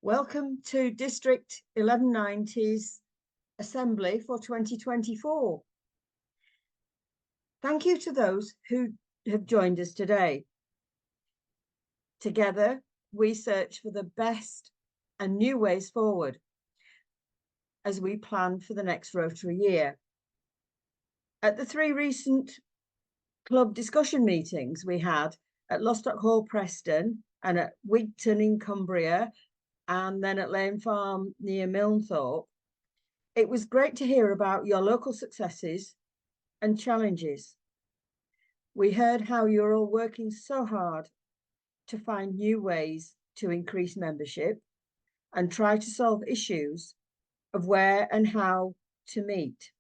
Welcome to District 1190's Assembly for 2024. Thank you to those who have joined us today. Together, we search for the best and new ways forward as we plan for the next Rotary year. At the three recent club discussion meetings we had at Lostock Hall, Preston, and at Wigton in Cumbria, and then at Lane Farm near Milnthorpe, it was great to hear about your local successes and challenges. We heard how you're all working so hard to find new ways to increase membership and try to solve issues of where and how to meet,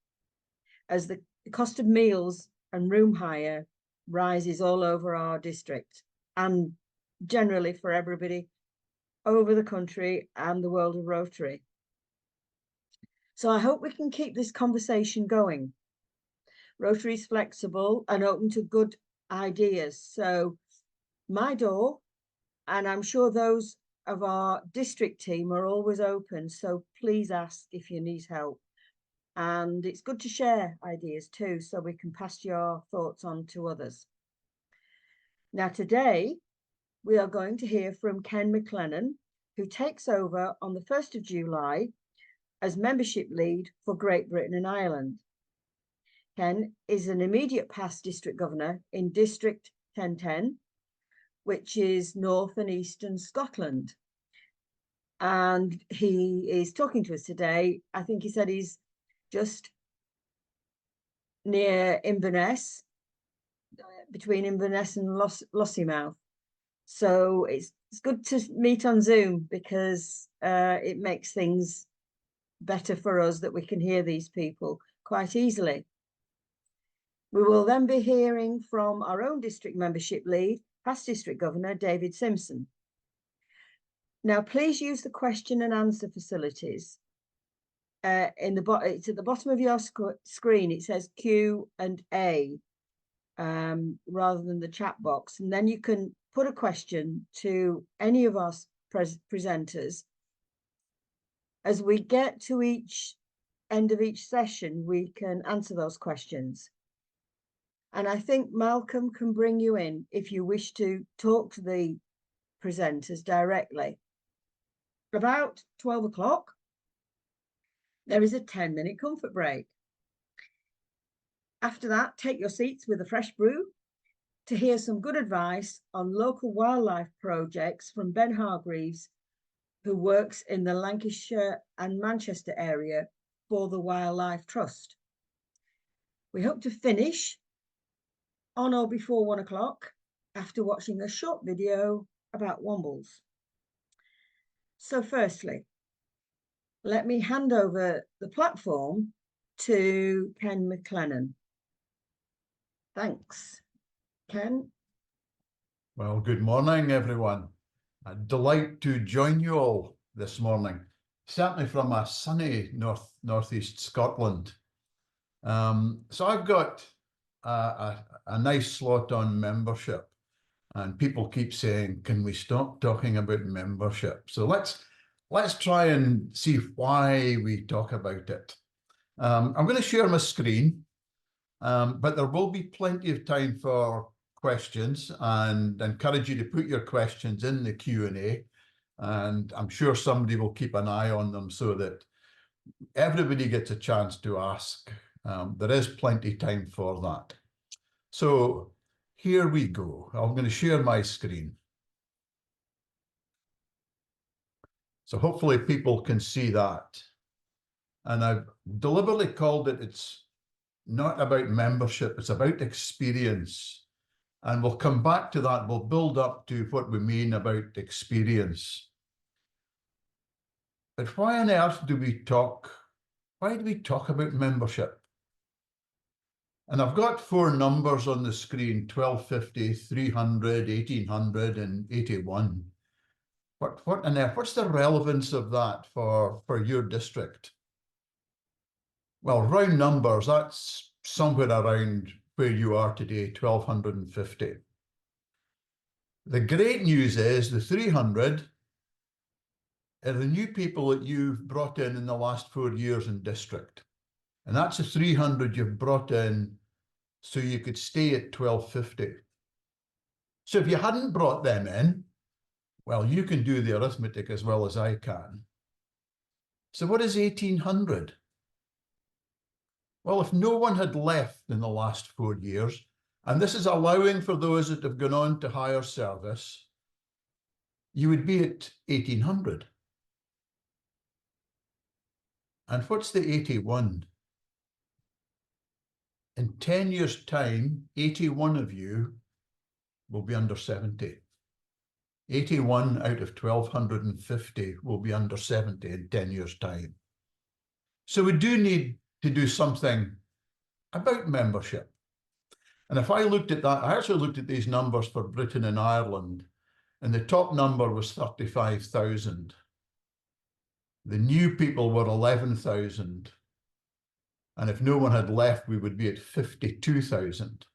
as the cost of meals and room hire rises all over our district and generally for everybody over the country and the world of Rotary. So I hope we can keep this conversation going. Rotary is flexible and open to good ideas. So my door, and I'm sure those of our district team, are always open. So please ask if you need help. And it's good to share ideas too, so we can pass your thoughts on to others. Now today, we are going to hear from Ken McLennan, who takes over on the 1st of July as membership lead for Great Britain and Ireland. Ken is an immediate past district governor in District 1010, which is North and Eastern Scotland. And he is talking to us today. I think he said he's just near Inverness, between Inverness and Lossiemouth. So it's good to meet on Zoom because it makes things better for us that we can hear these people quite easily. We will then be hearing from our own district membership lead, past district governor, David Simpson. Now, please use the question and answer facilities. It's at the bottom of your screen. It says Q&A rather than the chat box. And then you can put a question to any of our presenters. As we get to each end of each session, we can answer those questions. And I think Malcolm can bring you in if you wish to talk to the presenters directly. About 12 o'clock, there is a 10-minute comfort break. After that, take your seats with a fresh brew to hear some good advice on local wildlife projects from Ben Hargreaves, who works in the Lancashire and Manchester area for the Wildlife Trust. We hope to finish on or before 1 o'clock after watching a short video about Wombles. So firstly, let me hand over the platform to Ken McLennan. Thanks. Ken? Well, good morning, everyone. A delight to join you all this morning, certainly from a sunny northeast Scotland. So I've got a nice slot on membership, and people keep saying, can we stop talking about membership? So let's try and see why we talk about it. I'm going to share my screen, but there will be plenty of time for questions, and encourage you to put your questions in the Q&A, and I'm sure somebody will keep an eye on them so that everybody gets a chance to ask. There is plenty of time for that. So here we go. I'm going to share my screen. So hopefully people can see that. And I've deliberately called it, it's not about membership, it's about experience. And we'll come back to that. We'll build up to what we mean about experience. But why on earth do we talk? Why do we talk about membership? And I've got four numbers on the screen: 1250, 300, 1800, and 81. What on earth? What's the relevance of that for your district? Well, round numbers, that's somewhere around where you are today, 1250. The great news is the 300 are the new people that you've brought in the last 4 years in district. And that's the 300 you've brought in so you could stay at 1250. So if you hadn't brought them in, well, you can do the arithmetic as well as I can. So what is 1800? Well, if no one had left in the last 4 years, and this is allowing for those that have gone on to higher service, you would be at 1800. And what's the 81? In 10 years' time, 81 of you will be under 70. 81 out of 1,250 will be under 70 in 10 years' time. So we do need to do something about membership. And if I looked at that, I actually looked at these numbers for Britain and Ireland, and the top number was 35,000. The new people were 11,000. And if no one had left, we would be at 52,000.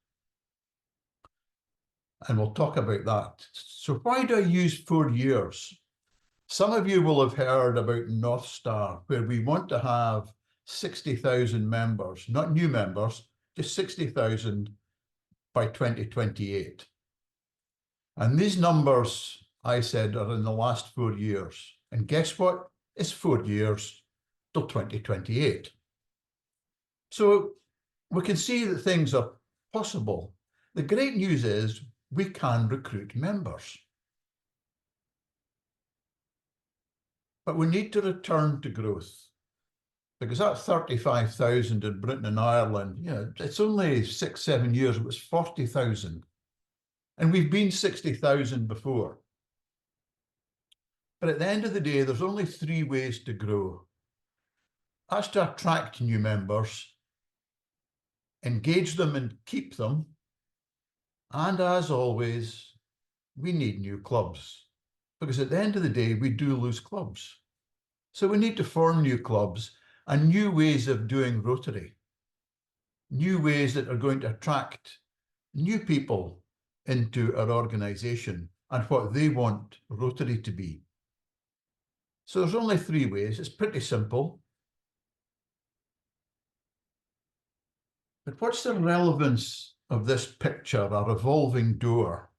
And we'll talk about that. So why do I use 4 years? Some of you will have heard about North Star, where we want to have 60,000 members, not new members, just 60,000 by 2028. And these numbers, I said, are in the last 4 years. And guess what? It's 4 years till 2028. So we can see that things are possible. The great news is we can recruit members. But we need to return to growth, because that 35,000 in Britain and Ireland, it's only 6-7 years, it was 40,000. And we've been 60,000 before. But at the end of the day, there's only 3 ways to grow. That's to attract new members, engage them and keep them. And as always, we need new clubs, because at the end of the day, we do lose clubs. So we need to form new clubs and new ways of doing Rotary, new ways that are going to attract new people into our organisation and what they want Rotary to be. So there's only 3 ways. It's pretty simple. But what's the relevance of this picture, a revolving door?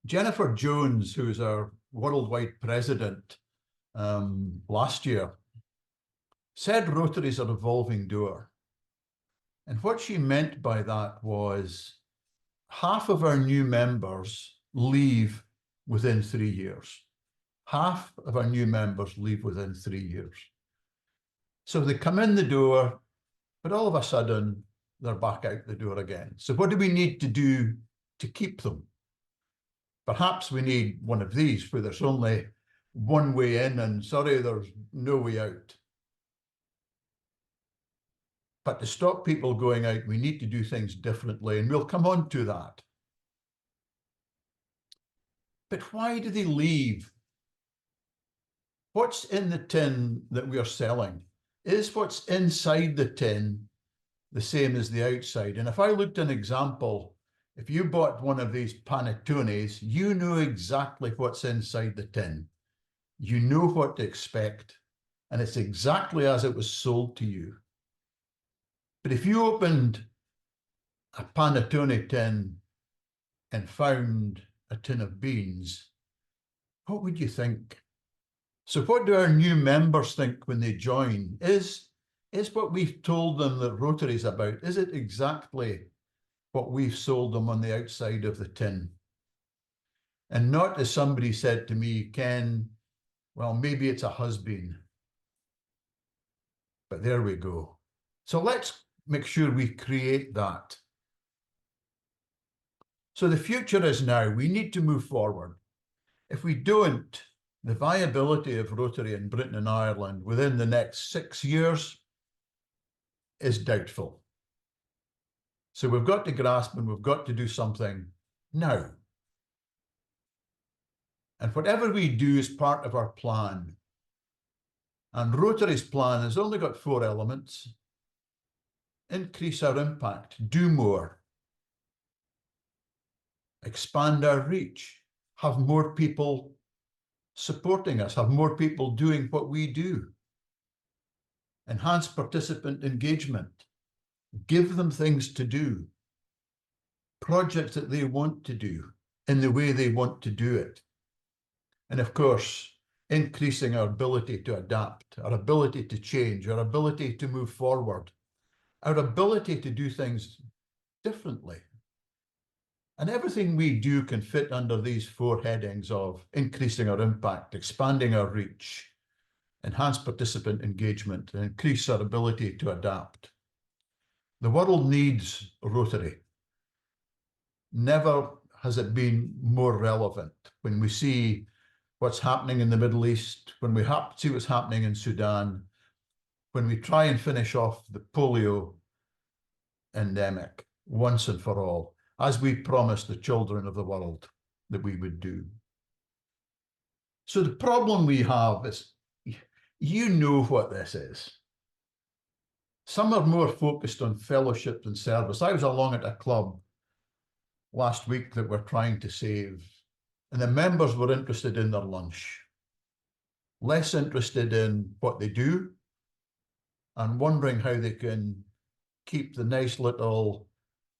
Jennifer Jones, who's our worldwide president last year, said Rotary's a revolving door. And what she meant by that was half of our new members leave within 3 years. Half of our new members leave within 3 years. So they come in the door, but all of a sudden, they're back out the door again. So what do we need to do to keep them? Perhaps we need one of these where there's only one way in and sorry, there's no way out. But to stop people going out, we need to do things differently, and we'll come on to that. But why do they leave? What's in the tin that we are selling? Is what's inside the tin the same as the outside? And if I looked at an example, if you bought one of these panettones, you know exactly what's inside the tin. You know what to expect, and it's exactly as it was sold to you. But if you opened a panettone tin and found a tin of beans, what would you think? So what do our new members think when they join? Is what we've told them that Rotary is about, is it exactly what we've sold them on the outside of the tin? And not, as somebody said to me, Ken, well, maybe it's a has-been. But there we go. So let's make sure we create that. So the future is now. We need to move forward. If we don't, the viability of Rotary in Britain and Ireland within the next 6 years is doubtful. So we've got to grasp and we've got to do something now. And whatever we do is part of our plan. And Rotary's plan has only got 4 elements. Increase our impact, do more, expand our reach, have more people supporting us, have more people doing what we do. Enhance participant engagement, give them things to do, projects that they want to do in the way they want to do it. And of course, increasing our ability to adapt, our ability to change, our ability to move forward, our ability to do things differently. And everything we do can fit under these four headings of increasing our impact, expanding our reach, enhance participant engagement, and increase our ability to adapt. The world needs Rotary. Never has it been more relevant when we see what's happening in the Middle East, when we see what's happening in Sudan, when we try and finish off the polio endemic once and for all, as we promised the children of the world that we would do. So the problem we have is, you know what this is. Some are more focused on fellowship and service. I was along at a club last week that we're trying to save, and the members were interested in their lunch, less interested in what they do, and wondering how they can keep the nice little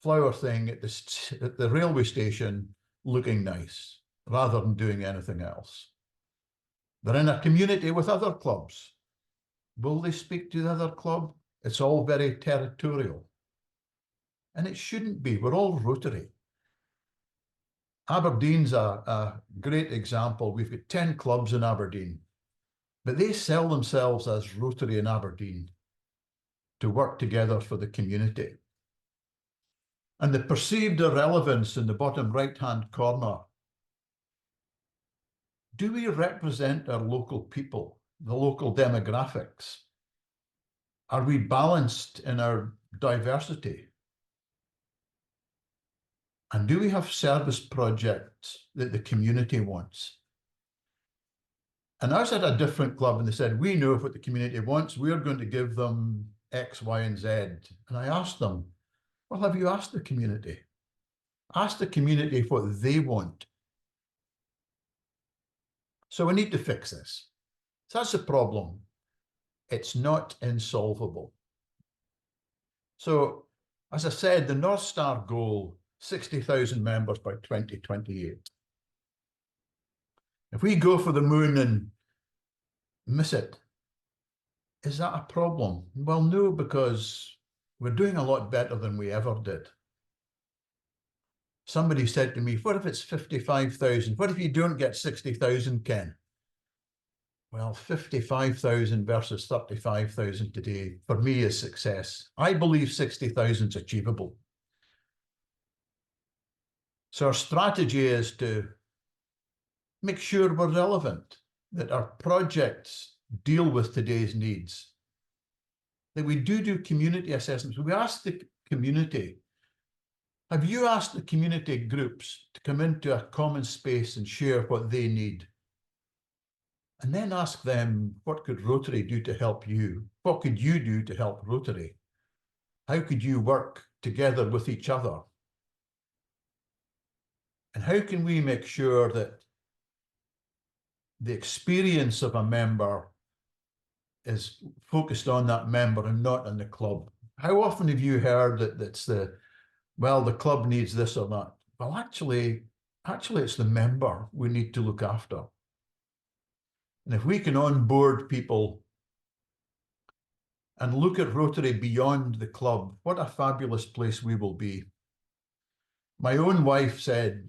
flower thing at the railway station looking nice, rather than doing anything else. They're in a community with other clubs. Will they speak to the other club? It's all very territorial. And it shouldn't be. We're all Rotary. Aberdeen's a great example. We've got 10 clubs in Aberdeen, but they sell themselves as Rotary in Aberdeen to work together for the community. And the perceived irrelevance in the bottom right-hand corner. Do we represent our local people, the local demographics? Are we balanced in our diversity? And do we have service projects that the community wants? And I was at a different club and they said, we know what the community wants. We're going to give them X, Y, and Z. And I asked them, well, have you asked the community? Ask the community what they want. So we need to fix this. So that's the problem. It's not insolvable. So, as I said, the North Star goal, 60,000 members by 2028. If we go for the moon and miss it, is that a problem? Well, no, because we're doing a lot better than we ever did. Somebody said to me, what if it's 55,000? What if you don't get 60,000, Ken? Well, 55,000 versus 35,000 today, for me, is success. I believe 60,000 is achievable. So our strategy is to make sure we're relevant, that our projects deal with today's needs, that we do community assessments. We ask the community, have you asked the community groups to come into a common space and share what they need? And then ask them, what could Rotary do to help you? What could you do to help Rotary? How could you work together with each other? And how can we make sure that the experience of a member is focused on that member and not on the club? How often have you heard that that's the club needs this or that? Well, actually it's the member we need to look after. And if we can onboard people and look at Rotary beyond the club, what a fabulous place we will be. My own wife said,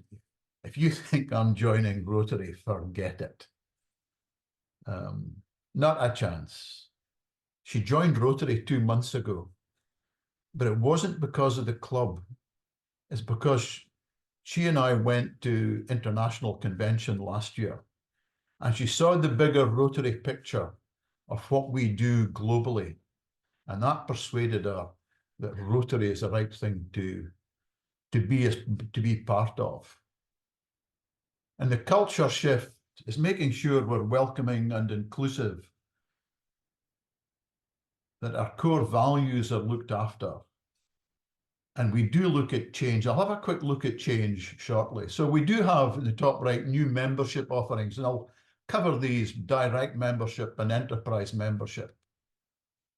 if you think I'm joining Rotary, forget it. Not a chance. She joined Rotary 2 months ago, but it wasn't because of the club. It's because she and I went to International Convention last year, and she saw the bigger Rotary picture of what we do globally. And that persuaded her that Rotary is the right thing to be part of. And the culture shift is making sure we're welcoming and inclusive, that our core values are looked after. And we do look at change. I'll have a quick look at change shortly. So we do have in the top right new membership offerings, and I'll cover these: direct membership and enterprise membership.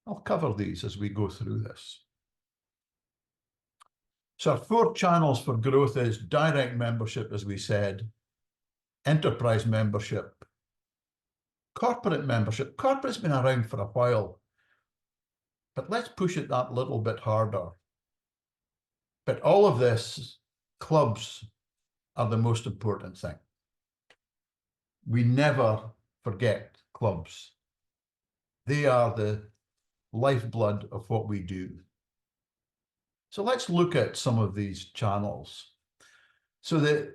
I'll cover these as we go through this. So our 4 channels for growth is direct membership, as we said, enterprise membership, corporate membership. Corporate's been around for a while, but let's push it that little bit harder. But all of this, clubs are the most important thing. We never forget clubs. They are the lifeblood of what we do. So let's look at some of these channels. So the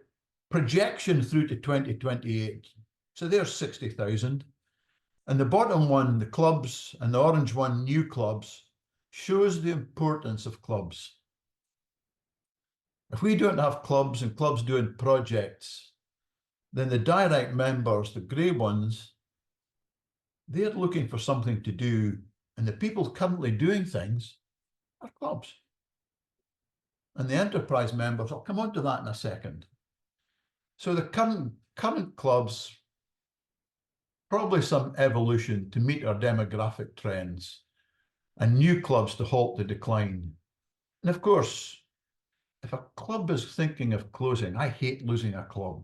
projection through to 2028, so there's 60,000. And the bottom one, the clubs, and the orange one, new clubs, shows the importance of clubs. If we don't have clubs and clubs doing projects, then the direct members, the grey ones, they're looking for something to do, and the people currently doing things are clubs. And the enterprise members, I'll come on to that in a second. So the current clubs, probably some evolution to meet our demographic trends, and new clubs to halt the decline. And of course, if a club is thinking of closing, I hate losing a club.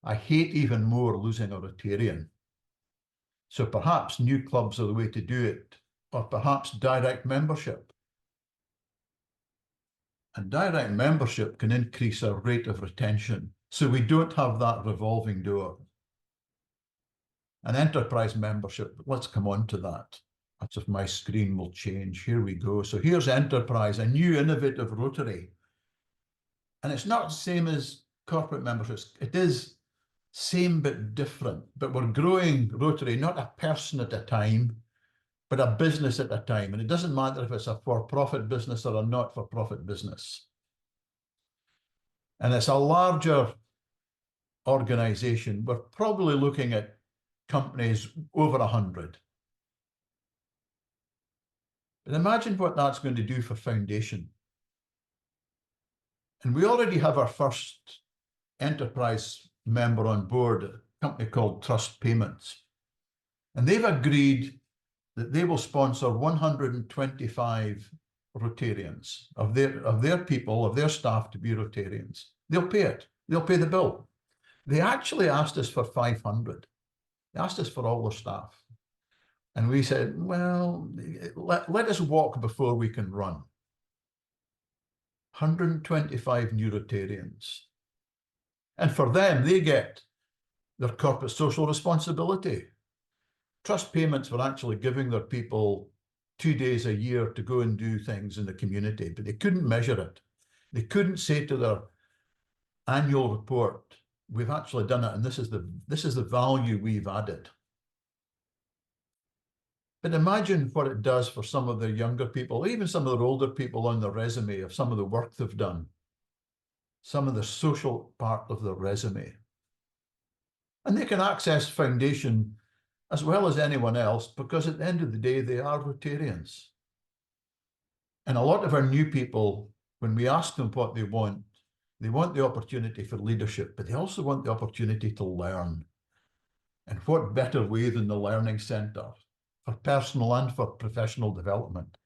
I hate even more losing a Rotarian. So perhaps new clubs are the way to do it, or perhaps direct membership. And direct membership can increase our rate of retention, so we don't have that revolving door. And enterprise membership, let's come on to that. That's if my screen will change. Here we go. So here's enterprise, a new innovative Rotary. And it's not the same as corporate memberships. It is same but different. But we're growing Rotary, not a person at a time, but a business at a time. And it doesn't matter if it's a for-profit business or a not-for-profit business. And it's a larger organization. We're probably looking at companies over 100. But imagine what that's going to do for Foundation. And we already have our first enterprise member on board, a company called Trust Payments. And they've agreed that they will sponsor 125 Rotarians, of their people, of their staff to be Rotarians. They'll pay it. They'll pay the bill. They actually asked us for 500. They asked us for all the staff. And we said, well, let us walk before we can run. 125 new Rotarians. And for them, they get their corporate social responsibility. Trust Payments were actually giving their people 2 days a year to go and do things in the community, but they couldn't measure it. They couldn't say to their annual report, we've actually done it, and this is the value we've added. But imagine what it does for some of the younger people, even some of their older people on their resume of some of the work they've done, some of the social part of their resume. And they can access Foundation as well as anyone else, because at the end of the day, they are Rotarians. And a lot of our new people, when we ask them what they want the opportunity for leadership, but they also want the opportunity to learn. And what better way than the Learning Centre for personal and for professional development?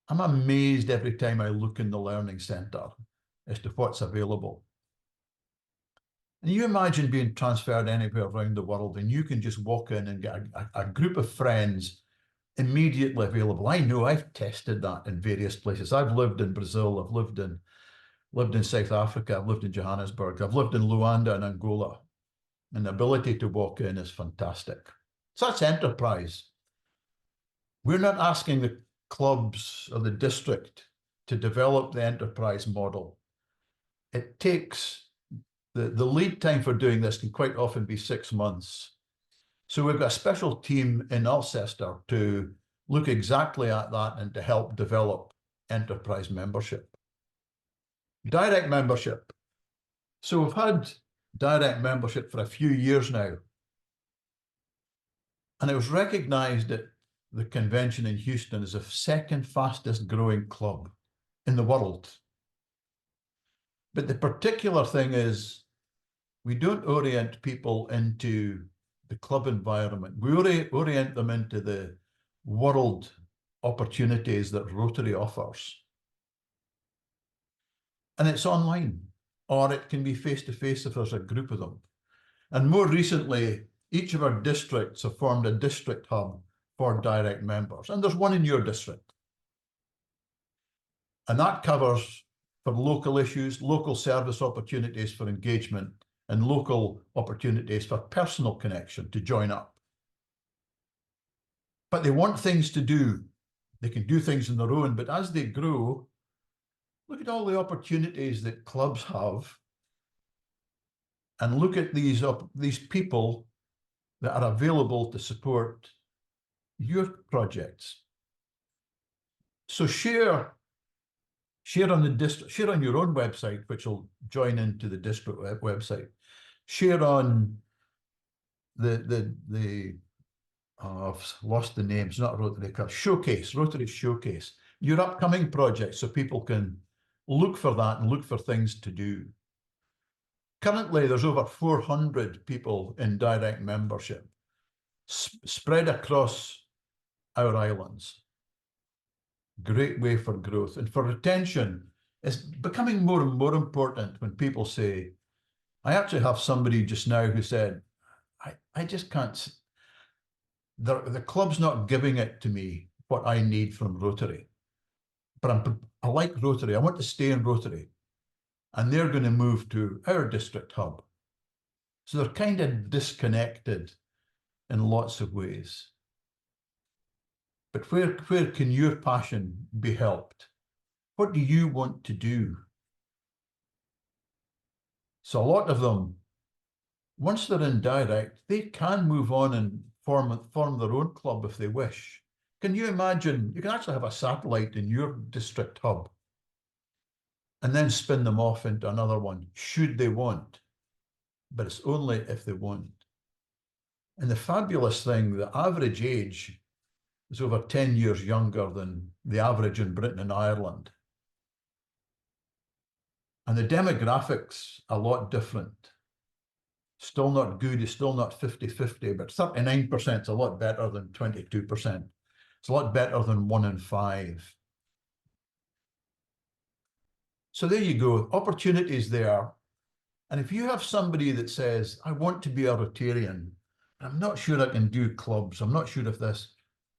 I'm amazed every time I look in the Learning Centre as to what's available. And you imagine being transferred anywhere around the world and you can just walk in and get a group of friends immediately available. I know I've tested that in various places. I've lived in Brazil, I've lived in South Africa, I've lived in Johannesburg, I've lived in Luanda and Angola. And the ability to walk in is fantastic. So that's enterprise. We're not asking the clubs or the district to develop the enterprise model. It takes, the lead time for doing this can quite often be 6 months. So we've got a special team in Alcester to look exactly at that and to help develop enterprise membership. Direct membership. So we've had direct membership for a few years now. And it was recognized at the convention in Houston as the second fastest growing club in the world. But the particular thing is, we don't orient people into the club environment. We orient them into the world opportunities that Rotary offers. And it's online, or it can be face-to-face if there's a group of them. And more recently, each of our districts have formed a district hub for direct members. And there's one in your district. And that covers for local issues, local service opportunities for engagement, and local opportunities for personal connection to join up. But they want things to do. They can do things on their own, but as they grow, look at all the opportunities that clubs have, and look at these people that are available to support your projects. So share on the district, share on your own website, which will join into the district website. Share on I've lost the names, not Rotary Showcase, Rotary Showcase, your upcoming projects, so people can look for that and look for things to do. Currently, there's over 400 people in direct membership, spread across our islands. Great way for growth. And for retention, it's becoming more and more important when people say, I actually have somebody just now who said, I just can't, the club's not giving it to me what I need from Rotary. But I like Rotary, I want to stay in Rotary. And they're going to move to our district hub. So they're kind of disconnected in lots of ways. But where can your passion be helped? What do you want to do? So a lot of them, once they're in direct, they can move on and form their own club if they wish. Can you imagine, you can actually have a satellite in your district hub and then spin them off into another one, should they want. But it's only if they want. And the fabulous thing, the average age is over 10 years younger than the average in Britain and Ireland. And the demographics a lot different. Still not good, it's still not 50-50, but 39% is a lot better than 22%. It's a lot better than 1 in 5. So there you go, opportunities there. And if you have somebody that says, I want to be a Rotarian, I'm not sure I can do clubs, I'm not sure if this,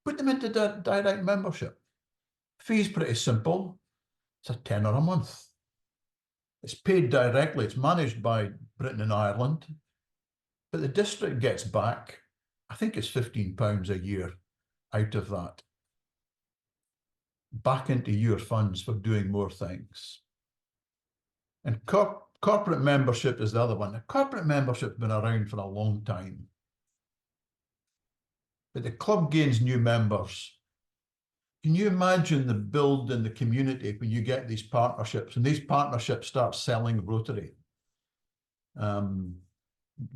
put them into direct membership. Fee's pretty simple. It's a tenner a month. It's paid directly, it's managed by Britain and Ireland, but the district gets back, I think it's £15 a year out of that, back into your funds for doing more things. And corporate membership is the other one. The corporate membership's been around for a long time. But the club gains new members. Can you imagine the build in the community when you get these partnerships and these partnerships start selling Rotary?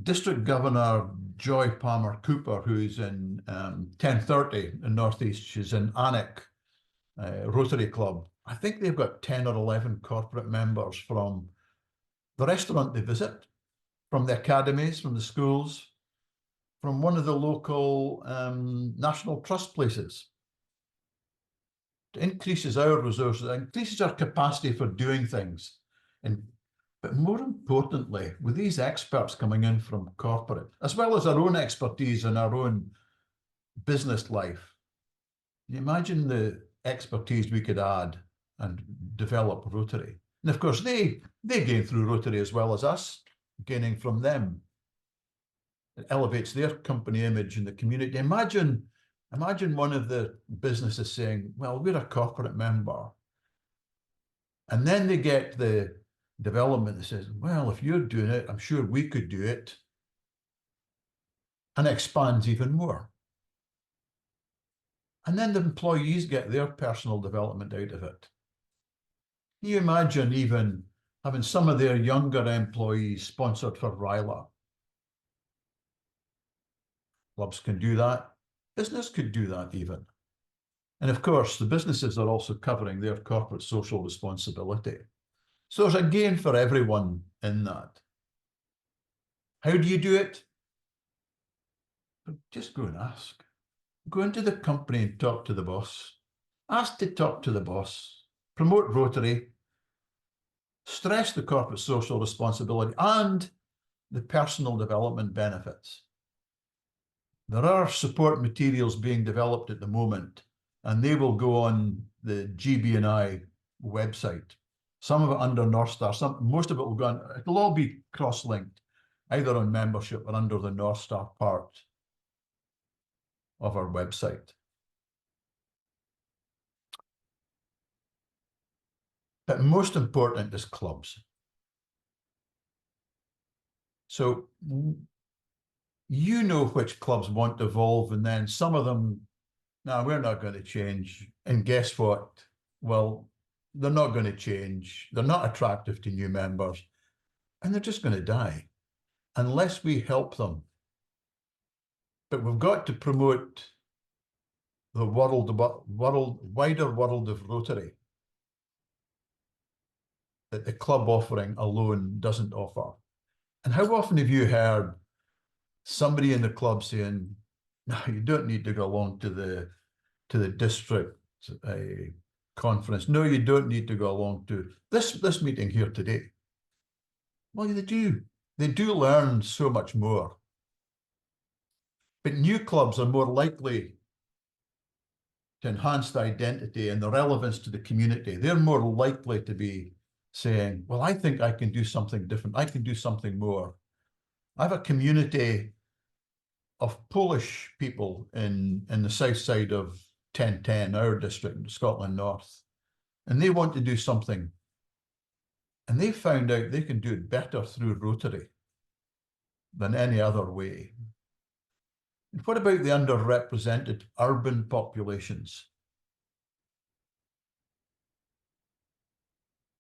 District Governor Joy Palmer Cooper, who's in 1030 in Northeast, she's in Alnwick Rotary Club. I think they've got 10 or 11 corporate members from the restaurant they visit, from the academies, from the schools, from one of the local National Trust places. It increases our resources, it increases our capacity for doing things. But more importantly, with these experts coming in from corporate, as well as our own expertise in our own business life, can you imagine the expertise we could add and develop Rotary? And of course, they gain through Rotary as well as us, gaining from them. It elevates their company image in the community. Imagine one of the businesses saying, well, we're a corporate member. And then they get the development that says, well, if you're doing it, I'm sure we could do it. And it expands even more. And then the employees get their personal development out of it. Can you imagine even having some of their younger employees sponsored for RILA? Clubs can do that. Business could do that even. And of course, the businesses are also covering their corporate social responsibility. So there's a gain for everyone in that. How do you do it? but just go and ask. Go into the company and talk to the boss. Ask to talk to the boss. Promote Rotary. Stress the corporate social responsibility and the personal development benefits. There are support materials being developed at the moment, and they will go on the GB&I website. Some of it under North Star, most of it will go on, it'll all be cross-linked, either on membership or under the North Star part of our website. But most important is clubs. So you know which clubs want to evolve, and then some of them, no, we're not going to change. And guess what? Well, they're not going to change. They're not attractive to new members, and they're just going to die unless we help them. But we've got to promote the wider world of Rotary that the club offering alone doesn't offer. And how often have you heard somebody in the club saying, no, you don't need to go along to the district conference. No, you don't need to go along to this meeting here today. Well, they do. They do learn so much more. But new clubs are more likely to enhance the identity and the relevance to the community. They're more likely to be saying, well, I think I can do something different. I can do something more. I have a community of Polish people in the south side of 1010, our district in Scotland North, and they want to do something. And they found out they can do it better through Rotary than any other way. And what about the underrepresented urban populations?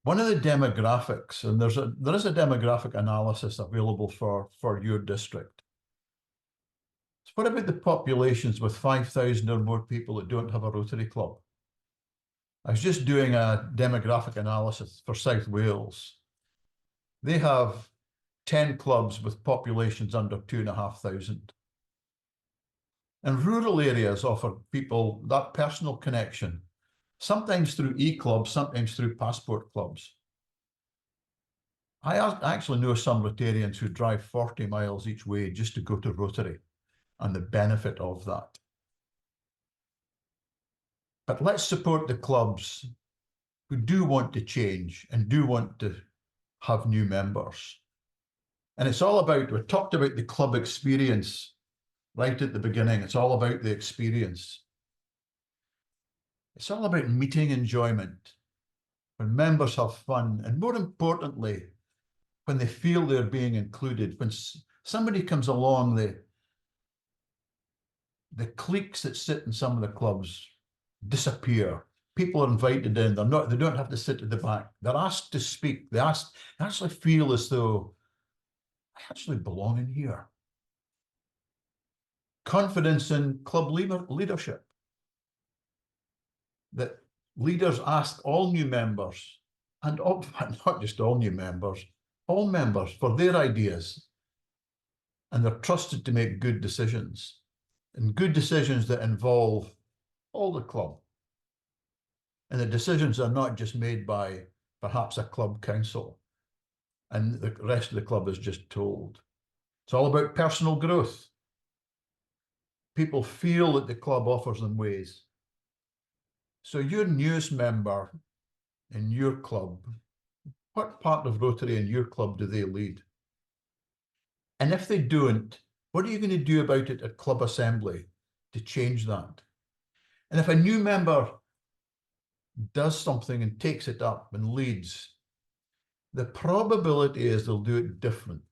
One of the demographics, and there is a demographic analysis available for your district. So what about the populations with 5,000 or more people that don't have a Rotary club? I was just doing a demographic analysis for South Wales. They have 10 clubs with populations under 2,500. And rural areas offer people that personal connection, sometimes through e-clubs, sometimes through passport clubs. I actually know some Rotarians who drive 40 miles each way just to go to Rotary, and the benefit of that. But let's support the clubs who do want to change and do want to have new members. And it's all about, we talked about the club experience right at the beginning. It's all about the experience. It's all about meeting enjoyment, when members have fun, and more importantly, when they feel they're being included. When somebody comes along, the cliques that sit in some of the clubs disappear. People are invited in. They don't have to sit at the back. They're asked to speak. They actually feel as though I actually belong in here. Confidence in club leadership. That leaders ask all new members, and not just all new members, all members for their ideas. And they're trusted to make good decisions, and good decisions that involve all the club. And the decisions are not just made by perhaps a club council and the rest of the club is just told. It's all about personal growth. People feel that the club offers them ways. So your newest member in your club, what part of Rotary in your club do they lead? And if they don't, what are you going to do about it at club assembly to change that? And if a new member does something and takes it up and leads, the probability is they'll do it different.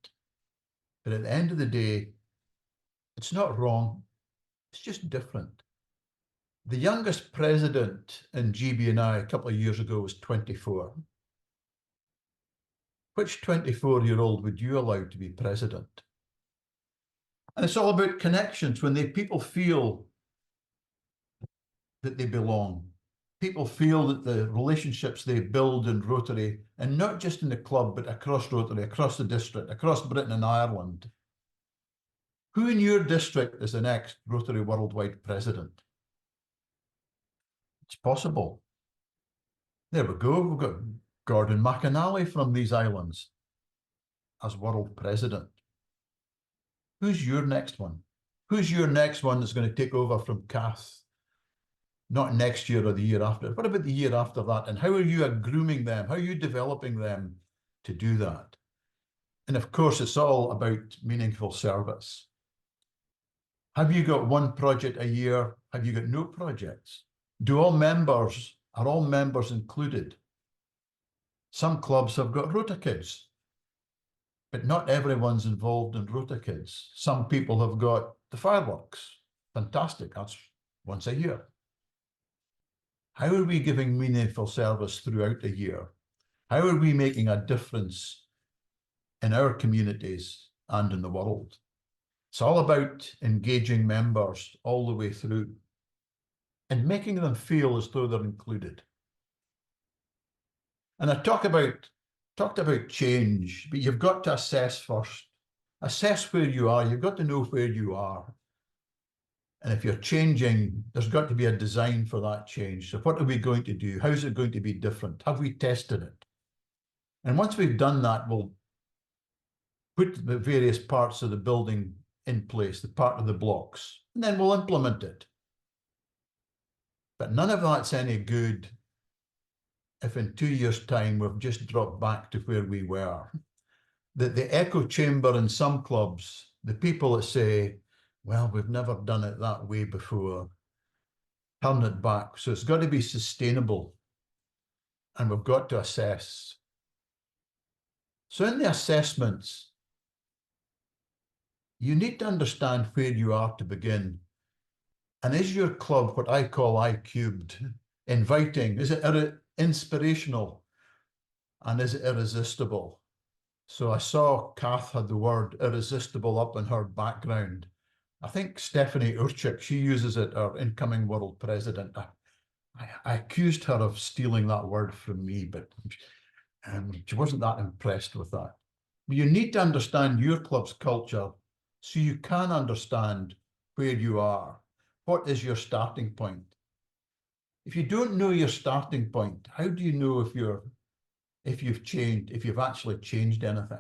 But at the end of the day, it's not wrong, it's just different. The youngest president in GB&I a couple of years ago was 24. Which 24-year-old would you allow to be president? And it's all about connections. When people feel that they belong, people feel that the relationships they build in Rotary, and not just in the club, but across Rotary, across the district, across Britain and Ireland, Who in your district is the next Rotary Worldwide president? It's possible. There we go. We've got Gordon McAnally from these islands as world president. Who's your next one? Who's your next one that's going to take over from Kath? Not next year or the year after. What about the year after that? And how are you grooming them? How are you developing them to do that? And of course, it's all about meaningful service. Have you got one project a year? Have you got no projects? Are all members included? Some clubs have got Rota Kids, but not everyone's involved in Rota Kids. Some people have got the fireworks. Fantastic, that's once a year. How are we giving meaningful service throughout the year? How are we making a difference in our communities and in the world? It's all about engaging members all the way through and making them feel as though they're included. And I talked about change, but you've got to assess first. Assess where you are. You've got to know where you are. And if you're changing, there's got to be a design for that change. So what are we going to do? How's it going to be different? Have we tested it? And once we've done that, we'll put the various parts of the building in place, the part of the blocks, and then we'll implement it. But none of that's any good if in 2 years' time we've just dropped back to where we were. The echo chamber in some clubs, the people that say, well, we've never done it that way before, turn it back. So it's got to be sustainable, and we've got to assess. So in the assessments, you need to understand where you are to begin. And is your club what I call I-cubed, inviting? Is it inspirational? And is it irresistible? So I saw Kath had the word irresistible up in her background. I think Stephanie Urchik, she uses it, our incoming world president. I accused her of stealing that word from me, but she wasn't that impressed with that. But you need to understand your club's culture so you can understand where you are. What is your starting point? If you don't know your starting point, how do you know if you've actually changed anything?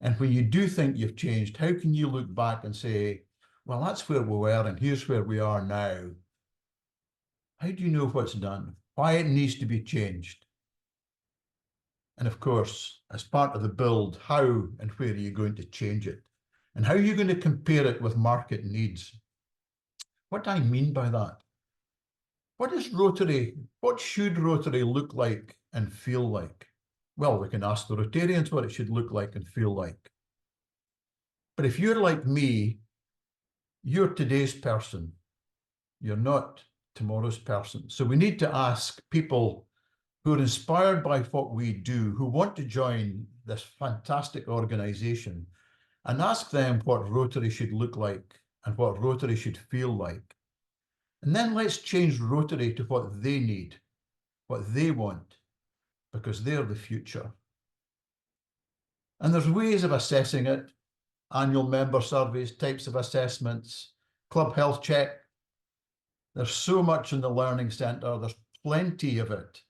And when you do think you've changed, how can you look back and say, well, that's where we were and here's where we are now? How do you know what's done? Why it needs to be changed? And of course, as part of the build, how and where are you going to change it? And how are you going to compare it with market needs? What do I mean by that? What should Rotary look like and feel like? Well, we can ask the Rotarians what it should look like and feel like. But if you're like me, you're today's person. You're not tomorrow's person. So we need to ask people who are inspired by what we do, who want to join this fantastic organization, and ask them what Rotary should look like and what Rotary should feel like. And then let's change Rotary to what they need, what they want, because they're the future. And there's ways of assessing it: annual member surveys, types of assessments, club health check. There's so much in the Learning Centre. There's plenty of it.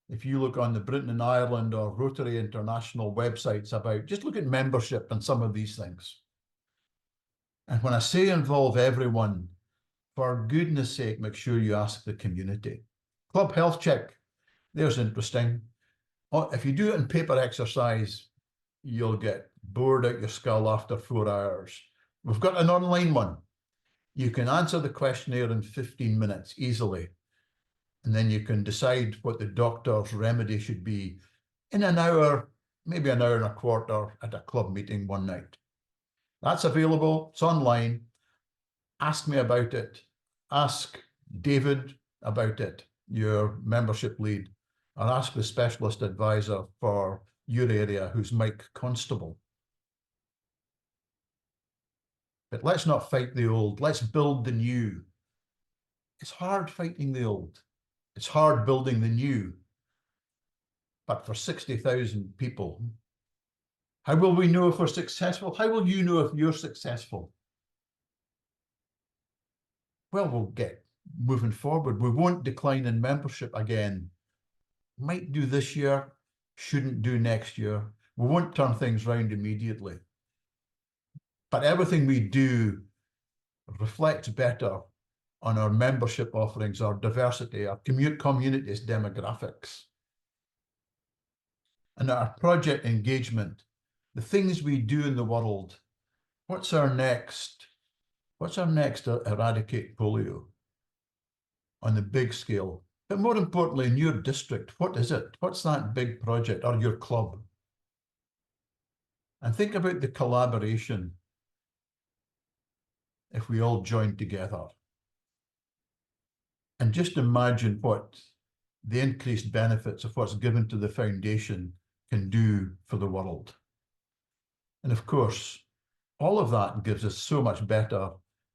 If you look on the Britain and Ireland or Rotary International websites about, just look at membership and some of these things. And when I say involve everyone, for goodness sake, make sure you ask the community. Club health check, there's interesting. If you do it in paper exercise, you'll get bored out your skull after 4 hours. We've got an online one. You can answer the questionnaire in 15 minutes easily. And then you can decide what the doctor's remedy should be in an hour, maybe an hour and a quarter at a club meeting one night. That's available. It's online. Ask me about it. Ask David about it, your membership lead, or ask the specialist advisor for your area, who's Mike Constable. But let's not fight the old. Let's build the new. It's hard fighting the old. It's hard building the new. But for 60,000 people, How will we know if we're successful? How will you know if you're successful? Well, we'll get moving forward. We won't decline in membership again. Might do this year, shouldn't do next year. We won't turn things round immediately. But everything we do reflects better on our membership offerings, our diversity, our community's demographics, and our project engagement, the things we do in the world. What's our next eradicate polio on the big scale? But more importantly, in your district, what is it? What's that big project, or your club? And think about the collaboration if we all join together. And just imagine what the increased benefits of what's given to the foundation can do for the world. And of course, all of that gives us so much better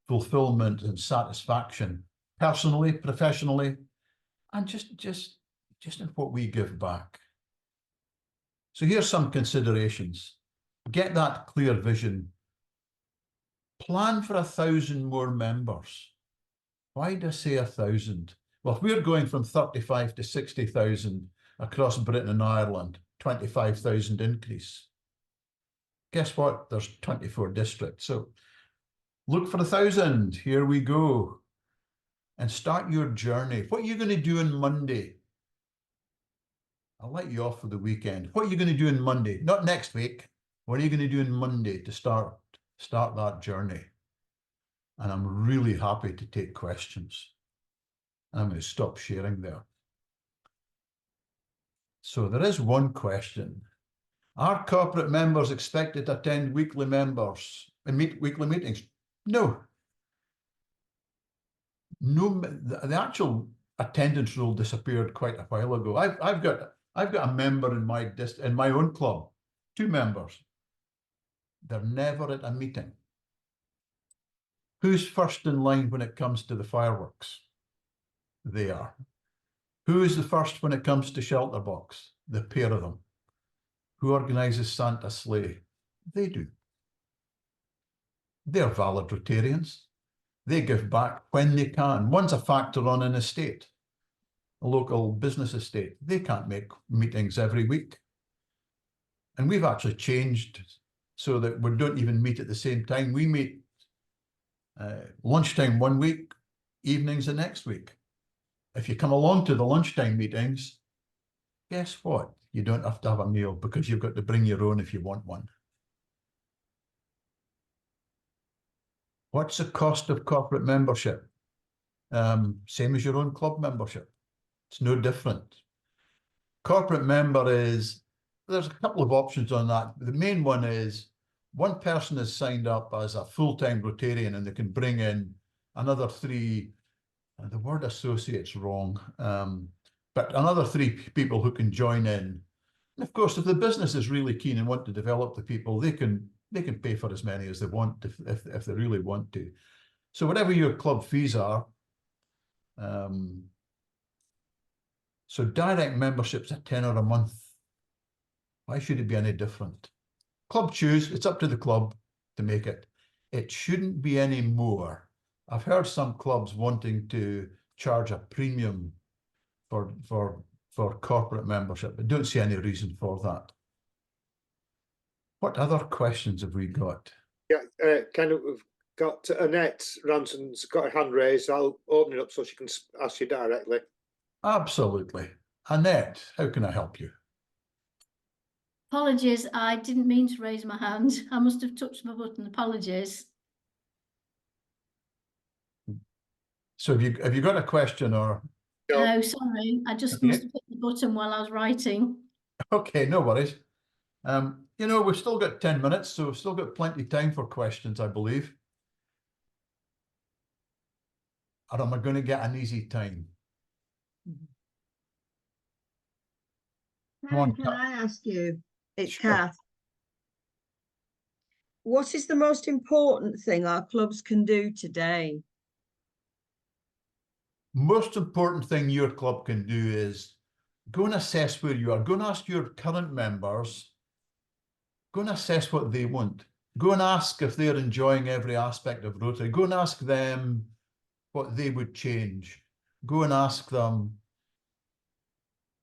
fulfillment and satisfaction, personally, professionally, and just in what we give back. So here's some considerations. Get that clear vision. Plan for 1,000 more members. Why do I say 1,000? Well, if we're going from 35 to 60,000 across Britain and Ireland, 25,000 increase. Guess what? There's 24 districts. So look for 1,000. Here we go. And start your journey. What are you going to do on Monday? I'll let you off for the weekend. What are you going to do on Monday? Not next week. What are you going to do on Monday to start that journey? And I'm really happy to take questions. I'm going to stop sharing there. So there is one question. Are corporate members expected to attend weekly weekly meetings? No. No, the actual attendance rule disappeared quite a while ago. I've got a member in my own club, 2 members. They're never at a meeting. Who's first in line when it comes to the fireworks? They are. Who is the first when it comes to shelter box? The pair of them. Who organises Santa's sleigh? They do. They're valid Rotarians. They give back when they can. One's a factor on an estate, a local business estate. They can't make meetings every week. And we've actually changed so that we don't even meet at the same time. We meet lunchtime one week, evenings the next week. If you come along to the lunchtime meetings, guess what? You don't have to have a meal because you've got to bring your own if you want one. What's the cost of corporate membership? Same as your own club membership. It's no different. Corporate member there's a couple of options on that. The main one is one person is signed up as a full-time Rotarian and they can bring in another 3, and the word associate's wrong, but another 3 people who can join in. And of course, if the business is really keen and want to develop the people, they can pay for as many as they want if they really want to. So whatever your club fees are, so direct membership's a tenner a month. Why should it be any different? Club choose, it's up to the club to make it. It shouldn't be any more. I've heard some clubs wanting to charge a premium for corporate membership. I don't see any reason for that. What other questions have we got? Yeah, we've got Annette Ranson's got her hand raised. I'll open it up so she can ask you directly. Absolutely. Annette, how can I help you? Apologies, I didn't mean to raise my hand. I must have touched my button. Apologies. So have you got a question or? No, sorry. I just must have hit the button while I was writing. Okay, no worries. You know, we've still got 10 minutes, so we've still got plenty of time for questions, I believe. Or am I going to get an easy time? Come on, Can I ask you? It's Sure. Kath. What is the most important thing our clubs can do today? Most important thing your club can do is go and assess where you are. Go and ask your current members Go and assess what they want. Go and ask if they're enjoying every aspect of Rotary. Go and ask them what they would change. Go and ask them,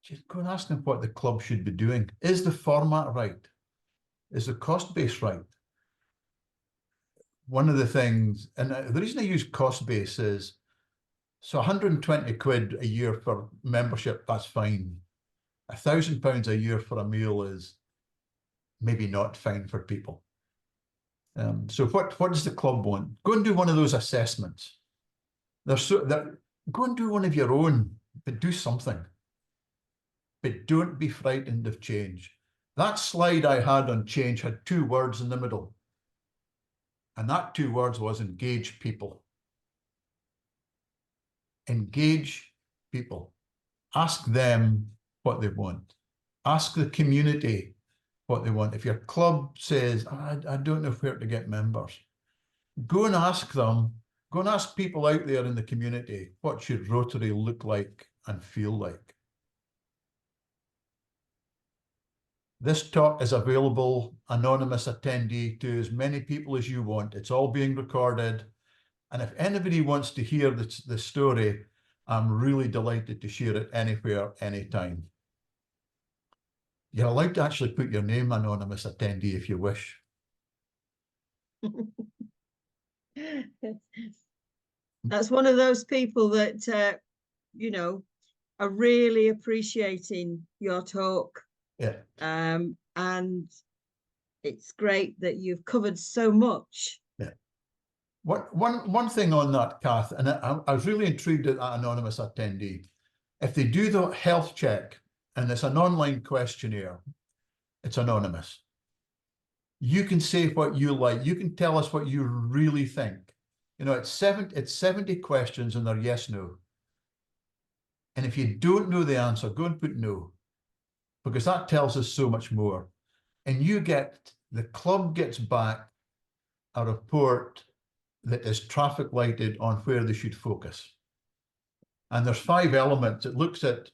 just go and ask them what the club should be doing. Is the format right? Is the cost base right? One of the things, and the reason I use cost base is, so 120 quid a year for membership, that's fine. £1,000 a year for a meal is maybe not fine for people. So what does the club want? Go and do one of those assessments. Go and do one of your own, but do something. But don't be frightened of change. That slide I had on change had 2 words in the middle. And that 2 words was engage people. Engage people. Ask them what they want. Ask the community what they want. If your club says, I don't know where to get members, go and ask them, go and ask people out there in the community, what should Rotary look like and feel like? This talk is available, anonymous attendee, to as many people as you want. It's all being recorded. And if anybody wants to hear the story, I'm really delighted to share it anywhere, anytime. You're allowed to actually put your name, anonymous attendee, if you wish. That's one of those people that, you know, are really appreciating your talk. Yeah. And it's great that you've covered so much. Yeah. One thing on that, Kath, and I was really intrigued at that anonymous attendee. If they do the health check, and it's an online questionnaire, it's anonymous. You can say what you like. You can tell us what you really think. You know, it's 70 questions and they're yes, no. And if you don't know the answer, go and put no, because that tells us so much more. And the club gets back a report that is traffic lighted on where they should focus. And there's 5 elements. It looks at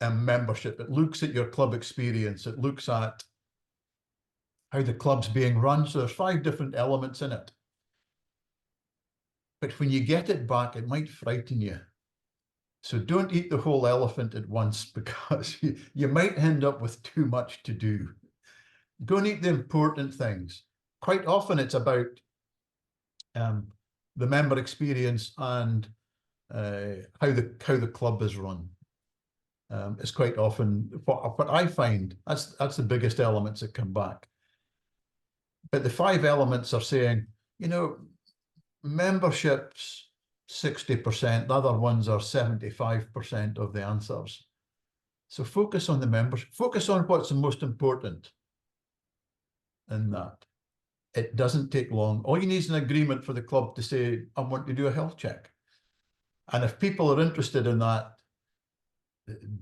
membership, it looks at your club experience, it looks at how the club's being run. So there's 5 different elements in it. But when you get it back, it might frighten you. So don't eat the whole elephant at once, because you might end up with too much to do. Go and eat the important things. Quite often it's about the member experience and how the club is run. It's quite often what I find, that's the biggest elements that come back. But the 5 elements are saying, you know, memberships 60%, the other ones are 75% of the answers. So focus on the members, focus on what's the most important in that. It doesn't take long. All you need is an agreement for the club to say, I want to do a health check. And if people are interested in that,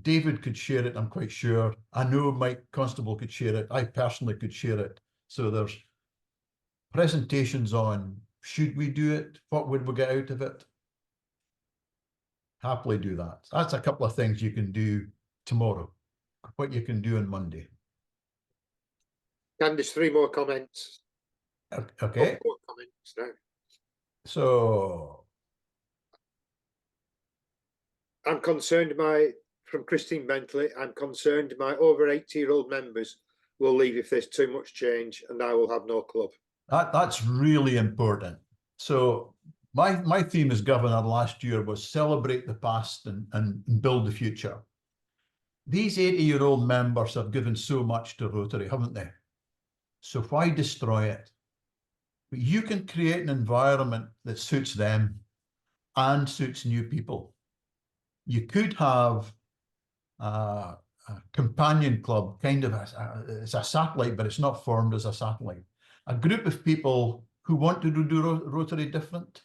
David could share it, I'm quite sure. I know Mike Constable could share it. I personally could share it. So there's presentations on, should we do it? What would we get out of it? Happily do that. That's a couple of things you can do tomorrow, what you can do on Monday. Candice, 3 more comments. Okay. 4 comments now. So I'm concerned from Christine Bentley, I'm concerned my over 80-year-old members will leave if there's too much change and I will have no club. that's really important. So my theme as governor last year was celebrate the past and build the future. These 80-year-old members have given so much to Rotary, haven't they? So why destroy it? You can create an environment that suits them and suits new people. You could have a companion club, kind of it's a satellite, but it's not formed as a satellite. A group of people who want to do Rotary different.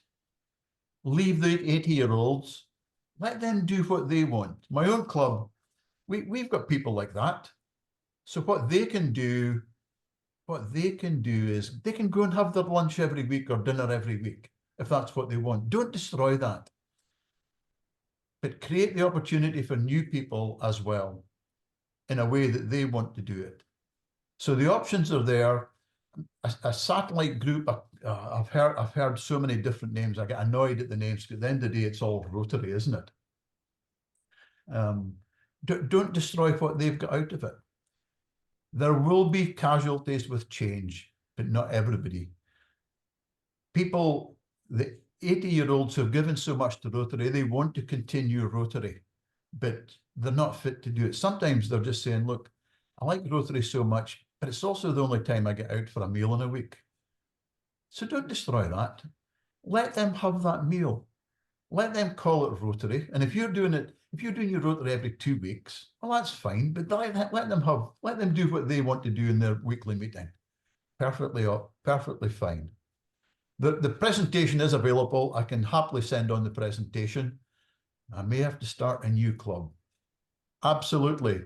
Leave the 80-year-olds, let them do what they want. My own club, we've got people like that. So what they can do is they can go and have their lunch every week or dinner every week, if that's what they want. Don't destroy that. But create the opportunity for new people as well, in a way that they want to do it. So the options are there. A satellite group, I've heard so many different names. I get annoyed at the names, because at the end of the day, it's all Rotary, isn't it? Don't destroy what they've got out of it. There will be casualties with change, but not everybody. People, the 80-year-olds have given so much to Rotary, they want to continue Rotary, but they're not fit to do it. Sometimes they're just saying, look, I like Rotary so much, but it's also the only time I get out for a meal in a week. So don't destroy that. Let them have that meal. Let them call it Rotary. And if you're doing your Rotary every 2 weeks, well, that's fine. But let them do what they want to do in their weekly meeting. Perfectly fine. The presentation is available. I can happily send on the presentation. I may have to start a new club. Absolutely.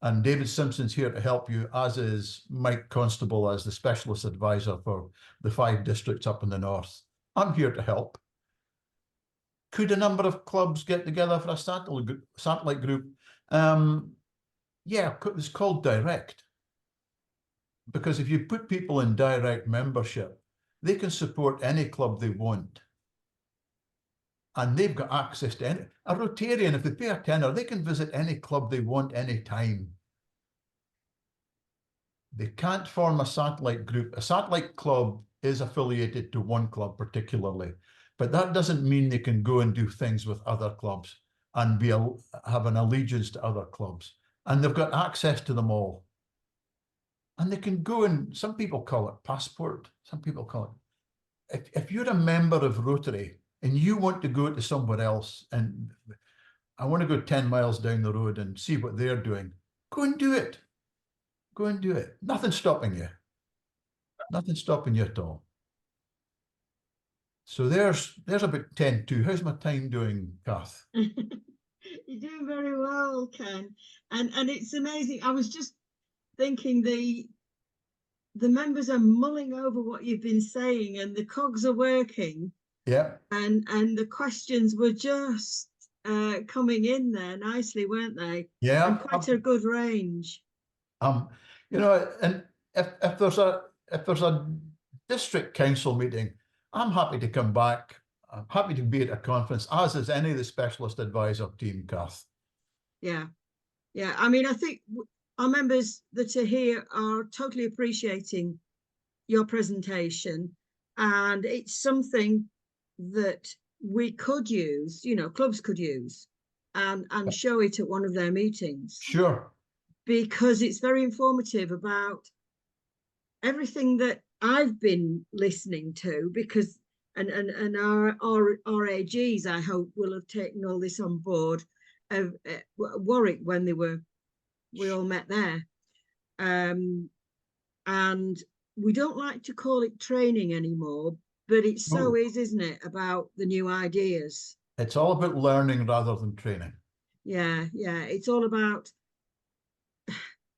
And David Simpson's here to help you, as is Mike Constable as the specialist advisor for the 5 districts up in the north. I'm here to help. Could a number of clubs get together for a satellite group? Yeah, it's called direct. Because if you put people in direct membership, they can support any club they want. And they've got access to a Rotarian, if they pay a tenner, they can visit any club they want anytime. They can't form a satellite group. A satellite club is affiliated to one club particularly, but that doesn't mean they can go and do things with other clubs and have an allegiance to other clubs. And they've got access to them all. And they can go, and some people call it passport. Some people call it. If you're a member of Rotary and you want to go to somewhere else, and I want to go 10 miles down the road and see what they're doing, go and do it. Go and do it. Nothing's stopping you. Nothing's stopping you at all. So there's about 10 to. How's my time doing, Kath? You're doing very well, Ken. And it's amazing. I was just thinking the members are mulling over what you've been saying, and the cogs are working. Yeah. And the questions were just coming in there nicely, weren't they? Yeah. And quite a good range. You know, and if there's a district council meeting, I'm happy to come back. I'm happy to be at a conference, as is any of the specialist advisor team, Kath. Yeah. Yeah. I mean, I think our members that are here are totally appreciating your presentation, and it's something that we could use, you know, clubs could use and show it at one of their meetings. Sure. Because it's very informative about everything that I've been listening to, because and our RAGs, I hope, will have taken all this on board. Warwick, when we all met there, and we don't like to call it training anymore, but it so is, isn't it, about the new ideas? It's all about learning rather than training. Yeah, it's all about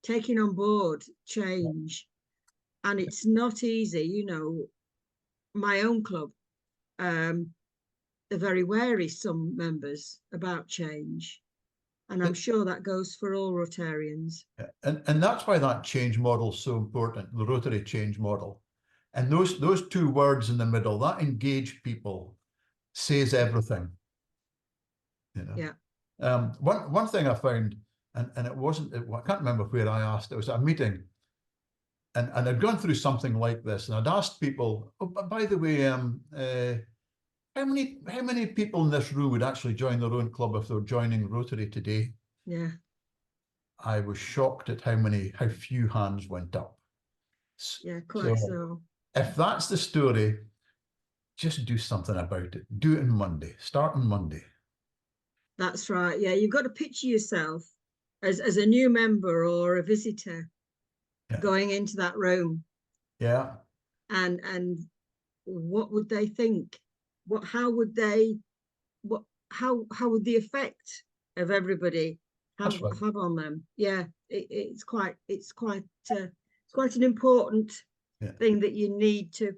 taking on board change, and it's not easy. You know, my own club, are very wary, some members, about change, and I'm sure that goes for all Rotarians. And that's why that change model is so important, the Rotary change model. And those 2 words in the middle, that engage people, says everything. You know? Yeah. One thing I found, and it wasn't, I can't remember where I asked, it was at a meeting, and I'd gone through something like this, and I'd asked people, oh, by the way, how many people in this room would actually join their own club if they're joining Rotary today? Yeah. I was shocked at how few hands went up. Yeah, quite so. If that's the story, just do something about it. Do it on Monday. Start on Monday. That's right. Yeah, you've got to picture yourself as a new member or a visitor going into that room. Yeah. And what would they think? How would the effect of everybody have on them? Yeah, it's quite an important thing that you need to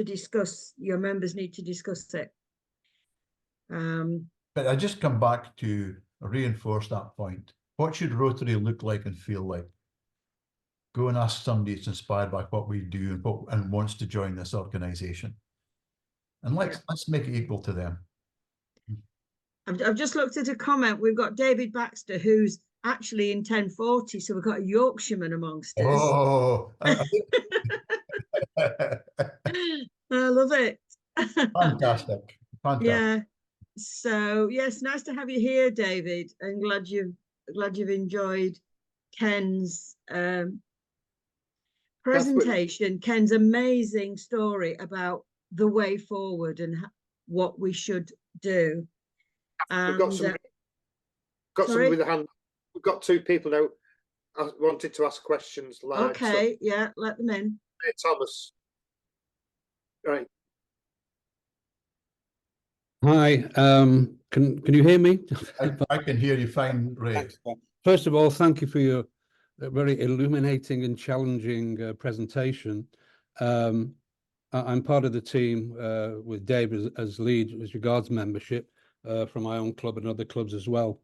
discuss. Your members need to discuss it. But I just come back to reinforce that point. What should Rotary look like and feel like? go and ask somebody that's inspired by what we do and wants to join this organisation. And let's make it equal to them. I've just looked at a comment. We've got David Baxter, who's actually in 1040, so we've got a Yorkshireman amongst us. Oh, I love it. fantastic. Fantastic. Yeah. So yes, nice to have you here, David. I'm glad you've enjoyed Ken's presentation, Ken's amazing story about the way forward and what we should do. We've got some with a hand. We've got two people now. I wanted to ask questions live. Okay, so, yeah, let them in. Thomas. Right. Hi, can you hear me? I can hear you fine, Ray. First of all, thank you for your very illuminating and challenging presentation. I'm part of the team with Dave as lead as regards membership from my own club and other clubs as well.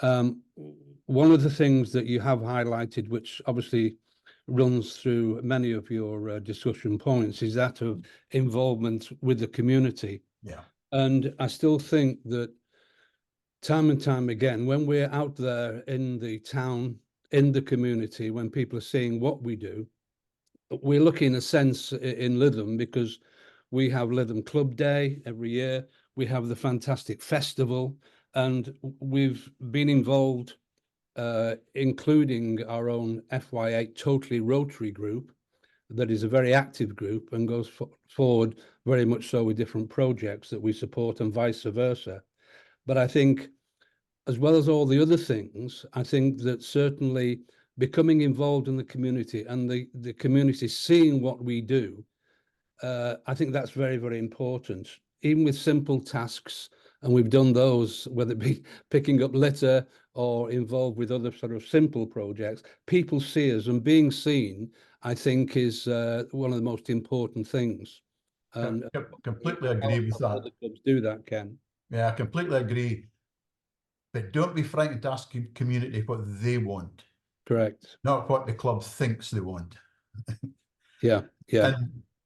One of the things that you have highlighted, which obviously runs through many of your discussion points, is that of involvement with the community. Yeah. And I still think that time and time again, when we're out there in the town, in the community, when people are seeing what we do, we're lucky in a sense in Lytham because we have Lytham Club Day every year. We have the fantastic festival, and we've been involved, including our own FY8 Totally Rotary group, that is a very active group and goes forward very much so with different projects that we support and vice versa. But I think, as well as all the other things, I think that certainly becoming involved in the community and the community seeing what we do, I think that's very, very important. Even with simple tasks, and we've done those, whether it be picking up litter or involved with other sort of simple projects, people see us, and being seen, I think, is one of the most important things. And completely agree with that. Other clubs do that, Ken. Yeah, I completely agree. But don't be frightened to ask community what they want. Correct. Not what the club thinks they want. Yeah, yeah.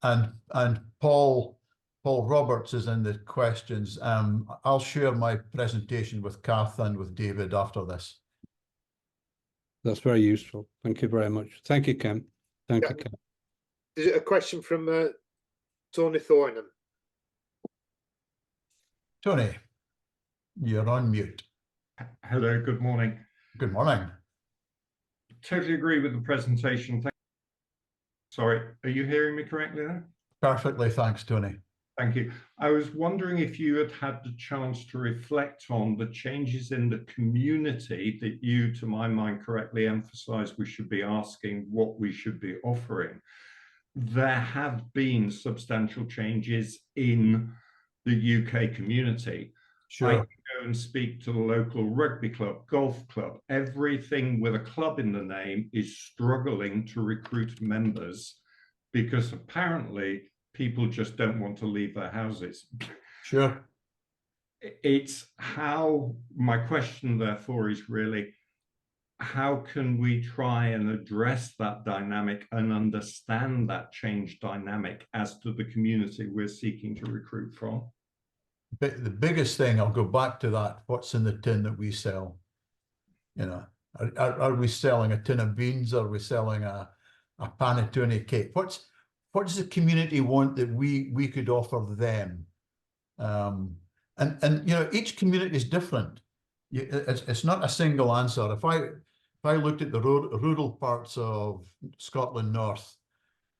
And Paul Roberts is in the questions. I'll share my presentation with Kath and with David after this. That's very useful. Thank you very much. Thank you, Ken. Thank you, Ken. Is it a question from Tony Thornham? Tony, you're on mute. Hello, good morning. Good morning. Totally agree with the presentation. Sorry, are you hearing me correctly there? Perfectly, thanks, Tony. Thank you. I was wondering if you had had the chance to reflect on the changes in the community that you, to my mind, correctly emphasised we should be asking what we should be offering. There have been substantial changes in the UK community. Sure. I can go and speak to the local rugby club, golf club. Everything with a club in the name is struggling to recruit members because apparently people just don't want to leave their houses. Sure. It's how, my question therefore is really, how can we try and address that dynamic and understand that change dynamic as to the community we're seeking to recruit from? But the biggest thing, I'll go back to that, what's in the tin that we sell? You know, are we selling a tin of beans? Are we selling a panettone cake? What does the community want that we could offer them? And you know, each community is different. It's not a single answer. If I looked at the rural parts of Scotland North,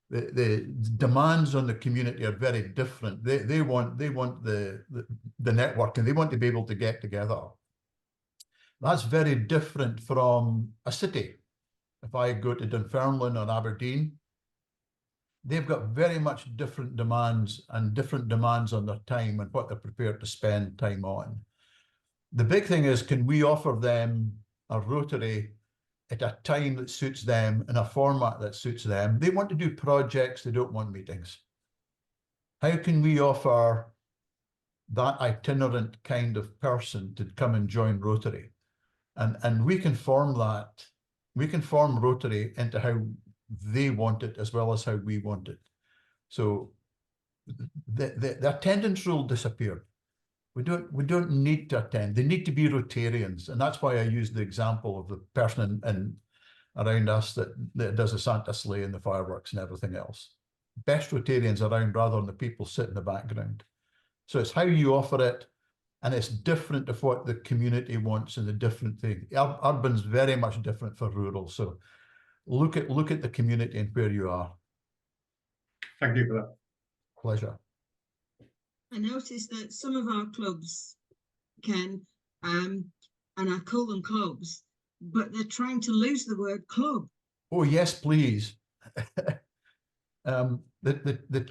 the demands on the community are very different. They want the network, and they want to be able to get together. That's very different from a city. If I go to Dunfermline or Aberdeen, they've got very much different demands and different demands on their time and what they're prepared to spend time on. The big thing is, can we offer them a Rotary at a time that suits them, in a format that suits them? They want to do projects, they don't want meetings. How can we offer that itinerant kind of person to come and join Rotary? And we can form that, we can form Rotary into how they want it as well as how we want it. So the attendance rule disappeared. We don't need to attend. They need to be Rotarians, and that's why I used the example of the person in around us that does the Santa sleigh and the fireworks and everything else. Best Rotarians around rather than the people sit in the background. So it's how you offer it, and it's different of what the community wants and the different thing. Urban's very much different for rural. So look at the community and where you are. Thank you for that. Pleasure. I noticed that some of our clubs, Ken, and I call them clubs, but they're trying to lose the word club. Oh yes, please. The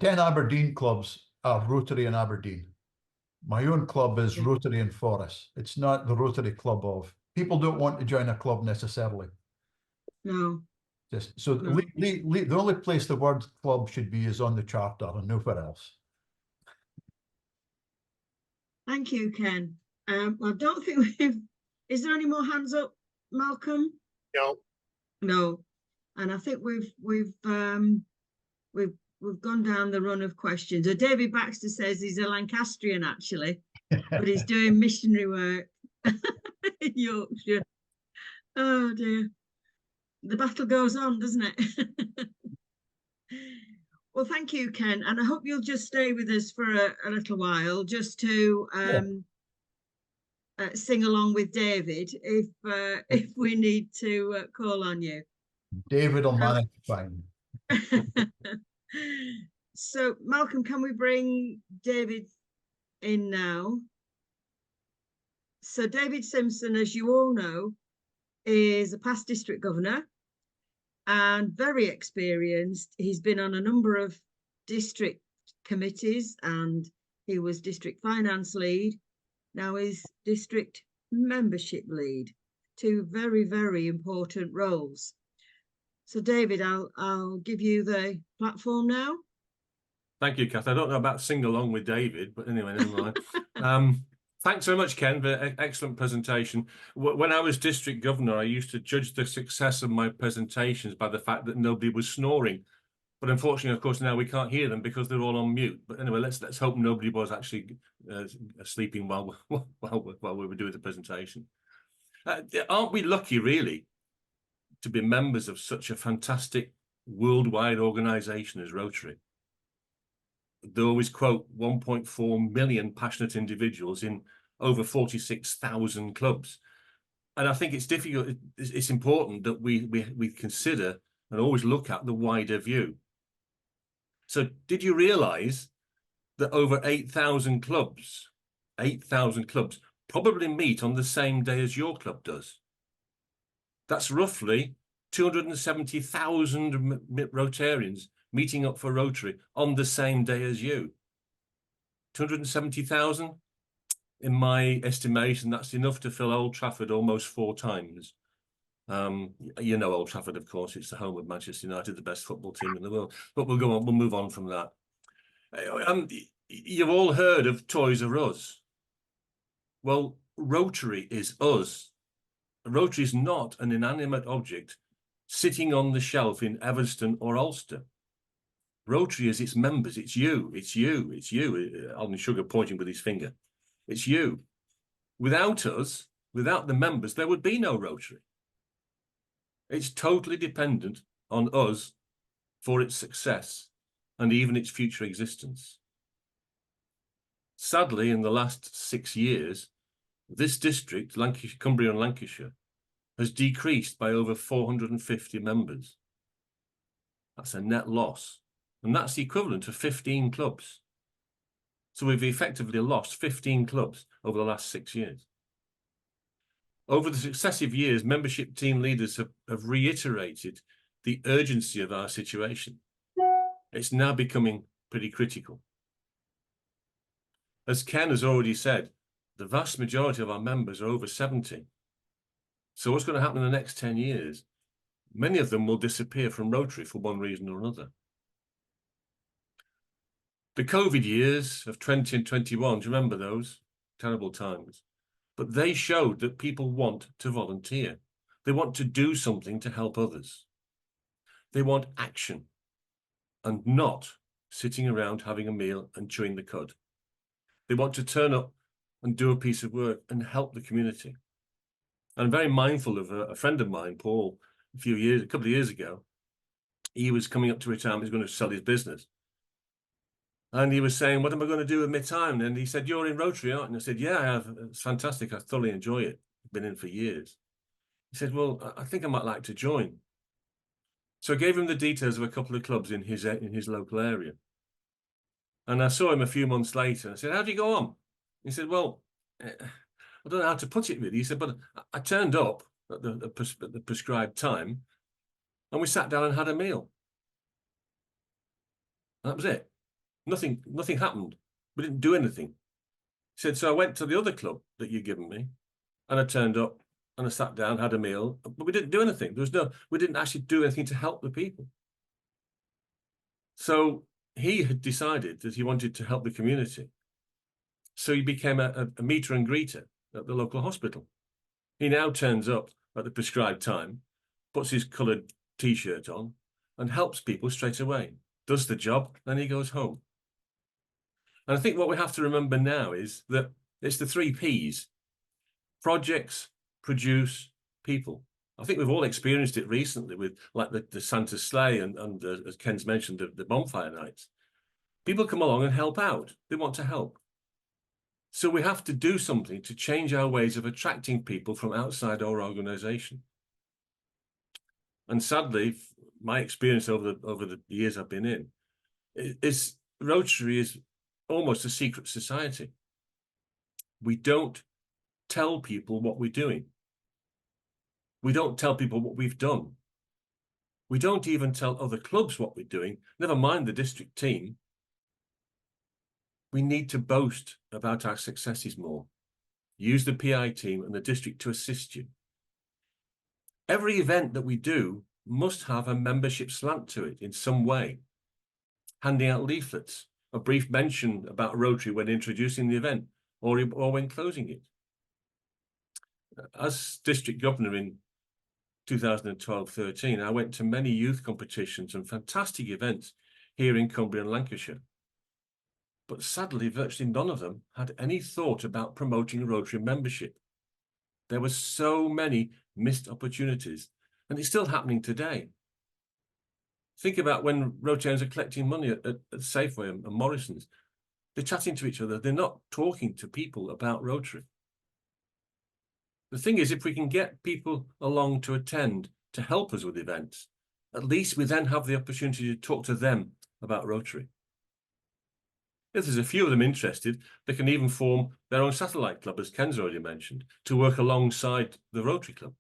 10 Aberdeen clubs are Rotary in Aberdeen. My own club is Yeah. Rotary in Forres. It's not the Rotary Club of. People don't want to join a club necessarily. No. Just so No. the only place the word club should be is on the charter and nowhere else. Thank you, Ken. I don't think is there any more hands up, Malcolm? No, No. And I think we've gone down the run of questions. David Baxter says he's a Lancastrian actually, but he's doing missionary work in Yorkshire. Oh dear. The battle goes on, doesn't it? Well, thank you, Ken. And I hope you'll just stay with us for a little while just to sing along with David if we need to call on you. David will manage fine. So, Malcolm, can we bring David in now? So, David Simpson, as you all know, is a past district governor and very experienced. He's been on a number of district committees and he was district finance lead. Now he's district membership lead. Two very, very important roles. So, David, I'll give you the platform now. Thank you, Kath. I don't know about sing along with David, but anyway, never mind. Thanks very much, Ken, for an excellent presentation. When I was district governor, I used to judge the success of my presentations by the fact that nobody was snoring. But unfortunately, of course, now we can't hear them because they're all on mute. But anyway, let's hope nobody was actually sleeping while we were doing the presentation. Aren't we lucky, really, to be members of such a fantastic worldwide organisation as Rotary? They always quote 1.4 million passionate individuals in over 46,000 clubs. And I think it's difficult, it's important that we consider and always look at the wider view. So did you realise that over 8,000 clubs probably meet on the same day as your club does? That's roughly 270,000 Rotarians meeting up for Rotary on the same day as you. 270,000? In my estimation, that's enough to fill Old Trafford almost 4 times. You know Old Trafford, of course, it's the home of Manchester United, the best football team in the world. But we'll go on, we'll move on from that. You've all heard of Toys R Us. Well, Rotary is us. Rotary is not an inanimate object sitting on the shelf in Evanston or Ulster. Rotary is its members. It's you. It's you. It's you. Alden Sugar pointing with his finger. It's you. Without us, without the members, there would be no Rotary. It's totally dependent on us for its success and even its future existence. Sadly, in the last 6 years, this district, Cumbria and Lancashire, has decreased by over 450 members. That's a net loss. And that's the equivalent of 15 clubs. So we've effectively lost 15 clubs over the last 6 years. Over the successive years, membership team leaders have reiterated the urgency of our situation. It's now becoming pretty critical. As Ken has already said, the vast majority of our members are over 70. So what's going to happen in the next 10 years? Many of them will disappear from Rotary for one reason or another. The COVID years of 20 and 21, do you remember those? Terrible times. But they showed that people want to volunteer. They want to do something to help others. They want action and not sitting around having a meal and chewing the cud. They want to turn up and do a piece of work and help the community. I'm very mindful of a friend of mine, Paul, a couple of years ago. He was coming up to retirement, he was going to sell his business. And he was saying, what am I going to do with my time? And he said, you're in Rotary, aren't you? And I said, yeah, I have. It's fantastic. I thoroughly enjoy it. I've been in for years. He said, well, I think I might like to join. So I gave him the details of a couple of clubs in his local area. And I saw him a few months later. I said, how do you go on? He said, well, I don't know how to put it really. He said, but I turned up at the prescribed time and we sat down and had a meal. That was it. Nothing happened. We didn't do anything. He said, so I went to the other club that you'd given me and I turned up and I sat down, had a meal, but we didn't do anything. We didn't actually do anything to help the people. So he had decided that he wanted to help the community. So he became a meter and greeter at the local hospital. He now turns up at the prescribed time, puts his coloured T-shirt on and helps people straight away, does the job, then he goes home. And I think what we have to remember now is that it's the 3 Ps: projects, produce, people. I think we've all experienced it recently with like the Santa Sleigh and as Ken's mentioned, the bonfire nights. People come along and help out. They want to help. So we have to do something to change our ways of attracting people from outside our organisation. And sadly, my experience over the years I've been in, is Rotary is almost a secret society. We don't tell people what we're doing. We don't tell people what we've done. We don't even tell other clubs what we're doing, never mind the district team. We need to boast about our successes more. Use the PI team and the district to assist you. Every event that we do must have a membership slant to it in some way. Handing out leaflets, a brief mention about Rotary when introducing the event or when closing it. As district governor in 2012-13, I went to many youth competitions and fantastic events here in Cumbria and Lancashire. But sadly, virtually none of them had any thought about promoting Rotary membership. There were so many missed opportunities, and it's still happening today. Think about when Rotarians are collecting money at Safeway and Morrison's. They're chatting to each other. They're not talking to people about Rotary. The thing is, if we can get people along to attend, to help us with events, at least we then have the opportunity to talk to them about Rotary. If there's a few of them interested, they can even form their own satellite club, as Ken's already mentioned, to work alongside the Rotary Club,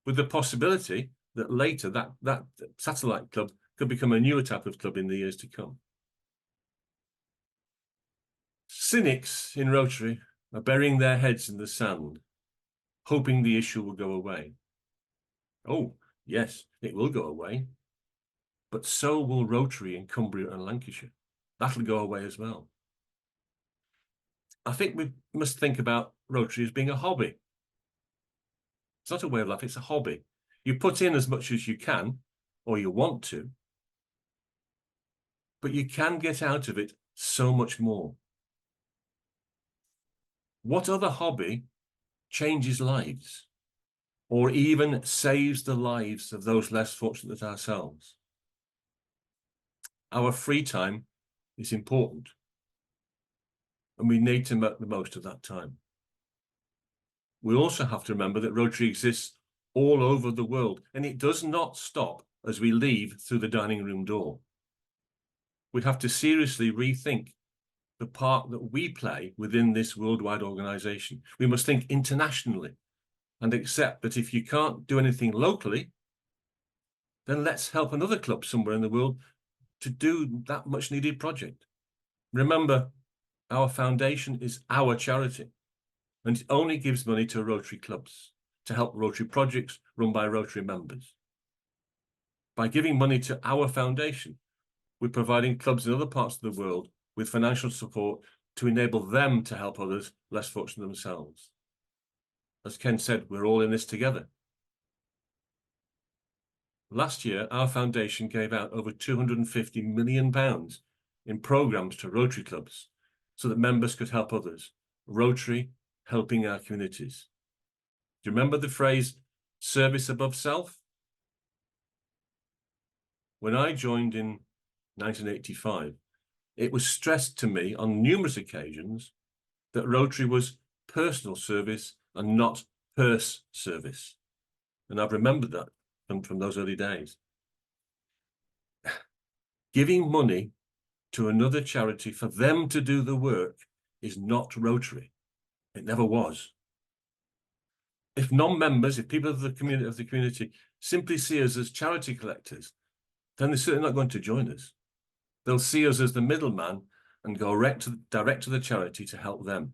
with the possibility that later that satellite club could become a newer type of club in the years to come. Cynics in Rotary are burying their heads in the sand, hoping the issue will go away. Oh, yes, it will go away, but so will Rotary in Cumbria and Lancashire. That'll go away as well. I think we must think about Rotary as being a hobby. It's not a way of life, it's a hobby. You put in as much as you can, or you want to, but you can get out of it so much more. What other hobby changes lives, or even saves the lives of those less fortunate than ourselves? Our free time is important, and we need to make the most of that time. We also have to remember that Rotary exists all over the world, and it does not stop as we leave through the dining room door. We have to seriously rethink the part that we play within this worldwide organisation. We must think internationally and accept that if you can't do anything locally, then let's help another club somewhere in the world to do that much needed project. Remember, our foundation is our charity, and it only gives money to Rotary clubs to help Rotary projects run by Rotary members. By giving money to our foundation, we're providing clubs in other parts of the world with financial support to enable them to help others less fortunate themselves. As Ken said, we're all in this together. last year, our foundation gave out over £250 million in programmes to Rotary clubs so that members could help others. Rotary helping our communities. Do you remember the phrase, service above self? When I joined in 1985, it was stressed to me on numerous occasions that Rotary was personal service and not purse service. And I've remembered that from those early days. Giving money to another charity for them to do the work is not Rotary. It never was. If non-members, if people of the community simply see us as charity collectors, then they're certainly not going to join us. They'll see us as the middleman and go direct to the charity to help them.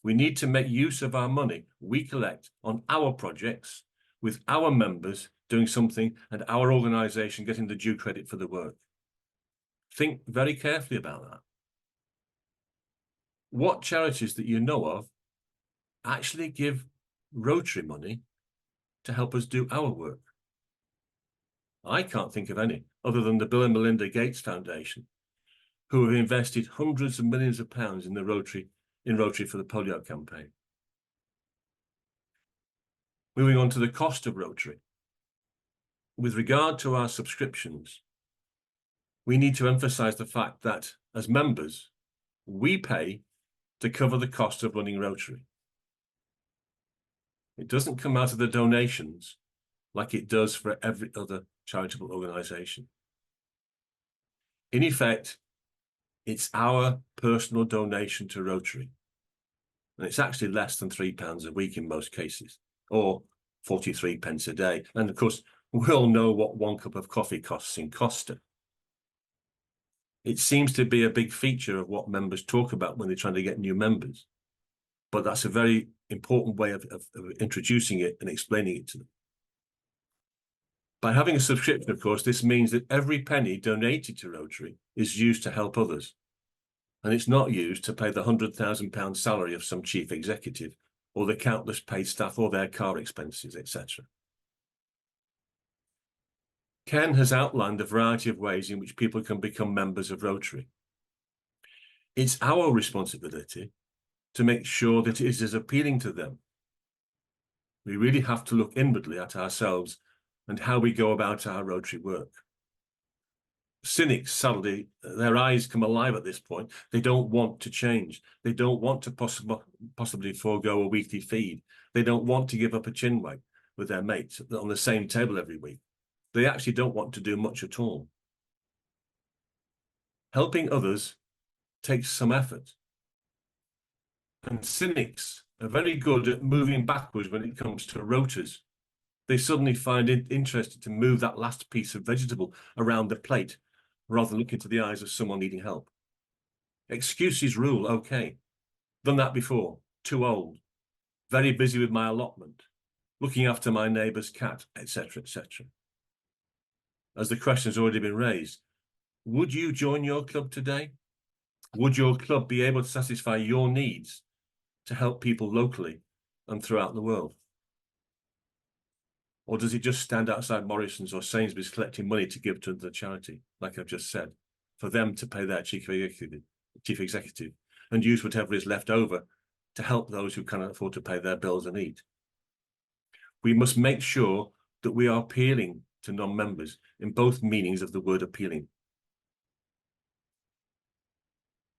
We need to make use of our money we collect on our projects with our members doing something and our organisation getting the due credit for the work. Think very carefully about that. What charities that you know of actually give Rotary money to help us do our work? I can't think of any other than the Bill and Melinda Gates Foundation, who have invested hundreds of millions of pounds in Rotary for the polio campaign. Moving on to the cost of Rotary. With regard to our subscriptions, we need to emphasise the fact that as members, we pay to cover the cost of running Rotary. It doesn't come out of the donations like it does for every other charitable organisation. In effect, it's our personal donation to Rotary. And it's actually less than £3 a week in most cases, or 43 pence a day. And of course, we all know what 1 cup of coffee costs in Costa. It seems to be a big feature of what members talk about when they're trying to get new members. But that's a very important way of introducing it and explaining it to them. By having a subscription, of course, this means that every penny donated to Rotary is used to help others. And it's not used to pay the £100,000 salary of some chief executive or the countless paid staff or their car expenses, etc. Ken has outlined a variety of ways in which people can become members of Rotary. It's our responsibility to make sure that it is as appealing to them. We really have to look inwardly at ourselves and how we go about our Rotary work. Cynics, sadly, their eyes come alive at this point. They don't want to change. They don't want to possibly forego a weekly feed. They don't want to give up a chinwag with their mates on the same table every week. They actually don't want to do much at all. Helping others takes some effort. And cynics are very good at moving backwards when it comes to rotas. They suddenly find it interesting to move that last piece of vegetable around the plate rather than look into the eyes of someone needing help. Excuses rule, okay. Done that before, too old, very busy with my allotment, looking after my neighbour's cat, etc., etc. As the question has already been raised, would you join your club today? Would your club be able to satisfy your needs to help people locally and throughout the world? Or does it just stand outside Morrison's or Sainsbury's collecting money to give to the charity, like I've just said, for them to pay their chief executive and use whatever is left over to help those who cannot afford to pay their bills and eat? We must make sure that we are appealing to non-members in both meanings of the word appealing.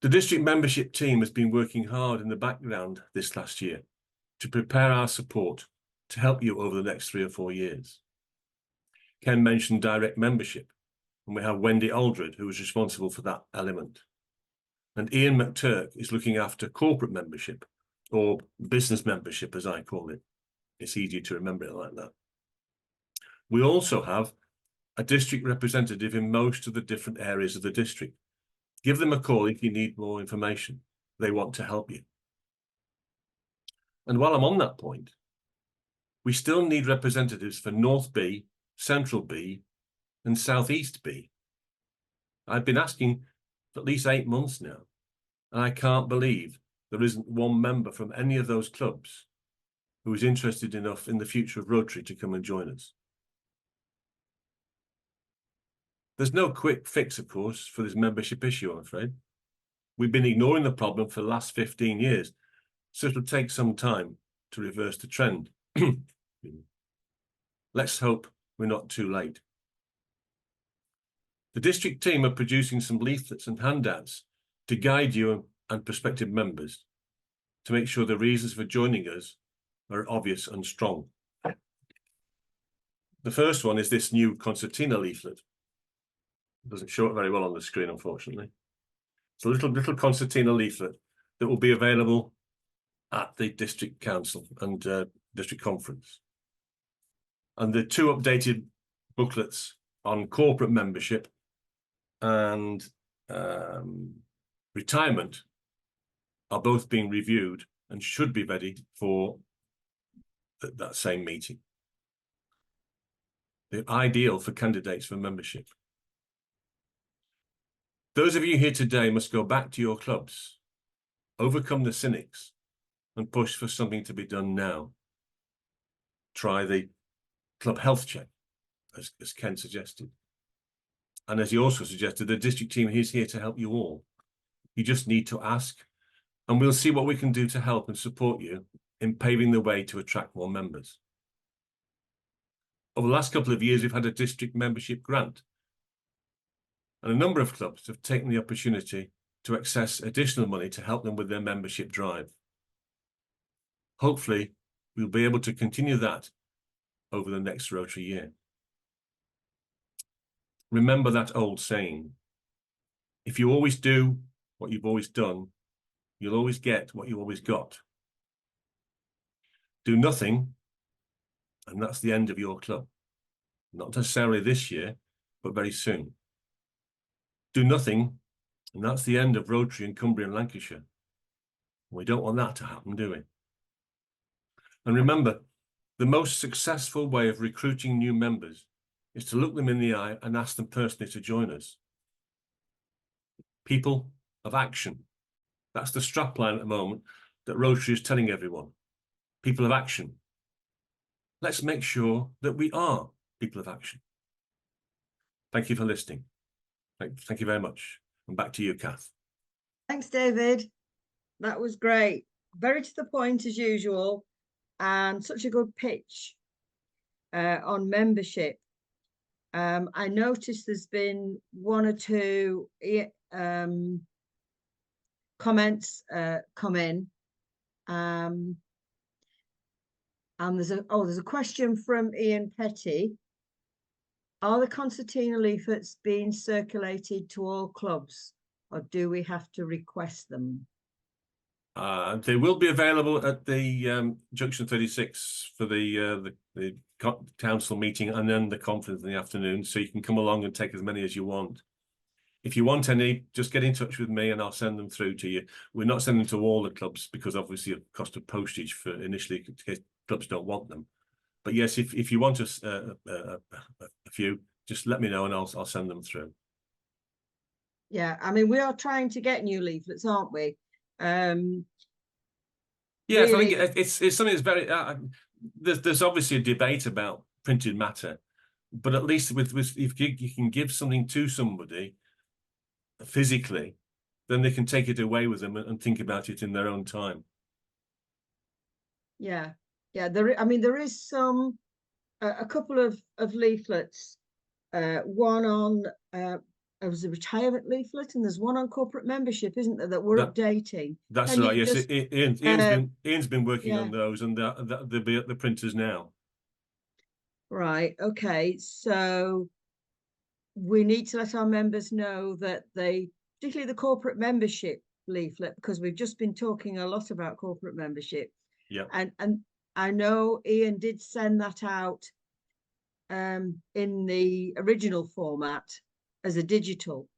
The district membership team has been working hard in the background this last year to prepare our support to help you over the next 3 or 4 years. Ken mentioned direct membership, and we have Wendy Aldred, who is responsible for that element. And Ian McTurk is looking after corporate membership, or business membership, as I call it. It's easier to remember it like that. We also have a district representative in most of the different areas of the district. Give them a call if you need more information. They want to help you. And while I'm on that point, we still need representatives for North B, Central B, and South East B. I've been asking for at least 8 months now, and I can't believe there isn't one member from any of those clubs who is interested enough in the future of Rotary to come and join us. There's no quick fix, of course, for this membership issue, I'm afraid. We've been ignoring the problem for the last 15 years, so it'll take some time to reverse the trend. Let's hope we're not too late. The district team are producing some leaflets and handouts to guide you and prospective members to make sure the reasons for joining us are obvious and strong. The first one is this new concertina leaflet. It doesn't show it very well on the screen, unfortunately. It's a little concertina leaflet that will be available at the district council and district conference. And the two updated booklets on corporate membership and retirement are both being reviewed and should be ready for that same meeting. They're ideal for candidates for membership. Those of you here today must go back to your clubs, overcome the cynics, and push for something to be done now. Try the club health check, as Ken suggested. And as he also suggested, the district team is here to help you all. You just need to ask, and we'll see what we can do to help and support you in paving the way to attract more members. Over the last couple of years, we've had a district membership grant, and a number of clubs have taken the opportunity to access additional money to help them with their membership drive. Hopefully, we'll be able to continue that over the next Rotary year. Remember that old saying, if you always do what you've always done, you'll always get what you always got. Do nothing, and that's the end of your club. Not necessarily this year, but very soon. Do nothing, and that's the end of Rotary in Cumbria and Lancashire. We don't want that to happen, do we? And remember, the most successful way of recruiting new members is to look them in the eye and ask them personally to join us. People of action. That's the strapline at the moment that Rotary is telling everyone. People of action. Let's make sure that we are people of action. Thank you for listening. Thank you very much. And back to you, Kath. Thanks, David. That was great. Very to the point as usual, and such a good pitch on membership. I noticed there's been one or two comments come in. And there's a question from Ian Petty. Are the concertina leaflets being circulated to all clubs, or do we have to request them? They will be available at the Junction 36 for the council meeting and then the conference in the afternoon, so you can come along and take as many as you want. If you want any, just get in touch with me and I'll send them through to you. We're not sending to all the clubs because obviously the cost of postage for initially, in case clubs don't want them. But yes, if you want a few, just let me know and I'll send them through. Yeah, I mean, we are trying to get new leaflets, aren't we? Yes, really... I think it's something that's very. There's obviously a debate about printed matter, but at least with if you can give something to somebody physically, then they can take it away with them and think about it in their own time. Yeah, yeah. There is some a couple of leaflets. One on it was a retirement leaflet, and there's one on corporate membership, isn't there, that we're updating? That's right. Yes, just, Ian's been working on those, and they'll be at the printers now. Right. Okay. So we need to let our members know that particularly the corporate membership leaflet, because we've just been talking a lot about corporate membership. Yeah. And I know Ian did send that out in the original format as a digital,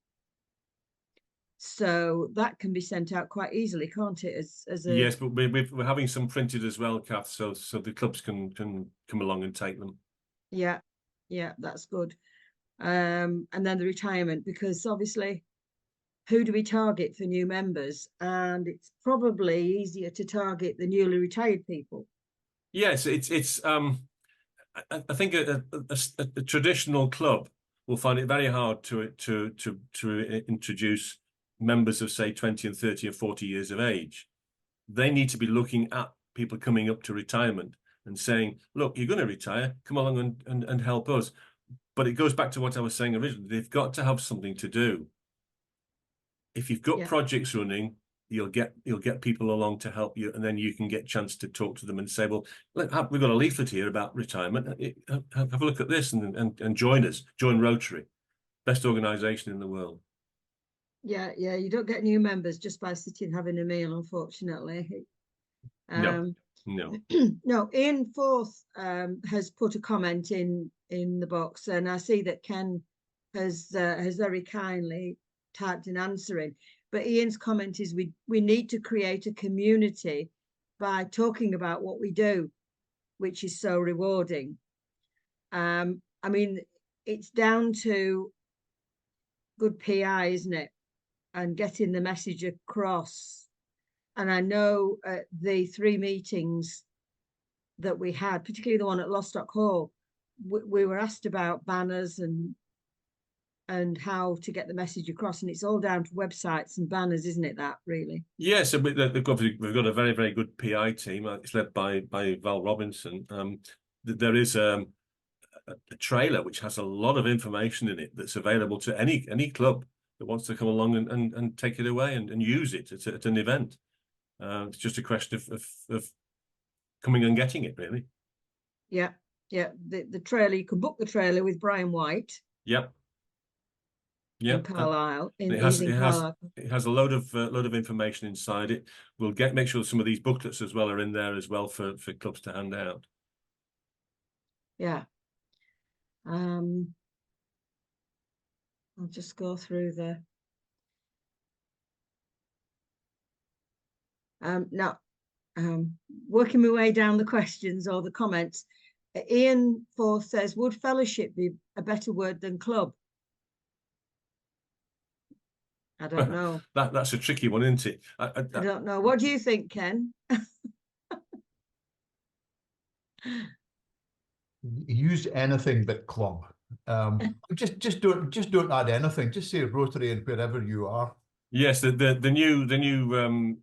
so that can be sent out quite easily, can't it? As a... Yes, but we're having some printed as well, Kath, so the clubs can come along and take them. Yeah, that's good. And then the retirement, because obviously, who do we target for new members? And it's probably easier to target the newly retired people. Yes, it's I think a traditional club will find it very hard to introduce members of, say, 20 and 30 and 40 years of age. They need to be looking at people coming up to retirement and saying, look, you're going to retire, come along and help us. But it goes back to what I was saying originally. They've got to have something to do. If you've got projects running, you'll get people along to help you, and then you can get a chance to talk to them and say, well, look, we've got a leaflet here about retirement. Have a look at this and join us. Join Rotary, best organisation in the world. Yeah, you don't get new members just by sitting having a meal, unfortunately. No. No, Ian Forth has put a comment in the box, and I see that Ken has very kindly typed in answering. But Ian's comment is we need to create a community by talking about what we do, which is so rewarding. I mean, it's down to good PI, isn't it? And getting the message across. And I know the 3 meetings that we had, particularly the one at Lostock Hall, we were asked about banners and how to get the message across, and it's all down to websites and banners, isn't it? That really. Yeah, so we've got a very, very good PI team. It's led by Val Robinson. There is a trailer which has a lot of information in it that's available to any club that wants to come along and take it away and use it at an event. It's just a question of coming and getting it, really. Yeah. The trailer, you can book the trailer with Brian White. Yep. In Carlisle. It has a load of information inside it. We'll make sure some of these booklets as well are in there as well for clubs to hand out. Yeah. I'll just go through the now working my way down the questions or the comments. Ian Forth says, would fellowship be a better word than club? I don't know. That's a tricky one, isn't it? I don't know. What do you think, Ken? Use anything but club. Just don't add anything. Just say Rotary and wherever you are. Yes, the new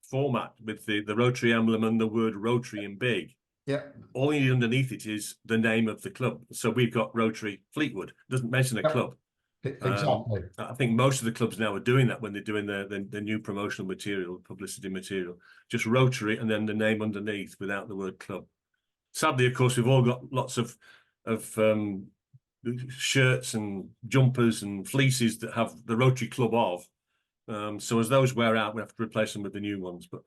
format with the Rotary emblem and the word Rotary in big. Yeah. All you need underneath it is the name of the club. So we've got Rotary Fleetwood. It doesn't mention a club. Exactly. I think most of the clubs now are doing that when they're doing the new promotional material, publicity material. Just Rotary and then the name underneath without the word club. Sadly, of course, we've all got lots of shirts and jumpers and fleeces that have the Rotary Club of. So as those wear out, we have to replace them with the new ones. But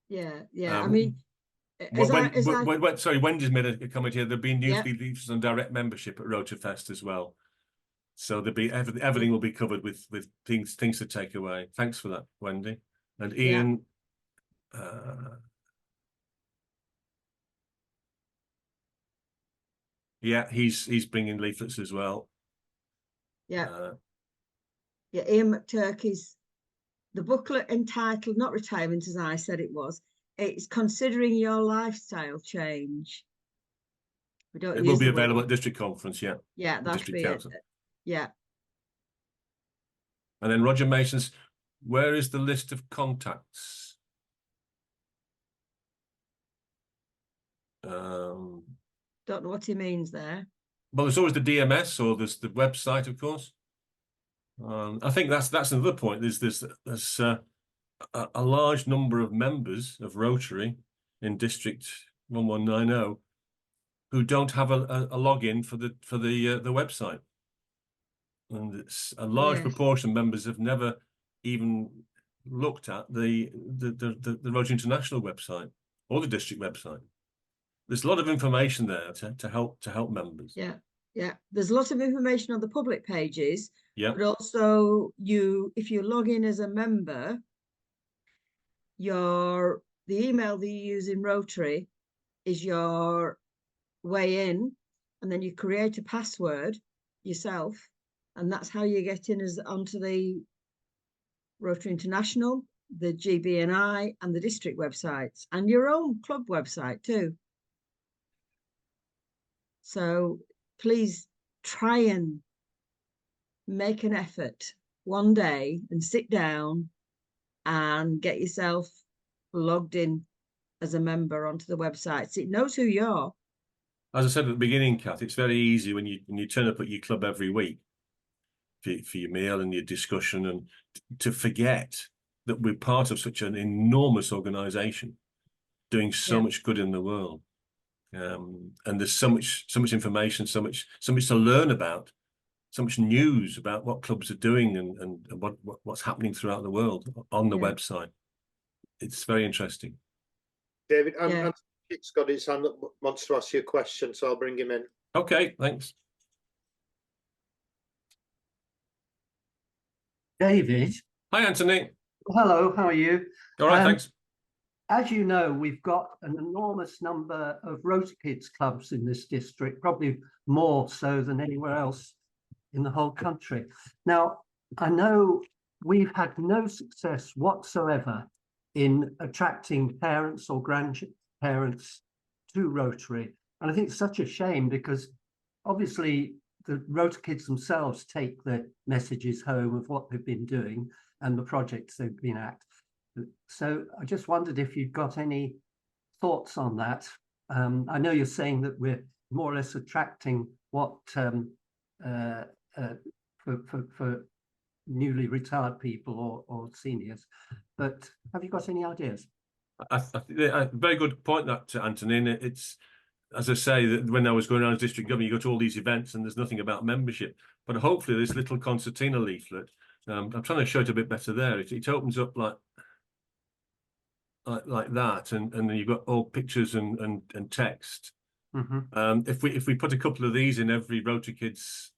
I mean, sorry, Wendy's made a comment here. There'll be new leaflets on direct membership at Rotary Fest as well. So there'll be everything will be covered with things to take away. Thanks for that, Wendy. And Ian. Yeah, he's bringing leaflets as well. Yeah. Ian McTurkey's the booklet entitled, not retirement as I said it was, it's considering your lifestyle change. It will be available at district conference, yeah. Yeah, that'll be it. Yeah. And then Roger Mason's, where is the list of contacts? Don't know what he means there. Well, there's always the DMS or there's the website, of course. I think that's another point. There's a large number of members of Rotary in District 1190 who don't have a login for the website, and it's a large proportion of members have never even looked at the Rotary International website or the district website. There's a lot of information there to help members. Yeah. There's a lot of information on the public pages. Yeah. But also if you log in as a member, the email that you use in Rotary is your way in, and then you create a password yourself, and that's how you get in onto the Rotary International, the GBNI, and the district websites, and your own club website too. So please try and make an effort one day and sit down and get yourself logged in as a member onto the website, so it knows who you are. As I said at the beginning, Kath, it's very easy when you turn up at your club every week for your meal and your discussion, and to forget that we're part of such an enormous organisation doing so much good in the world. And there's so much information, so much to learn about, so much news about what clubs are doing and what's happening throughout the world on the website. It's very interesting. David, Anthony's got his hand up, wants to ask you a question, so I'll bring him in. Okay, thanks. David. Hi, Anthony. Hello, how are you? All right, thanks. As you know, we've got an enormous number of Rota Kids clubs in this district, probably more so than anywhere else in the whole country. Now, I know we've had no success whatsoever in attracting parents or grandparents to Rotary. And I think it's such a shame, because obviously the Rota Kids themselves take the messages home of what they've been doing and the projects they've been at. So I just wondered if you've got any thoughts on that. I know you're saying that we're more or less attracting what for newly retired people or seniors, but have you got any ideas? I think a very good point, that, Anthony. And it's, as I say, that when I was going around as district governor, you go to all these events and there's nothing about membership. But hopefully this little concertina leaflet, I'm trying to show it a bit better there. It opens up like that, and then you've got all pictures and text. If we put a couple of these in every Rota Kids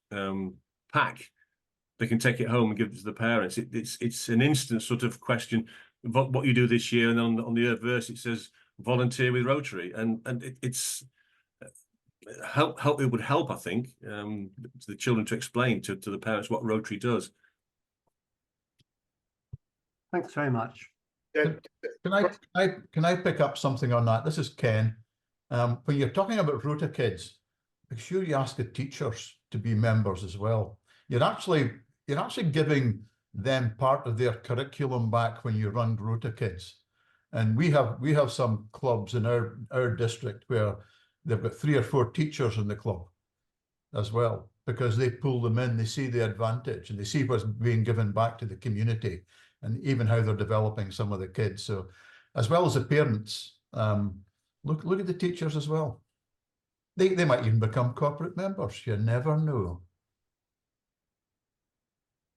pack, they can take it home and give it to the parents. It's an instant sort of question, what you do this year, and on the reverse it says volunteer with Rotary, and it's help. It would help, I think, to the children to explain to the parents what Rotary does. Thanks very much. Can I pick up something on that? This is Ken. When you're talking about Rota Kids, make sure you ask the teachers to be members as well. You're actually giving them part of their curriculum back when you run Rota Kids. And we have some clubs in our district where they've got 3 or 4 teachers in the club as well, because they pull them in, they see the advantage and they see what's being given back to the community, and even how they're developing some of the kids. So as well as the parents, look at the teachers as well. They might even become corporate members. You never know.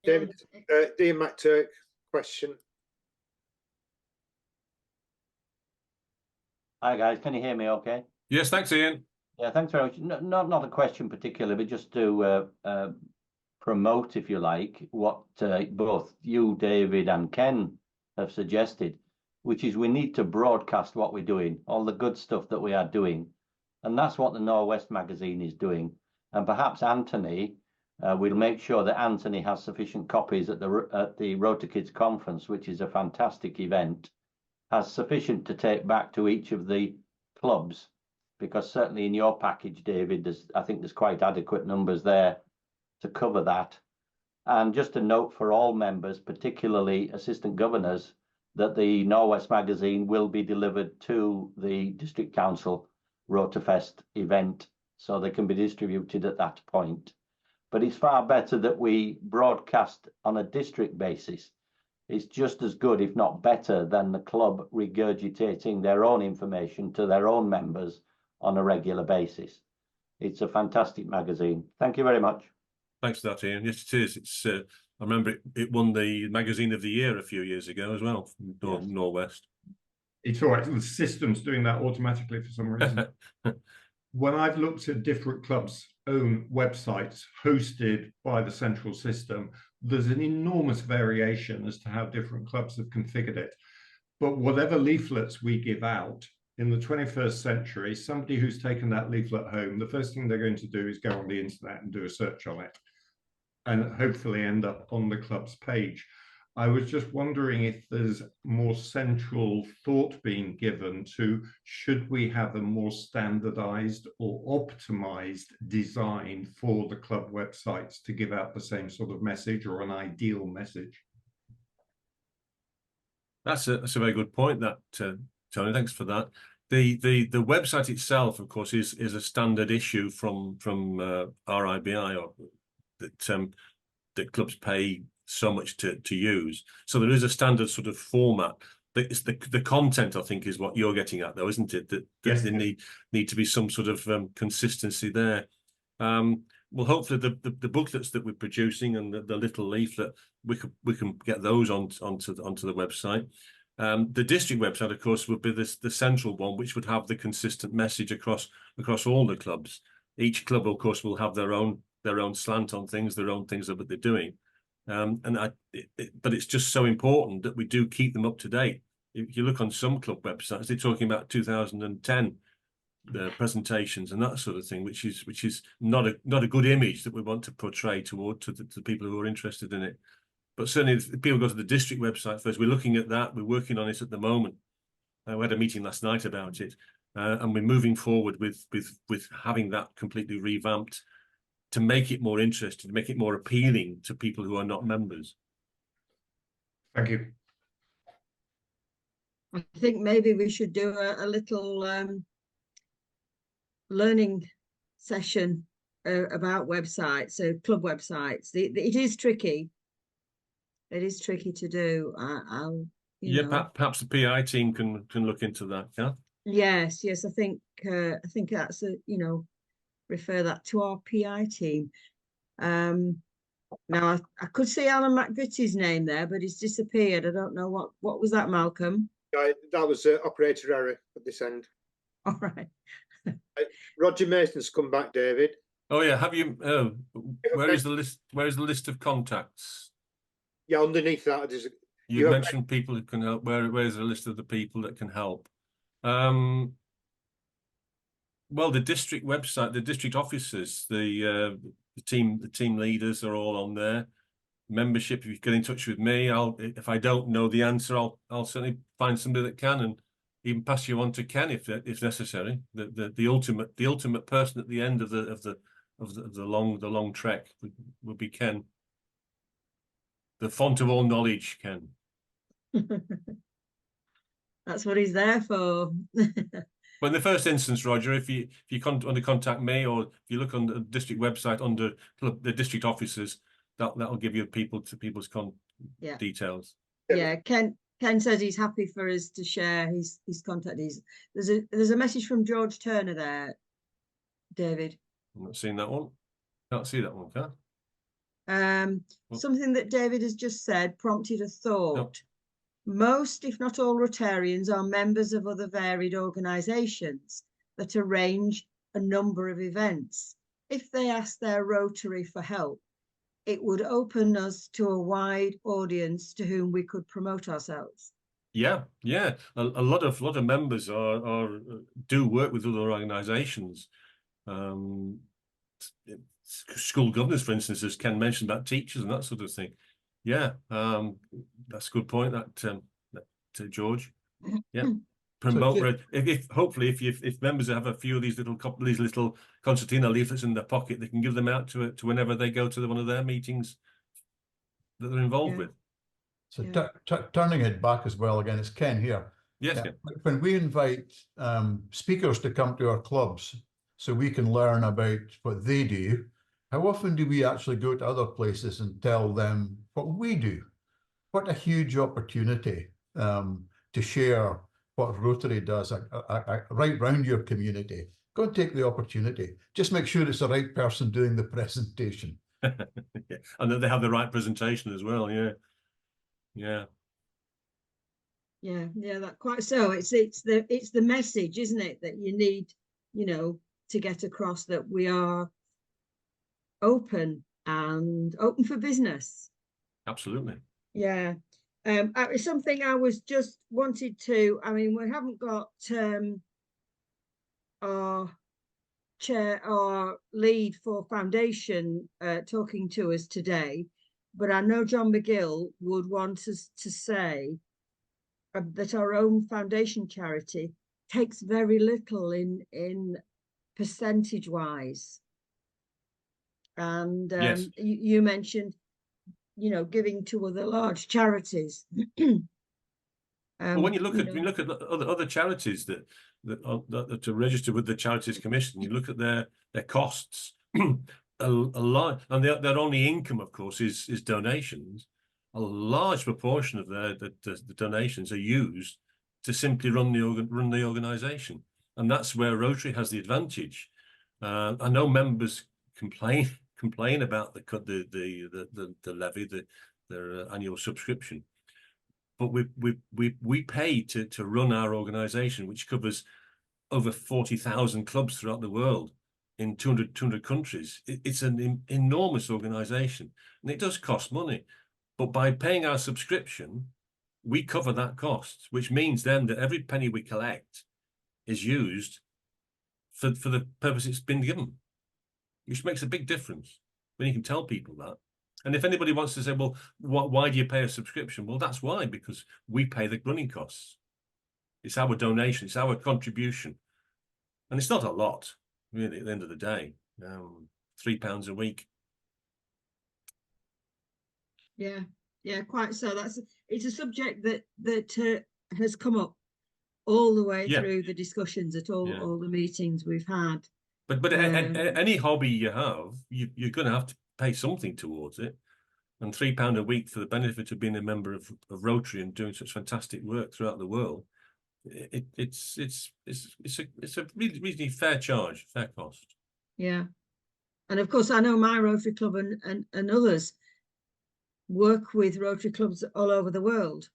David, Ian McTurk, question. Hi guys, can you hear me okay? Yes, thanks, Ian. Yeah, thanks very much. Not a question particularly, but just to promote, if you like, what both you, David, and Ken have suggested, which is we need to broadcast what we're doing, all the good stuff that we are doing. And that's what the Norwest magazine is doing. And perhaps Anthony, we'll make sure that Anthony has sufficient copies at the Rota Kids conference, which is a fantastic event, has sufficient to take back to each of the clubs, because certainly in your package, David, I think there's quite adequate numbers there to cover that. And just a note for all members, particularly assistant governors, that the Norwest magazine will be delivered to the District Council Rotafest event, so they can be distributed at that point. But it's far better that we broadcast on a district basis. It's just as good, if not better, than the club regurgitating their own information to their own members on a regular basis. It's a fantastic magazine. Thank you very much. Thanks for that, Ian. Yes, it is. It's I remember it won the Magazine of the Year a few years ago as well, from Norwest. It's all right. The system's doing that automatically for some reason. When I've looked at different clubs' own websites hosted by the central system, there's an enormous variation as to how different clubs have configured it. But whatever leaflets we give out in the 21st century, somebody who's taken that leaflet home, the first thing they're going to do is go on the internet and do a search on it, and hopefully end up on the club's page. I was just wondering if there's more central thought being given to, should we have a more standardized or optimized design for the club websites to give out the same sort of message, or an ideal message? That's a very good point, that Tony. Thanks for that. The website itself, of course, is a standard issue from RIBI, or that clubs pay so much to use. So there is a standard sort of format. It's the content, I think, is what you're getting at, though, isn't it? That Yes. there need to be some sort of consistency there. Well, hopefully the booklets that we're producing and the little leaflet, we can get those onto the website. The district website, of course, would be the central one, which would have the consistent message across all the clubs. Each club, of course, will have their own slant on things, their own things that they're doing. But it's just so important that we do keep them up to date. If you look on some club websites, they're talking about 2010 presentations and that sort of thing, which is not a good image that we want to portray to the people who are interested in it. But certainly, if people go to the district website first, we're looking at that. We're working on it at the moment. We had a meeting last night about it, and we're moving forward with having that completely revamped to make it more interesting, to make it more appealing to people who are not members. Thank you. I think maybe we should do a little learning session about websites, so club websites. It is tricky. It is tricky to do. Perhaps the PI team can look into that. Yeah. Yes. I think that's refer that to our PI team. Now I could see Alan McVitie's name there, but he's disappeared. I don't know what was that, Malcolm? That was operator error at this end. All right. Roger Mason's come back, David. Oh yeah. Have you? Where is the list? Where is the list of contacts? Yeah, underneath that, You mentioned people who can help. Where's the list of the people that can help? Well, the district website, the district officers, the team leaders are all on there. Membership, if you get in touch with me, if I don't know the answer, I'll certainly find somebody that can, and even pass you on to Ken if necessary. The ultimate person at the end of the long trek would be Ken. The font of all knowledge, Ken. That's what he's there for. Well, in the first instance, Roger, if you want to contact me, or if you look on the district website under the district officers, that'll give you people's details. Yeah, Ken says he's happy for us to share his contact. There's a message from George Turner there, David. I'm not seeing that one. Can't see that one, can I? Something that David has just said prompted a thought. No. Most, if not all, Rotarians are members of other varied organisations that arrange a number of events. If they ask their Rotary for help, it would open us to a wide audience to whom we could promote ourselves. Yeah. A lot of members do work with other organisations. School governors, for instance, as Ken mentioned, about teachers and that sort of thing. Yeah, that's a good point. That to George. Yeah, promote. Hopefully, if members have a few of these little concertina leaflets in their pocket, they can give them out to whenever they go to one of their meetings that they're involved with. So turning it back as well again, it's Ken here. Yes. Ken. When we invite speakers to come to our clubs so we can learn about what they do, how often do we actually go to other places and tell them what we do? What a huge opportunity to share what Rotary does right round your community. Go and take the opportunity. Just make sure it's the right person doing the presentation. Yeah. And that they have the right presentation as well. Yeah. That quite so. It's the message, isn't it, that you need, to get across, that we are open for business. Absolutely. Yeah. It's something I was just wanted to, we haven't got our lead for foundation talking to us today, but I know John McGill would want us to say that our own foundation charity takes very little in percentage wise. And Yes. you mentioned, you know, giving to other large charities. But when you look you at know, when you look at other charities that are registered with the Charities Commission, you look at their costs. a lot, and their only income, of course, is donations. A large proportion of the donations are used to simply run the organisation, and that's where Rotary has the advantage. I know members complain about the levy, their annual subscription, but we pay to run our organisation, which covers over 40,000 clubs throughout the world in 200 countries. It's an enormous organisation, and it does cost money. But by paying our subscription, we cover that cost, which means then that every penny we collect is used for the purpose it's been given, which makes a big difference when you can tell people that. And if anybody wants to say, well, why do you pay a subscription? Well, that's why, because we pay the running costs. It's our donation, it's our contribution. And it's not a lot, really, at the end of the day. £3 a week. Yeah, quite so. It's a subject that has come up all the way through the discussions at all the meetings we've had. But any hobby you have, you're going to have to pay something towards it. And £3 a week for the benefit of being a member of Rotary and doing such fantastic work throughout the world, it's a reasonably fair charge, fair cost. Yeah, and of course I know my Rotary Club and others work with Rotary clubs all over the world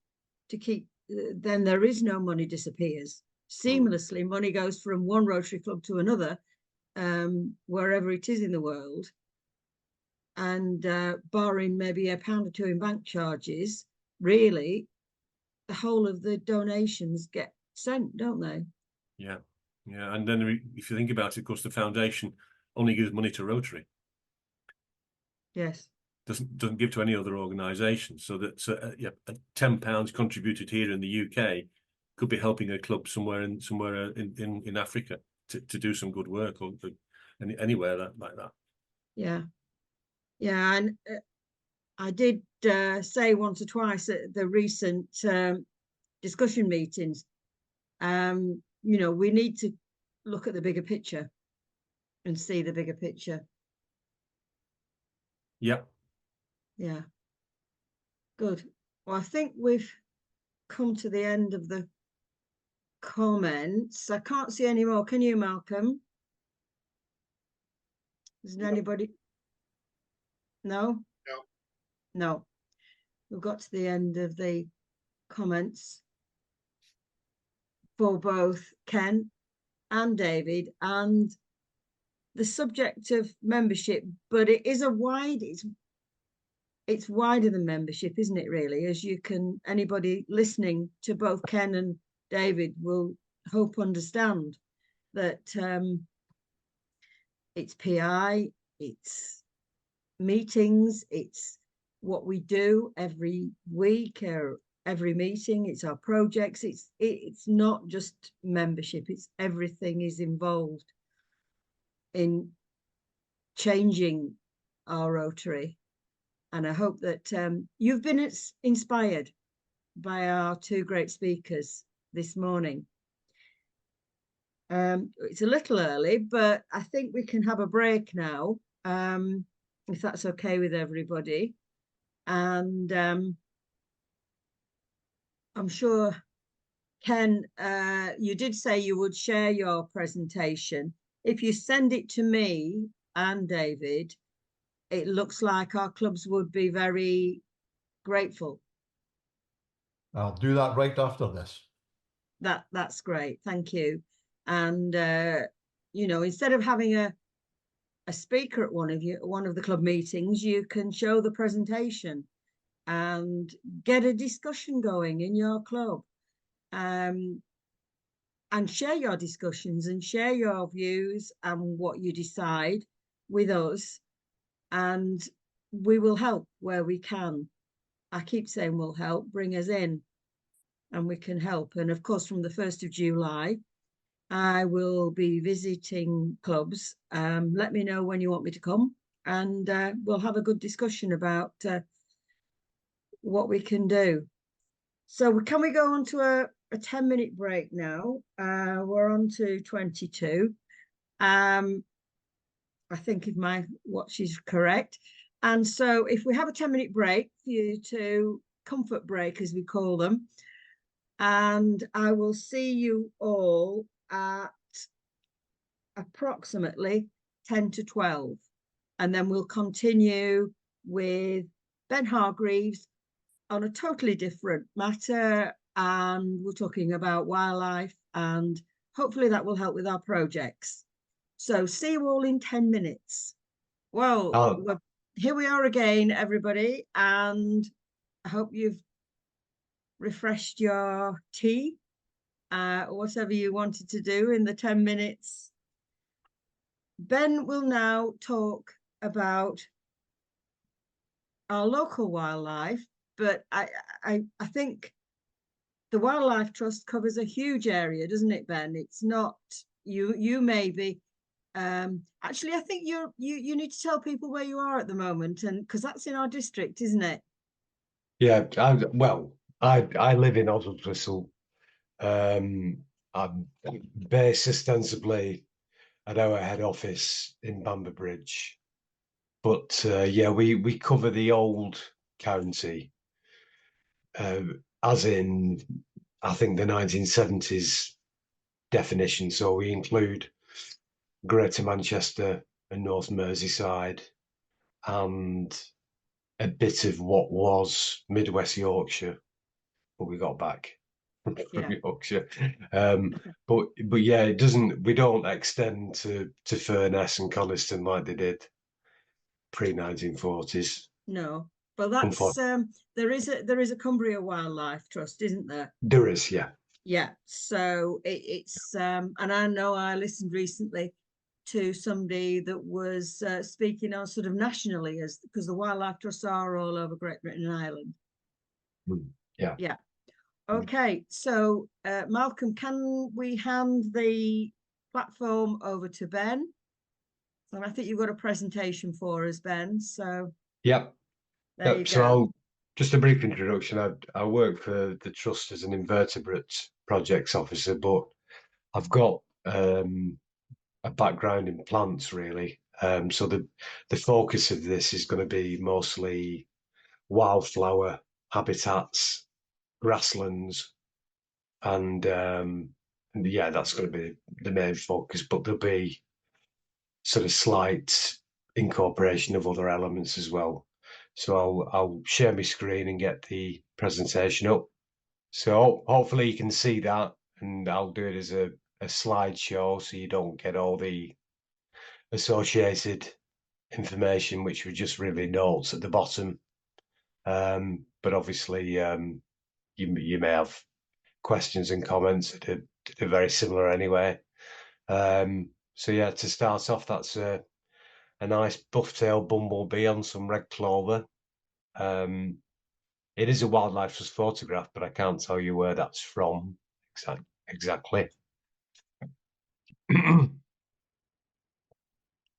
to keep. Then there is no money disappears seamlessly. Money goes from one Rotary club to another, wherever it is in the world. And barring maybe £1 or £2 in bank charges, really, the whole of the donations get sent, don't they? Yeah. And then if you think about it, of course, the foundation only gives money to Rotary. Yes. Doesn't give to any other organisation. So that £10 contributed here in the UK could be helping a club somewhere in Africa to do some good work, or anywhere like that. Yeah. And I did say once or twice at the recent discussion meetings, you know, we need to look at the bigger picture and see the bigger picture. Yeah. Good. Well, I think we've come to the end of the comments. I can't see any more. Can you, Malcolm? Isn't anybody? No? No. We've got to the end of the comments for both Ken and David, and the subject of membership, but it is it's wider than membership, isn't it, really? As you can, anybody listening to both Ken and David will hope understand that it's PI, it's meetings, it's what we do every week or every meeting, it's our projects, it's not just membership, it's everything is involved in changing our Rotary. And I hope that you've been inspired by our two great speakers this morning. It's a little early, but I think we can have a break now, if that's okay with everybody. And I'm sure, Ken, you did say you would share your presentation. If you send it to me and David, it looks like our clubs would be very grateful. I'll do that right after this. That's great. Thank you. And you know, instead of having a speaker at one of the club meetings, you can show the presentation and get a discussion going in your club, and share your discussions and share your views and what you decide with us. And we will help where we can. I keep saying we'll help, bring us in, and we can help. And of course, from the 1st of July, I will be visiting clubs. Let me know when you want me to come, and we'll have a good discussion about what we can do. So can we go on to a 10-minute break now? We're on to 22. I think if my watch is correct. And so if we have a 10-minute break for you to comfort break, as we call them, and I will see you all at approximately 10 to 12. And then we'll continue with Ben Hargreaves on a totally different matter. And we're talking about wildlife, and hopefully that will help with our projects. So see you all in 10 minutes. Well, here we are again, everybody. And I hope you've refreshed your tea, whatever you wanted to do in the 10 minutes. Ben will now talk about our local wildlife, but I think the Wildlife Trust covers a huge area, doesn't it, Ben? It's not you maybe. Actually, I think you need to tell people where you are at the moment, and because that's in our district, isn't it? Yeah, I live in Oswaldtwistle. I'm based ostensibly at our head office in Bamber Bridge, but yeah, we cover the old county, as in I think the 1970s definition. So we include Greater Manchester and North Merseyside, and a bit of what was Midwest Yorkshire, but we got back from Yorkshire. But yeah, it doesn't. We don't extend to Furness and Coniston like they did pre-1940s. No, but that's there is a Cumbria Wildlife Trust, isn't there? There is, yeah. Yeah. So it's and I know I listened recently to somebody that was speaking on sort of nationally, as because the wildlife trusts are all over Great Britain and Ireland. Yeah. Yeah. Okay. So Malcolm, can we hand the platform over to Ben? So I think you've got a presentation for us, Ben. So Yep. there you So go. just a brief introduction. I work for the trust as an invertebrate projects officer, but I've got a background in plants, really. So the focus of this is going to be mostly wildflower habitats, grasslands, and yeah, that's going to be the main focus. But there'll be sort of slight incorporation of other elements as well. So I'll share my screen and get the presentation up. So hopefully you can see that, and I'll do it as a slideshow so you don't get all the associated information, which were just really notes at the bottom. But obviously you may have questions and comments that are very similar anyway. So yeah, to start off, that's a nice buff-tailed bumblebee on some red clover. It is a wildlife trust photograph, but I can't tell you where that's from exactly.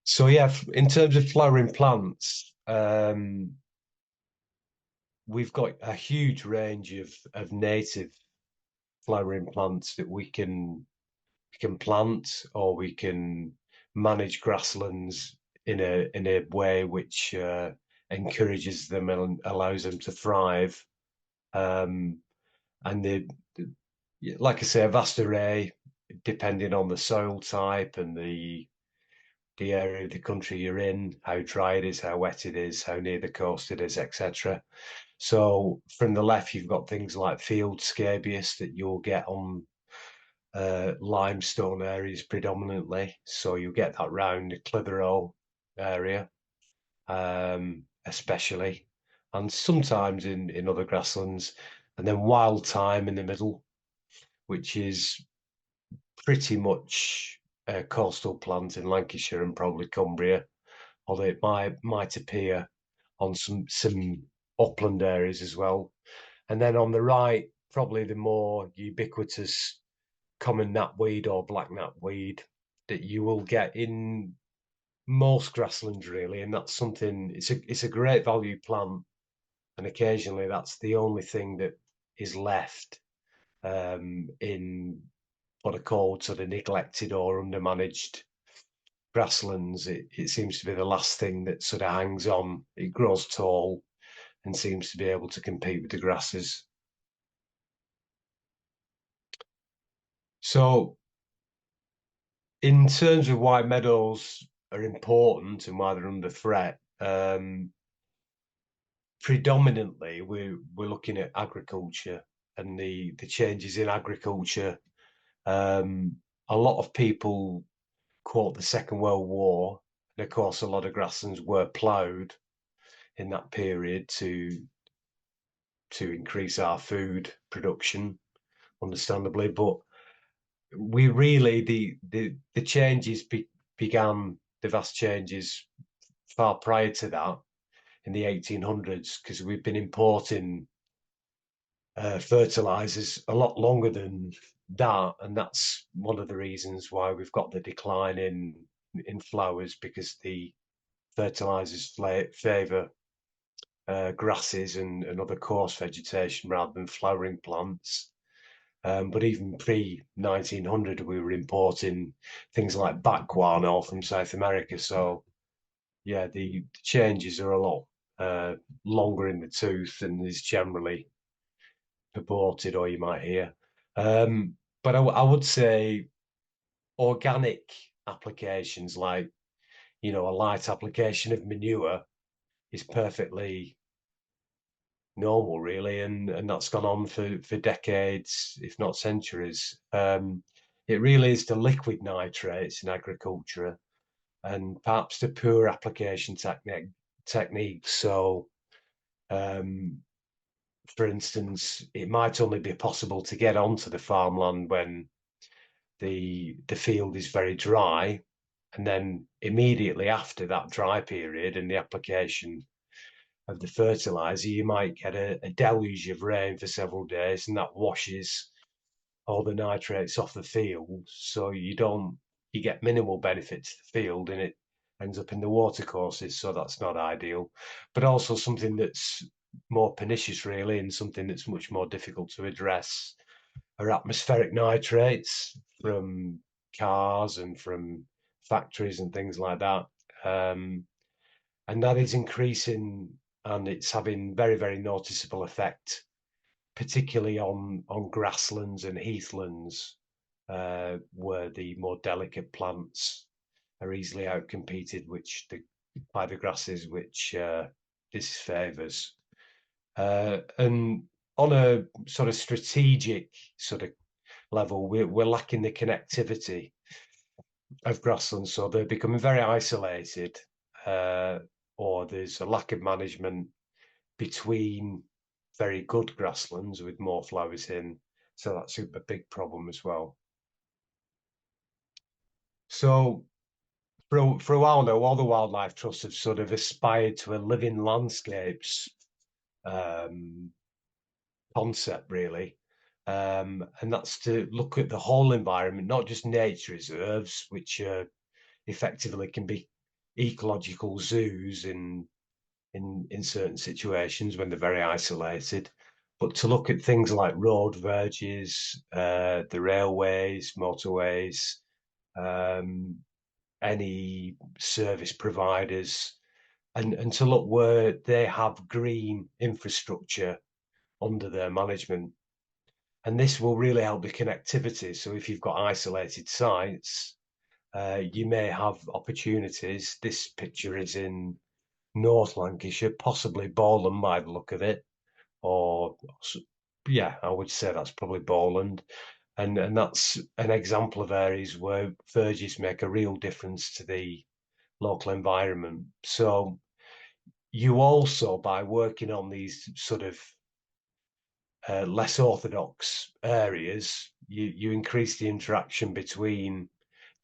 So yeah, in terms of flowering plants, we've got a huge range of native flowering plants that we can plant, or we can manage grasslands in a way which encourages them and allows them to thrive. And like I say, a vast array, depending on the soil type and the area of the country you're in, how dry it is, how wet it is, how near the coast it is, etc. So from the left, you've got things like field scabious that you'll get on limestone areas predominantly. So you get that round the Clitheroe area, especially, and sometimes in other grasslands. And then wild thyme in the middle, which is pretty much a coastal plant in Lancashire and probably Cumbria, although it might appear on some upland areas as well. And then on the right, probably the more ubiquitous common knapweed or black knapweed that you will get in most grasslands really, and that's something, it's a great value plant, and occasionally that's the only thing that is left in what are called sort of neglected or undermanaged grasslands. It seems to be the last thing that sort of hangs on. It grows tall and seems to be able to compete with the grasses. So in terms of why meadows are important and why they're under threat, predominantly we're looking at agriculture and the changes in agriculture. A lot of people quote the Second World War, and of course a lot of grasslands were ploughed in that period to increase our food production, understandably. But we really, the changes began, the vast changes far prior to that, in the 1800s, because we've been importing fertilizers a lot longer than that, and that's one of the reasons why we've got the decline in flowers, because the fertilizers favor grasses and other coarse vegetation rather than flowering plants. But even pre-1900, we were importing things like backguano from South America. So yeah, the changes are a lot longer in the tooth than is generally purported, or you might hear. But I would say organic applications, like, you know, a light application of manure is perfectly normal, really, and that's gone on for decades, if not centuries. It really is the liquid nitrates in agriculture and perhaps the poor application techniques. So for instance, it might only be possible to get onto the farmland when the field is very dry, and then immediately after that dry period and the application of the fertilizer, you might get a deluge of rain for several days, and that washes all the nitrates off the field. So you get minimal benefit to the field, and it ends up in the watercourses. So that's not ideal. But also something that's more pernicious, really, and something that's much more difficult to address are atmospheric nitrates from cars and from factories and things like that. And that is increasing, and it's having very, very noticeable effect, particularly on grasslands and heathlands, where the more delicate plants are easily outcompeted by the grasses which this favours. And on a sort of strategic sort of level, we're lacking the connectivity of grasslands, so they're becoming very isolated, or there's a lack of management between very good grasslands with more flowers in, so that's a big problem as well. So for a while now, all the wildlife trusts have sort of aspired to a living landscapes concept, really, and that's to look at the whole environment, not just nature reserves, which effectively can be ecological zoos in certain situations when they're very isolated, but to look at things like road verges, the railways, motorways, any service providers, and to look where they have green infrastructure under their management. And this will really help the connectivity. So if you've got isolated sites, you may have opportunities. This picture is in North Lancashire, possibly Bowland by the look of it, or yeah, I would say that's probably Bowland, and that's an example of areas where verges make a real difference to the local environment. So you also, by working on these sort of less orthodox areas, you increase the interaction between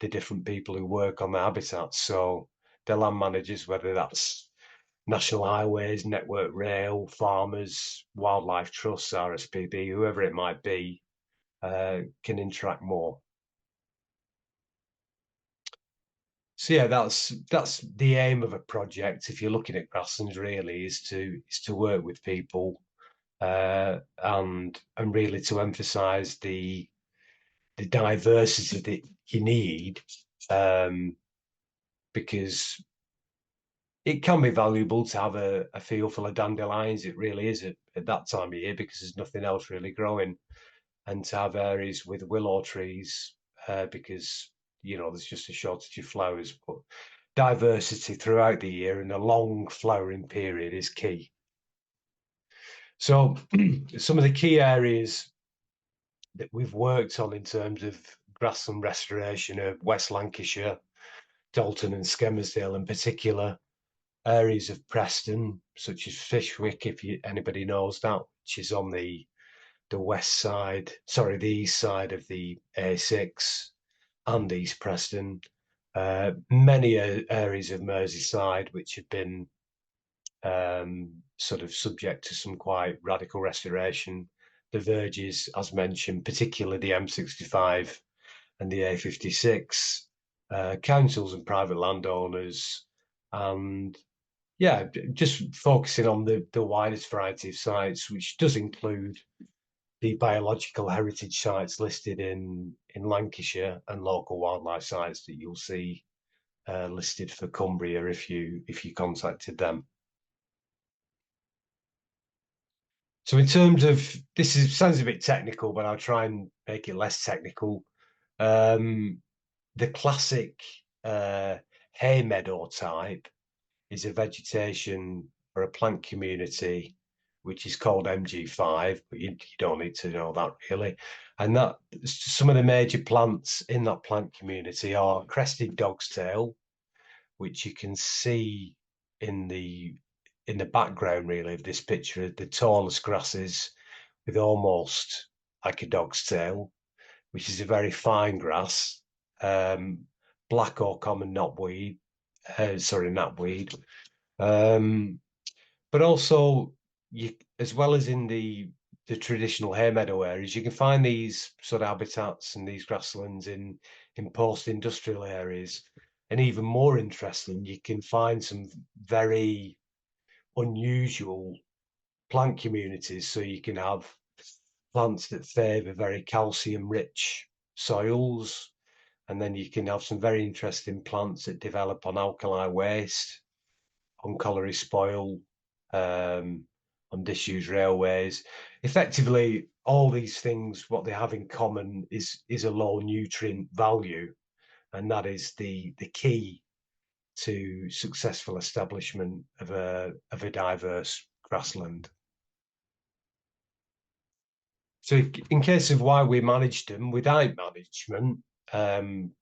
the different people who work on the habitats. So the land managers, whether that's National Highways, Network Rail, farmers, wildlife trusts, RSPB, whoever it might be, can interact more. So yeah, that's the aim of a project. If you're looking at grasslands, really, is to work with people and really to emphasise the diversity that you need, because it can be valuable to have a field full of dandelions. It really is at that time of year, because there's nothing else really growing, and to have areas with willow trees because there's just a shortage of flowers. But diversity throughout the year and a long flowering period is key. So some of the key areas that we've worked on in terms of grassland restoration are West Lancashire, Dalton and Skelmersdale in particular, areas of Preston such as Fishwick, if anybody knows that, which is on the west side, sorry, the east side of the A6, and East Preston. Many areas of Merseyside which have been sort of subject to some quite radical restoration. The verges, as mentioned, particularly the M65 and the A56, councils and private landowners, and yeah, just focusing on the widest variety of sites, which does include the biological heritage sites listed in Lancashire and local wildlife sites that you'll see listed for Cumbria if you contacted them. So in terms of, sounds a bit technical, but I'll try and make it less technical. The classic hay meadow type is a vegetation or a plant community which is called MG5, but you don't need to know that really. And that some of the major plants in that plant community are crested dog's tail, which you can see in the background really of this picture, the tallest grasses with almost like a dog's tail, which is a very fine grass, black or common knotweed, knapweed, but also as well as in the traditional hay meadow areas, you can find these sort of habitats and these grasslands in post-industrial areas. And even more interesting, you can find some very unusual plant communities. So you can have plants that favour very calcium-rich soils, and then you can have some very interesting plants that develop on alkali waste, on colliery spoil, on disused railways. Effectively, all these things, what they have in common is a low nutrient value, and that is the key to successful establishment of a diverse grassland. So in case of why we managed them, without management,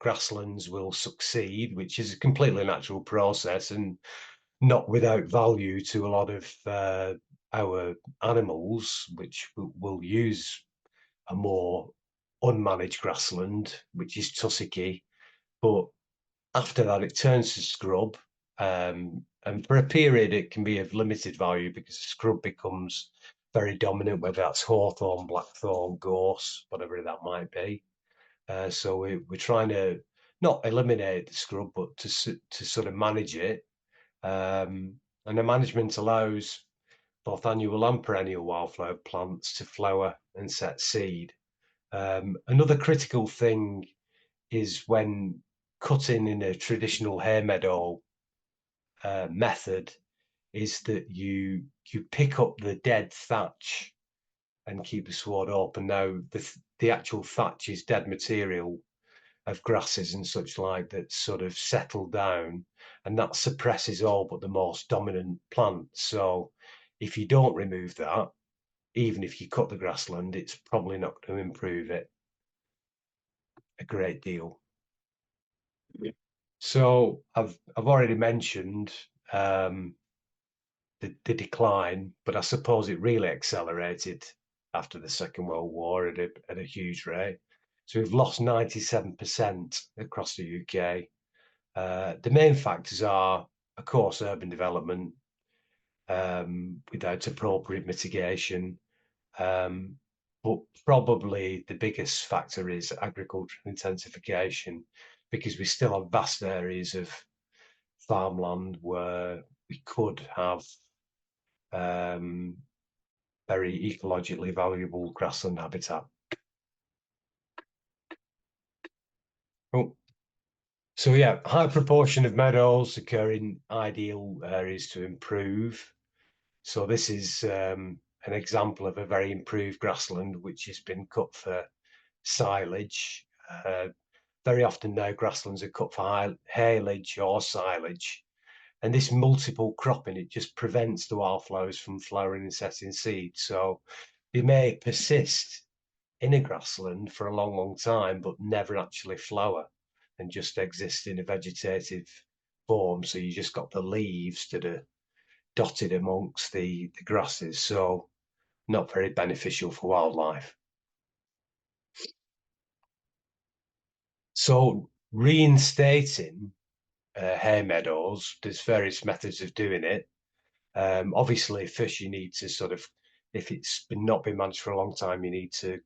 grasslands will succeed, which is a completely natural process and not without value to a lot of our animals, which will use a more unmanaged grassland, which is tussocky. But after that, it turns to scrub. And for a period, it can be of limited value because the scrub becomes very dominant, whether that's hawthorn, blackthorn, gorse, whatever that might be. So we're trying to not eliminate the scrub, but to sort of manage it. And the management allows both annual and perennial wildflower plants to flower and set seed. Another critical thing is when cutting in a traditional hay meadow method is that you pick up the dead thatch and keep the sward open. Now the actual thatch is dead material of grasses and such like that sort of settle down, and that suppresses all but the most dominant plants. So if you don't remove that, even if you cut the grassland, it's probably not going to improve it a great deal. So I've already mentioned the decline, but I suppose it really accelerated after the Second World War at a huge rate. So we've lost 97% across the UK. The main factors are, of course, urban development, without appropriate mitigation. But probably the biggest factor is agricultural intensification, because we still have vast areas of farmland where we could have very ecologically valuable grassland habitat. Oh. So yeah, high proportion of meadows occur in ideal areas to improve. So this is an example of a very improved grassland which has been cut for silage. Very often now grasslands are cut for haylage or silage. And this multiple cropping, it just prevents the wildflowers from flowering and setting seed. So they may persist in a grassland for a long, long time, but never actually flower and just exist in a vegetative form. So you just got the leaves that are dotted amongst the grasses. So not very beneficial for wildlife. So reinstating hay meadows, there's various methods of doing it. Obviously, first you need to sort of, if it's not been managed for a long time, you need to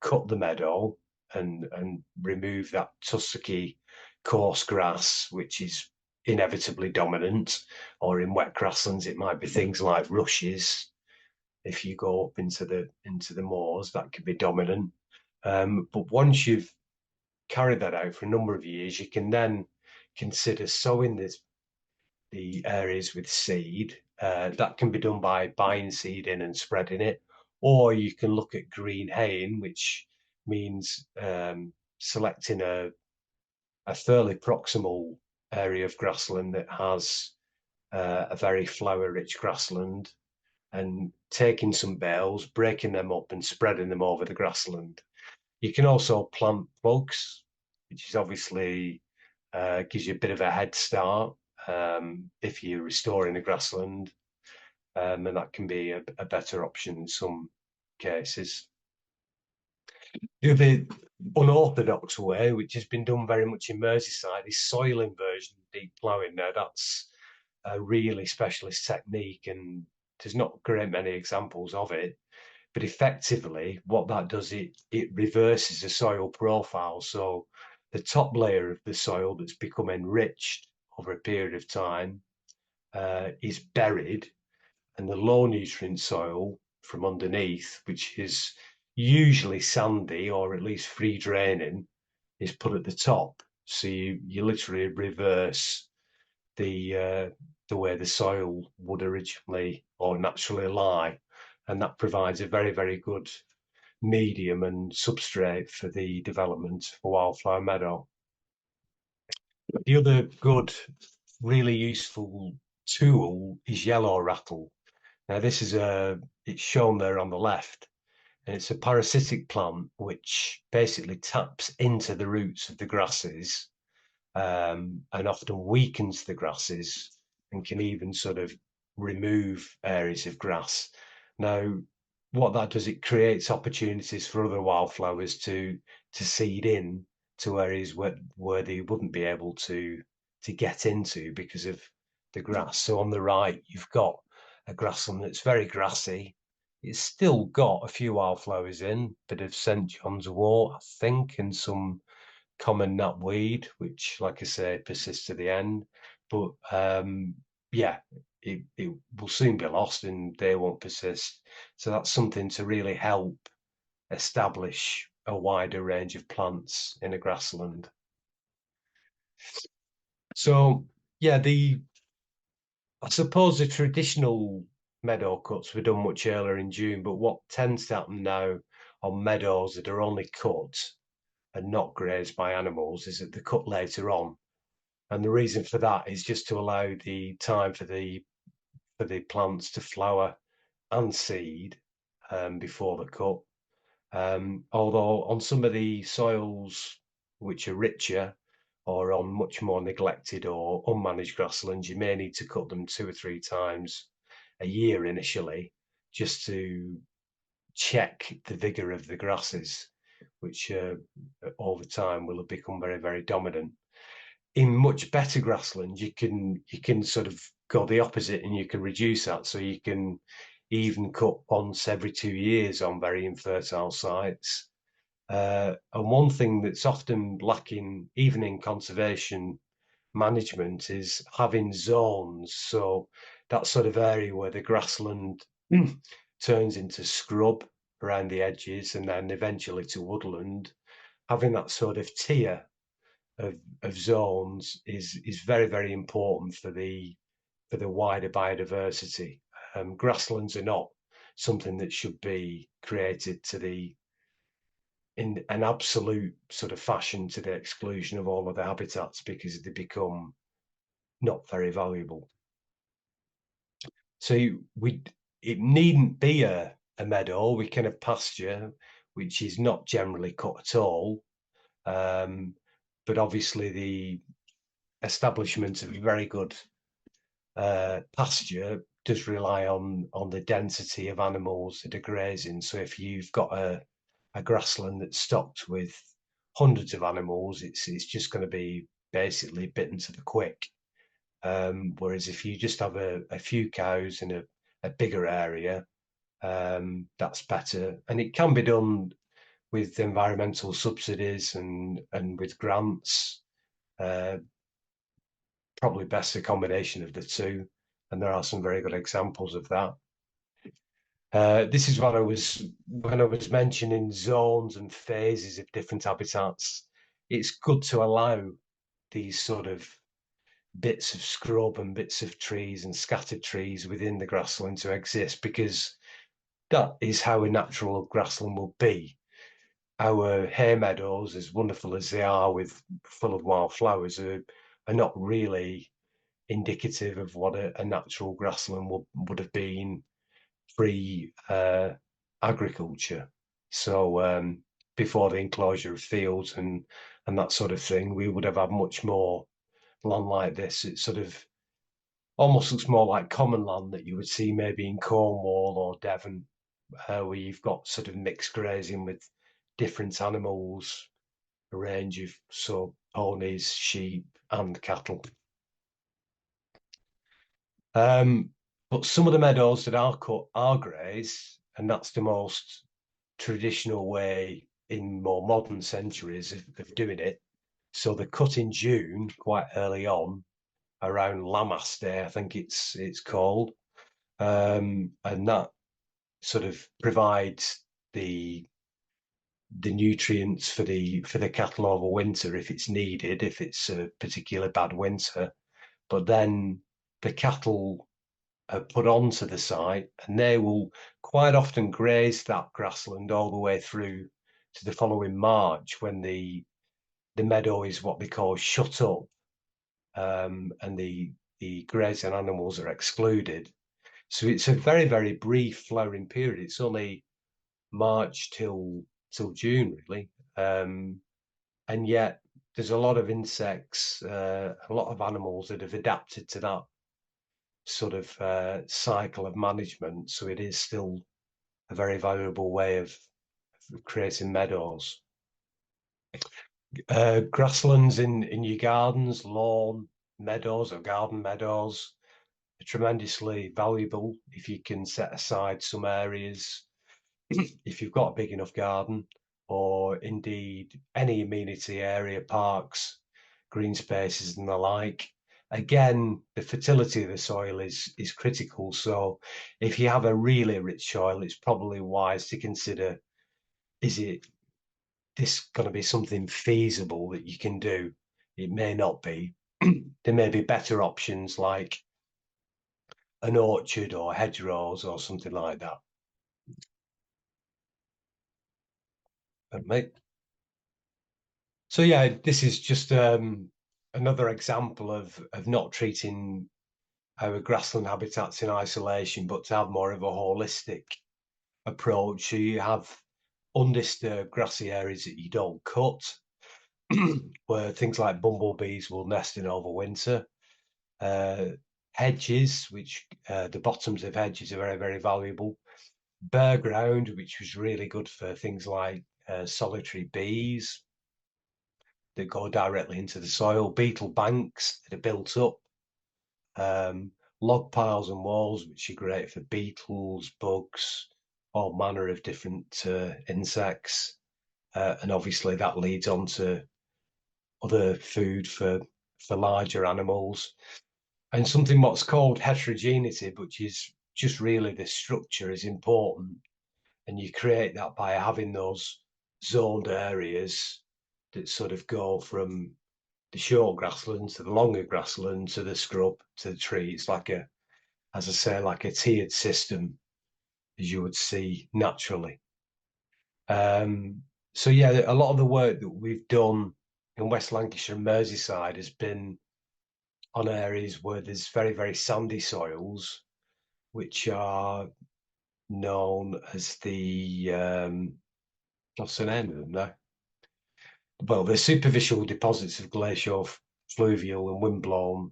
cut the meadow and remove that tussocky coarse grass, which is inevitably dominant. Or in wet grasslands, it might be things like rushes. If you go up into the moors, that can be dominant. But once you've carried that out for a number of years, you can then consider sowing the areas with seed. That can be done by buying seed in and spreading it, or you can look at green haying, which means selecting a fairly proximal area of grassland that has a very flower-rich grassland, and taking some bales, breaking them up and spreading them over the grassland. You can also plant plugs, which is obviously gives you a bit of a head start if you're restoring the grassland, and that can be a better option in some cases. The other unorthodox way, which has been done very much in Merseyside, is soil inversion, deep ploughing. Now that's a really specialist technique, and there's not a great many examples of it. But effectively, what that does, it reverses the soil profile. So the top layer of the soil that's become enriched over a period of time is buried, and the low nutrient soil from underneath, which is usually sandy or at least free draining, is put at the top. So you literally reverse the way the soil would originally or naturally lie, and that provides a very, very good medium and substrate for the development of a wildflower meadow. The other good, really useful tool is yellow rattle. Now this is it's shown there on the left, and it's a parasitic plant which basically taps into the roots of the grasses and often weakens the grasses and can even sort of remove areas of grass. Now, what that does, it creates opportunities for other wildflowers to seed in to areas where they wouldn't be able to get into because of the grass. So on the right, you've got a grassland that's very grassy. It's still got a few wildflowers in, bit of St. John's wort, I think, and some common knapweed, which, like I say, persists to the end. But yeah, it will soon be lost and they won't persist. So that's something to really help establish a wider range of plants in a grassland. So yeah, I suppose the traditional meadow cuts were done much earlier in June, but what tends to happen now on meadows that are only cut and not grazed by animals is that they're cut later on. And the reason for that is just to allow the time for the plants to flower and seed before the cut. Although on some of the soils which are richer or on much more neglected or unmanaged grasslands, you may need to cut them 2 or 3 times a year initially, just to check the vigor of the grasses, which over time will have become very, very dominant. in much better grassland, you can sort of go the opposite, and you can reduce that. So you can even cut once every 2 years on very infertile sites. And one thing that's often lacking, even in conservation management, is having zones. So that sort of area where the grassland turns into scrub around the edges and then eventually to woodland, having that sort of tier of zones is very, very important for the wider biodiversity. Grasslands are not something that should be created in an absolute sort of fashion to the exclusion of all other habitats, because they become not very valuable. So it needn't be a meadow. We can have pasture, which is not generally cut at all. But obviously the establishment of very good pasture does rely on the density of animals that are grazing. So if you've got a grassland that's stocked with hundreds of animals, it's just going to be basically bitten to the quick. Whereas if you just have a few cows in a bigger area, that's better. And it can be done with environmental subsidies and with grants. Probably best a combination of the two, and there are some very good examples of that. This is what when I was mentioning zones and phases of different habitats. It's good to allow these sort of bits of scrub and bits of trees and scattered trees within the grassland to exist, because that is how a natural grassland will be. Our hay meadows, as wonderful as they are, full of wildflowers, are not really indicative of what a natural grassland would have been pre agriculture. So before the enclosure of fields and that sort of thing, we would have had much more land like this. It sort of almost looks more like common land that you would see maybe in Cornwall or Devon, where you've got sort of mixed grazing with different animals, a range of ponies, sheep and cattle. But some of the meadows that are cut are graze, and that's the most traditional way in more modern centuries of doing it. So they're cut in June, quite early on, around Lammas Day, I think it's called, and that sort of provides the nutrients for the cattle over winter if it's needed, if it's a particularly bad winter. But then the cattle are put onto the site, and they will quite often graze that grassland all the way through to the following March, when the meadow is what they call shut up, and the grazing animals are excluded. So it's a very, very brief flowering period. It's only March till June, really, and yet there's a lot of insects, a lot of animals that have adapted to that sort of cycle of management. So it is still a very valuable way of creating meadows. Grasslands in your gardens, lawn meadows or garden meadows, are tremendously valuable if you can set aside some areas, if you've got a big enough garden, or indeed any amenity area, parks, green spaces and the like. Again, the fertility of the soil is critical. So if you have a really rich soil, it's probably wise to consider, is this going to be something feasible that you can do? It may not be. There may be better options like an orchard or hedgerows or something like that. So yeah, this is just another example of not treating our grassland habitats in isolation, but to have more of a holistic approach. So you have undisturbed grassy areas that you don't cut, where things like bumblebees will nest in over winter. Hedges, which the bottoms of hedges are very, very valuable. Bare ground, which was really good for things like solitary bees. that go directly into the soil, beetle banks that are built up, log piles and walls, which are great for beetles, bugs, all manner of different insects. And obviously that leads on to other food for larger animals. And something what's called heterogeneity, which is just really the structure, is important. And you create that by having those zoned areas that sort of go from the short grassland to the longer grassland to the scrub to the tree. It's like a, as I say, like a tiered system, as you would see naturally. So yeah, a lot of the work that we've done in West Lancashire and Merseyside has been on areas where there's very, very sandy soils, which are known as the, what's the name of them now? Well, they're superficial deposits of glacial, fluvial and windblown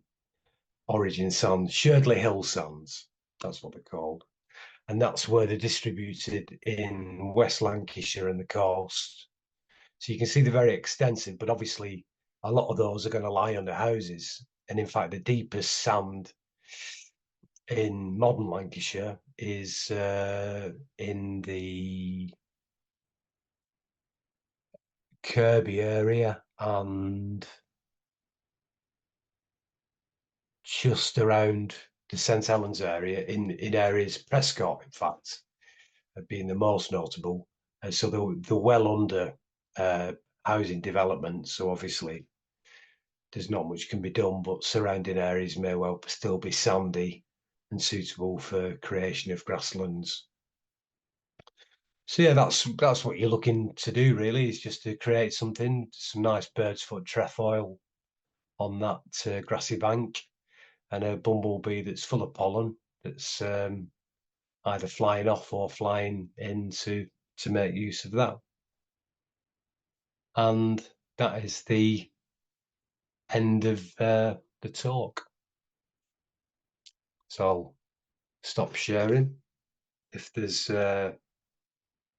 origin sands, Sherdley Hill sands, that's what they're called. And that's where they're distributed in West Lancashire and the coast. So you can see they're very extensive, but obviously a lot of those are going to lie under houses. And in fact, the deepest sand in modern Lancashire is in the Kirby area and just around the St Helens area, in areas, Prescott, in fact, being the most notable. So they're well under housing development. So obviously there's not much can be done, but surrounding areas may well still be sandy and suitable for creation of grasslands. So yeah, that's what you're looking to do really, is just to create something, some nice bird's foot trefoil on that grassy bank, and a bumblebee that's full of pollen, that's either flying off or flying in to make use of that. And that is the end of the talk. So I'll stop sharing. If there's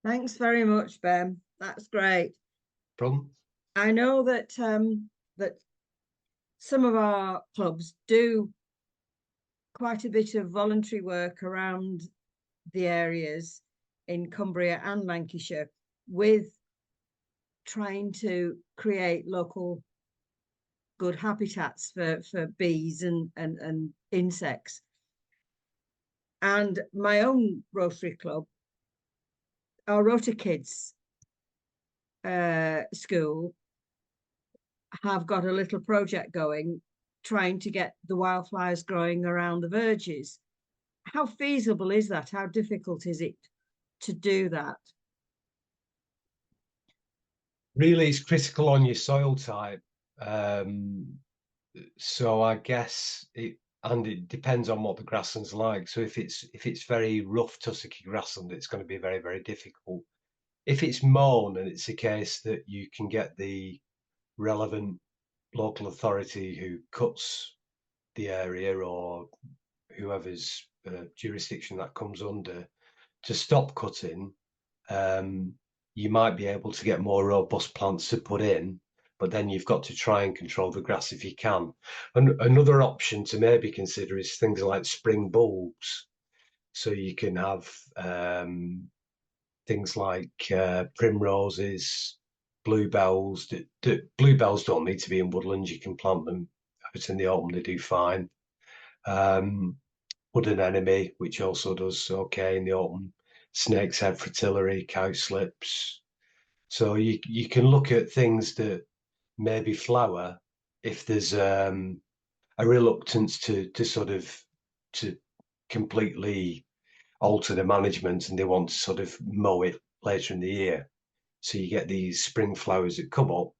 Thanks very much, Ben. That's great. problem. I know that that some of our clubs do quite a bit of voluntary work around the areas in Cumbria and Lancashire with trying to create local good habitats for bees and insects. And my own Rotary Club, our Rota Kids school, have got a little project going, trying to get the wildflowers growing around the verges. How feasible is that? How difficult is it to do that? Really, it's critical on your soil type. So I guess it depends on what the grassland's like. So if it's very rough tussocky grassland, it's going to be very, very difficult. If it's mown and it's a case that you can get the relevant local authority who cuts the area, or whoever's jurisdiction that comes under, to stop cutting, you might be able to get more robust plants to put in, but then you've got to try and control the grass if you can. And another option to maybe consider is things like spring bulbs. So you can have things like primroses, bluebells. Bluebells don't need to be in woodlands. You can plant them out in the autumn, they do fine. Wood anemone, which also does okay in the autumn. Snake's head fritillary, cowslips. So you can look at things that maybe flower if there's a reluctance to completely alter the management, and they want to sort of mow it later in the year. So you get these spring flowers that come up,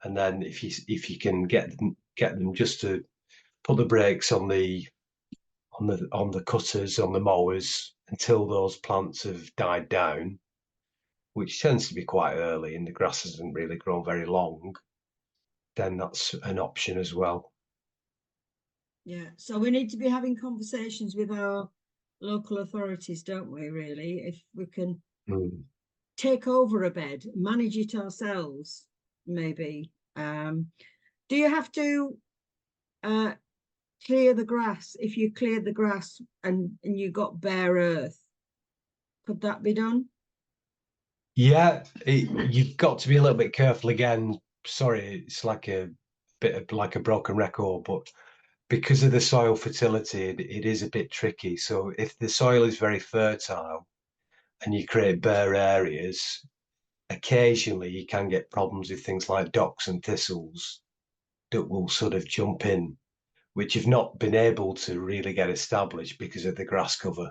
and then if you can get them just to put the brakes on the cutters, on the mowers, until those plants have died down, which tends to be quite early and the grass hasn't really grown very long, then that's an option as well. Yeah, so we need to be having conversations with our local authorities, don't we, really? If we can take over a bed, manage it ourselves, maybe, Do you have to clear the grass? If you cleared the grass and you got bare earth, could that be done? Yeah, you've got to be a little bit careful again. Sorry, it's like a bit of like a broken record, but because of the soil fertility, it is a bit tricky. So if the soil is very fertile and you create bare areas, occasionally you can get problems with things like docks and thistles that will sort of jump in, which have not been able to really get established because of the grass cover.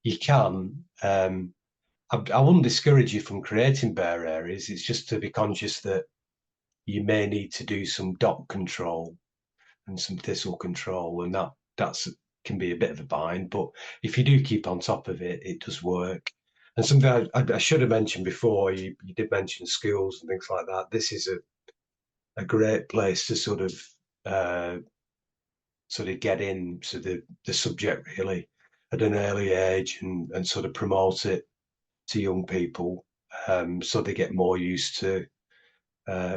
You can. I wouldn't discourage you from creating bare areas. It's just to be conscious that you may need to do some dock control and some thistle control, and that's can be a bit of a bind. But if you do keep on top of it, it does work. And something I should have mentioned before, you did mention schools and things like that. This is a great place to sort of get into the subject really at an early age and sort of promote it to young people, so they get more used to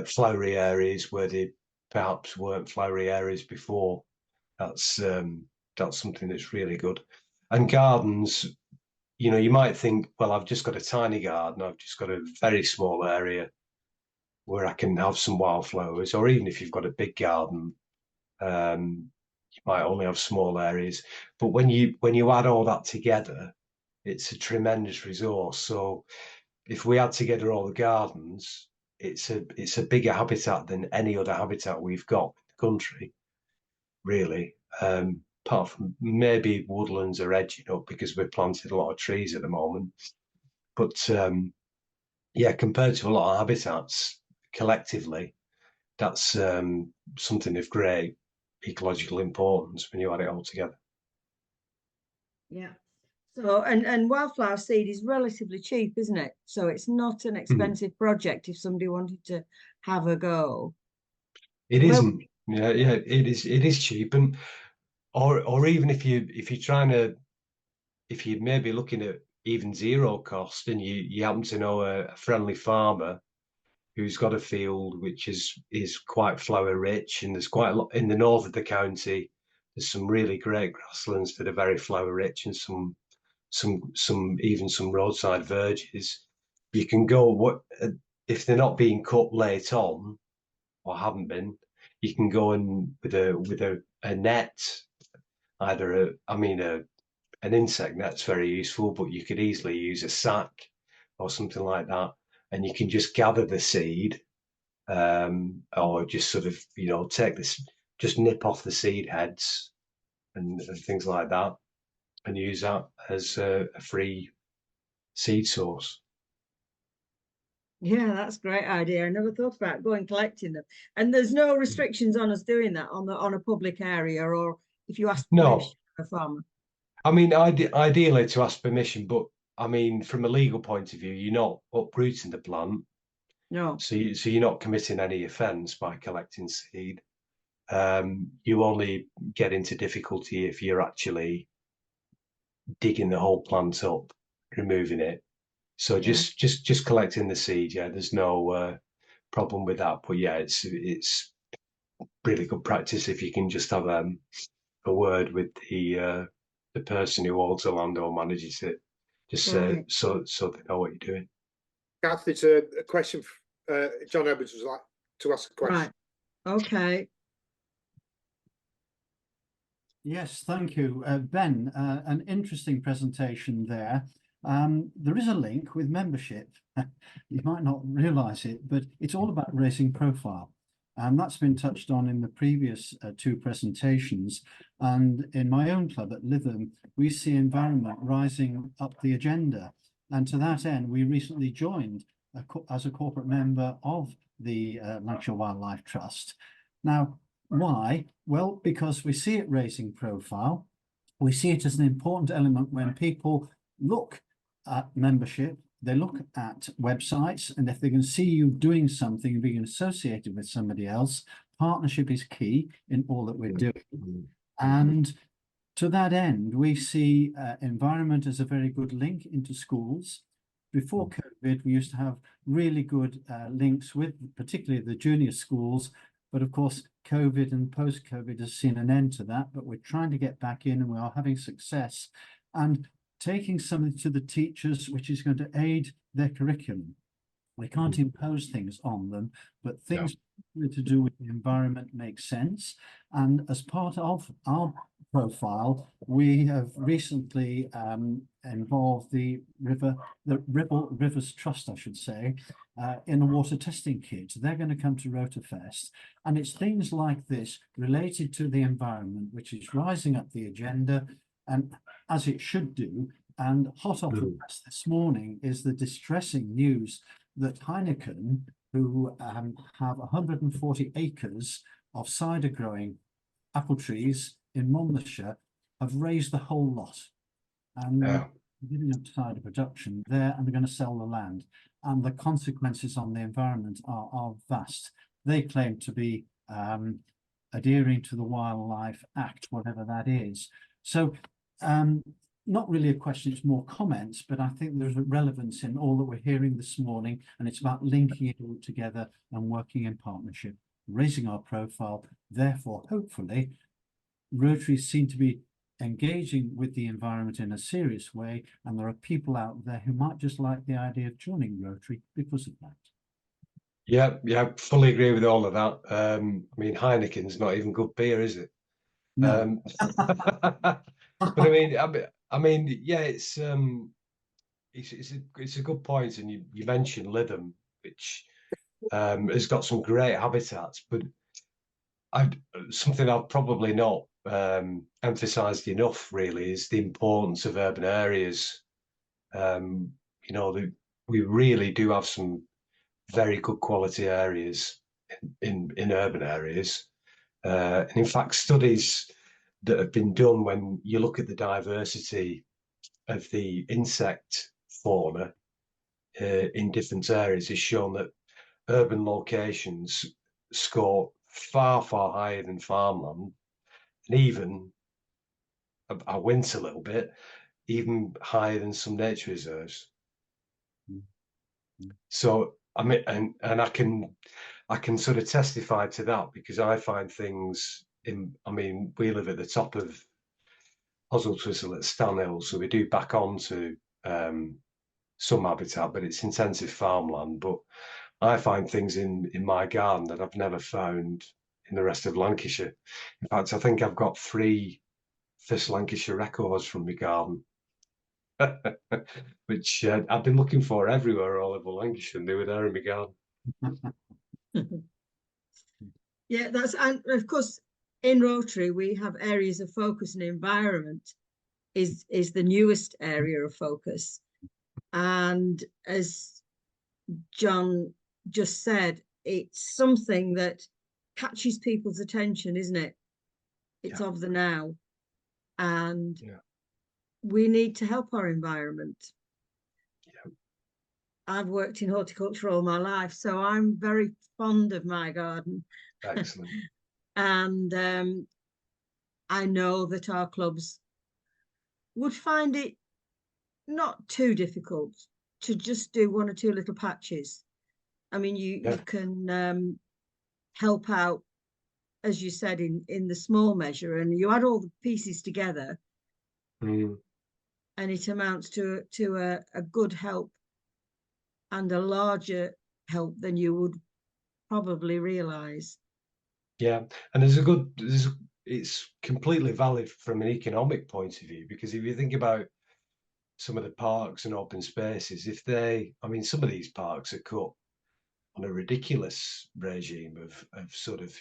flowery areas where they perhaps weren't flowery areas before. That's something that's really good. And gardens, you might think, well, I've just got a tiny garden, I've just got a very small area where I can have some wildflowers, or even if you've got a big garden, you might only have small areas. But when you add all that together, it's a tremendous resource. So if we add together all the gardens, it's a bigger habitat than any other habitat we've got in the country, really. Apart from maybe woodlands are edging up because we've planted a lot of trees at the moment. But yeah, compared to a lot of habitats collectively, that's something of great ecological importance when you add it all together. Yeah. So, and wildflower seed is relatively cheap, isn't it? So it's not an expensive project if somebody wanted to have a go. It isn't. Yeah, it is cheap, and or even if you're trying to, if you're maybe looking at even zero cost and you happen to know a friendly farmer who's got a field which is quite flower rich, and there's quite a lot in the north of the county. There's some really great grasslands that are very flower rich, and some roadside verges. You can go, if they're not being cut late on or haven't been, you can go in with a net, either an insect net's very useful, but you could easily use a sack or something like that, and you can just gather the seed, or just sort of take this, just nip off the seed heads and things like that, and use that as a free seed source. Yeah, that's a great idea. I never thought about going collecting them. And there's no restrictions on us doing that on a public area, or if you ask permission from a farmer. I mean, ideally to ask permission, but I mean, from a legal point of view, you're not uprooting the plant. No. So you're not committing any offence by collecting seed. You only get into difficulty if you're actually digging the whole plant up, removing it. So just collecting the seed, yeah, there's no problem with that. But yeah, it's really good practice if you can just have a word with the person who owns the land or manages it, just so they know what you're doing. Kath, it's a question. John Edwards would like to ask a question. Right. Okay. Yes, thank you, Ben. An interesting presentation there. There is a link with membership. You might not realise it, but it's all about raising profile. And that's been touched on in the previous two presentations. And in my own club at Lytham, we see environment rising up the agenda. And to that end, we recently joined as a corporate member of the Lancashire Wildlife Trust. Now, why? Well, because we see it raising profile. We see it as an important element when people look at membership. They look at websites, and if they can see you doing something and being associated with somebody else, partnership is key in all that we're doing. And to that end, we see environment as a very good link into schools. before COVID, we used to have really good links with particularly the junior schools. But of course, COVID and post-COVID has seen an end to that. But we're trying to get back in, and we are having success and taking something to the teachers, which is going to aid their curriculum. We can't impose things on them, but things to do with the environment make sense. And as part of our profile, we have recently involved the Ribble Rivers Trust, I should say, in a water testing kit. They're going to come to Rotorfest, and it's things like this related to the environment, which is rising up the agenda, and as it should do. And hot off the press this morning is the distressing news that Heineken, who have 140 acres of cider growing apple trees in Monmouthshire, have raised the whole lot. And giving up cider production there, and they're going to sell the land. And the consequences on the environment are vast. They claim to be adhering to the Wildlife Act, whatever that is. So not really a question, it's more comments, but I think there's a relevance in all that we're hearing this morning, and it's about linking it all together and working in partnership, raising our profile. Therefore, hopefully, Rotary seem to be engaging with the environment in a serious way, and there are people out there who might just like the idea of joining Rotary because of that. Yeah, fully agree with all of that. I mean, Heineken's not even good beer, is it? No. But I mean, yeah, it's a good point, and you mentioned Lytham, which has got some great habitats, but something I've probably not emphasised enough really is the importance of urban areas. You know, we really do have some very good quality areas in urban areas, and in fact, studies that have been done when you look at the diversity of the insect fauna in different areas has shown that urban locations score far higher than farmland, and even, I wince a little bit, even higher than some nature reserves. So I mean, and I can sort of testify to that, because I find things I mean, we live at the top of Oswald-Twistle at Stanhill, so we do back onto some habitat, but it's intensive farmland. But I find things in my garden that I've never found in the rest of Lancashire. In fact, I think I've got 3 First Lancashire records from my garden, which I've been looking for everywhere all over Lancashire, and they were there in my garden. Yeah, and of course, in Rotary, we have areas of focus, and environment is the newest area of focus. And as John just said, it's something that catches people's attention, isn't it? It's of the now. And we need to help our environment. I've worked in horticulture all my life, so I'm very fond of my garden. Excellent. And I know that our clubs would find it not too difficult to just do 1 or 2 little patches. I mean, you can help out, as you said, in the small measure, and you add all the pieces together, and it amounts to a good help, and a larger help than you would probably realise. Yeah, and it's completely valid from an economic point of view, because if you think about some of the parks and open spaces, I mean, some of these parks are cut on a ridiculous regime of sort of,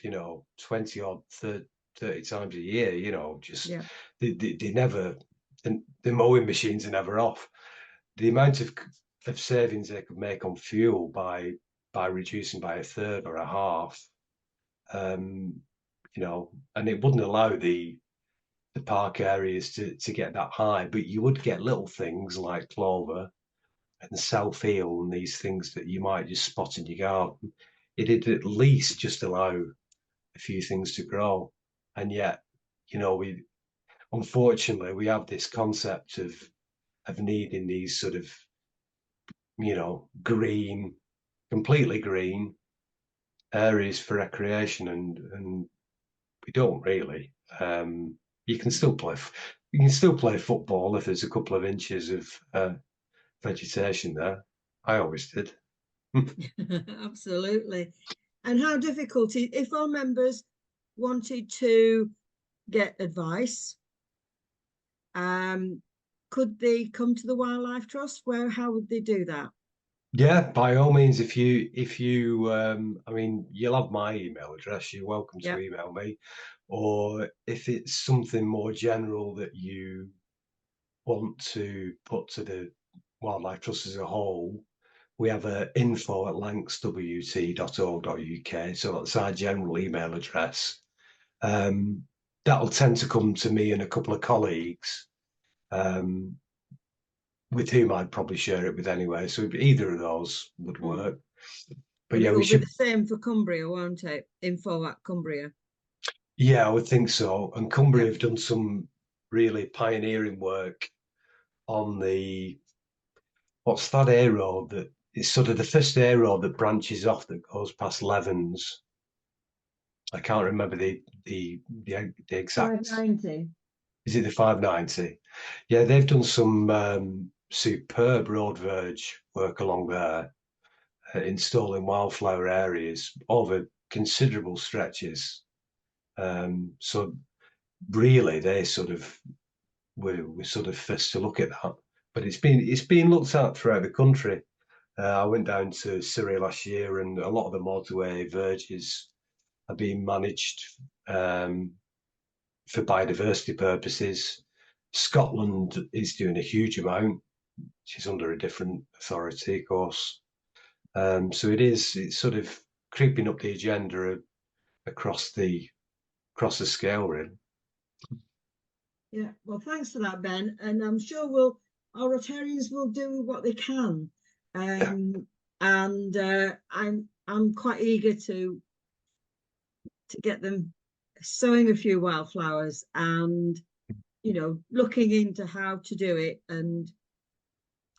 20 or 30 times a year, just they never, the mowing machines are never off. The amount of savings they could make on fuel by reducing by 1/3 or 1/2, and it wouldn't allow the park areas to get that high, but you would get little things like clover and self-heal and these things that you might just spot in your garden. It'd at least just allow a few things to grow. And yet, unfortunately we have this concept of needing these sort of you know, green, completely green areas for recreation, and we don't really. You can still play football if there's a couple of inches of vegetation there. I always did. Absolutely. And how difficult, if our members wanted to get advice, could they come to the Wildlife Trust? How would they do that? Yeah, by all means, if you I mean, you'll have my email address, you're welcome to Yep. email me. Or if it's something more general that you want to put to the Wildlife Trust as a whole, we have a info@lancswt.org.uk, so that's our general email address. That'll tend to come to me and a couple of colleagues, with whom I'd probably share it with anyway. So either of those would work. But yeah, it will we should. be the same for Cumbria, won't it? info@Cumbria. Yeah, I would think so. And Cumbria have done some really pioneering work on what's that air road that is sort of the first air road that branches off that goes past Levens. I can't remember the exact. 590. Is it the 590? Yeah, they've done some superb road verge work along there, installing wildflower areas over considerable stretches. So really, they we're sort of first to look at that. But it's been looked at throughout the country. I went down to Surrey last year, and a lot of the motorway verges are being managed for biodiversity purposes. Scotland is doing a huge amount, which is under a different authority, of course. So it's sort of creeping up the agenda across the scale, really. Yeah, well, thanks for that, Ben. And I'm sure our Rotarians will do what they can. And I'm quite eager to get them sowing a few wildflowers and, you know, looking into how to do it and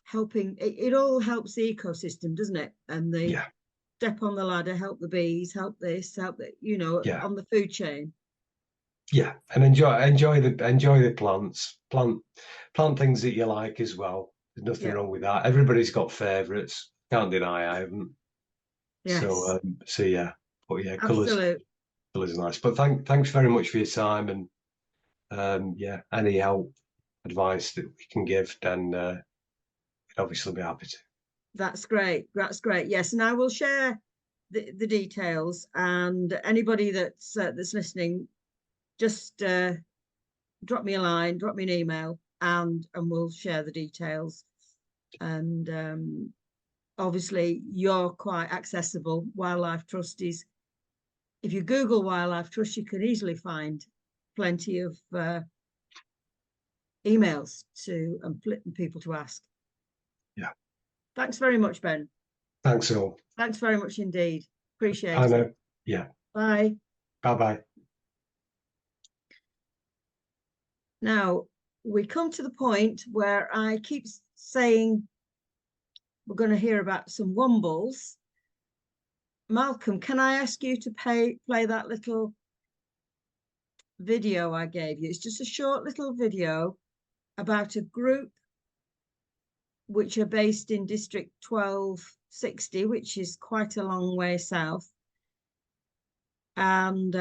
helping. It all helps the ecosystem, doesn't it? And they step on the ladder, help the bees, help this, help that, you know, on the food chain. Yeah, and enjoy the plants. Plant things that you like as well. There's nothing wrong with that. Everybody's got favourites. Can't deny I haven't. Yes. So yeah, but yeah, colours are nice. But thanks very much for your time, and yeah, any help, advice that we can give, then we'd obviously be happy to. That's great. That's great. Yes, and I will share the details, and anybody that's listening, just drop me a line, drop me an email, and we'll share the details. And obviously you're quite accessible. Wildlife Trust is, if you Google Wildlife Trust, you can easily find plenty of emails and people to ask. Yeah. Thanks very much, Ben. Thanks all. Thanks very much indeed. Appreciate I know. it. Yeah. Bye. Bye-bye. Now, we come to the point where I keep saying we're going to hear about some wombles. Malcolm, can I ask you to play that little video I gave you? It's just a short little video about a group which are based in District 1260, which is quite a long way south. And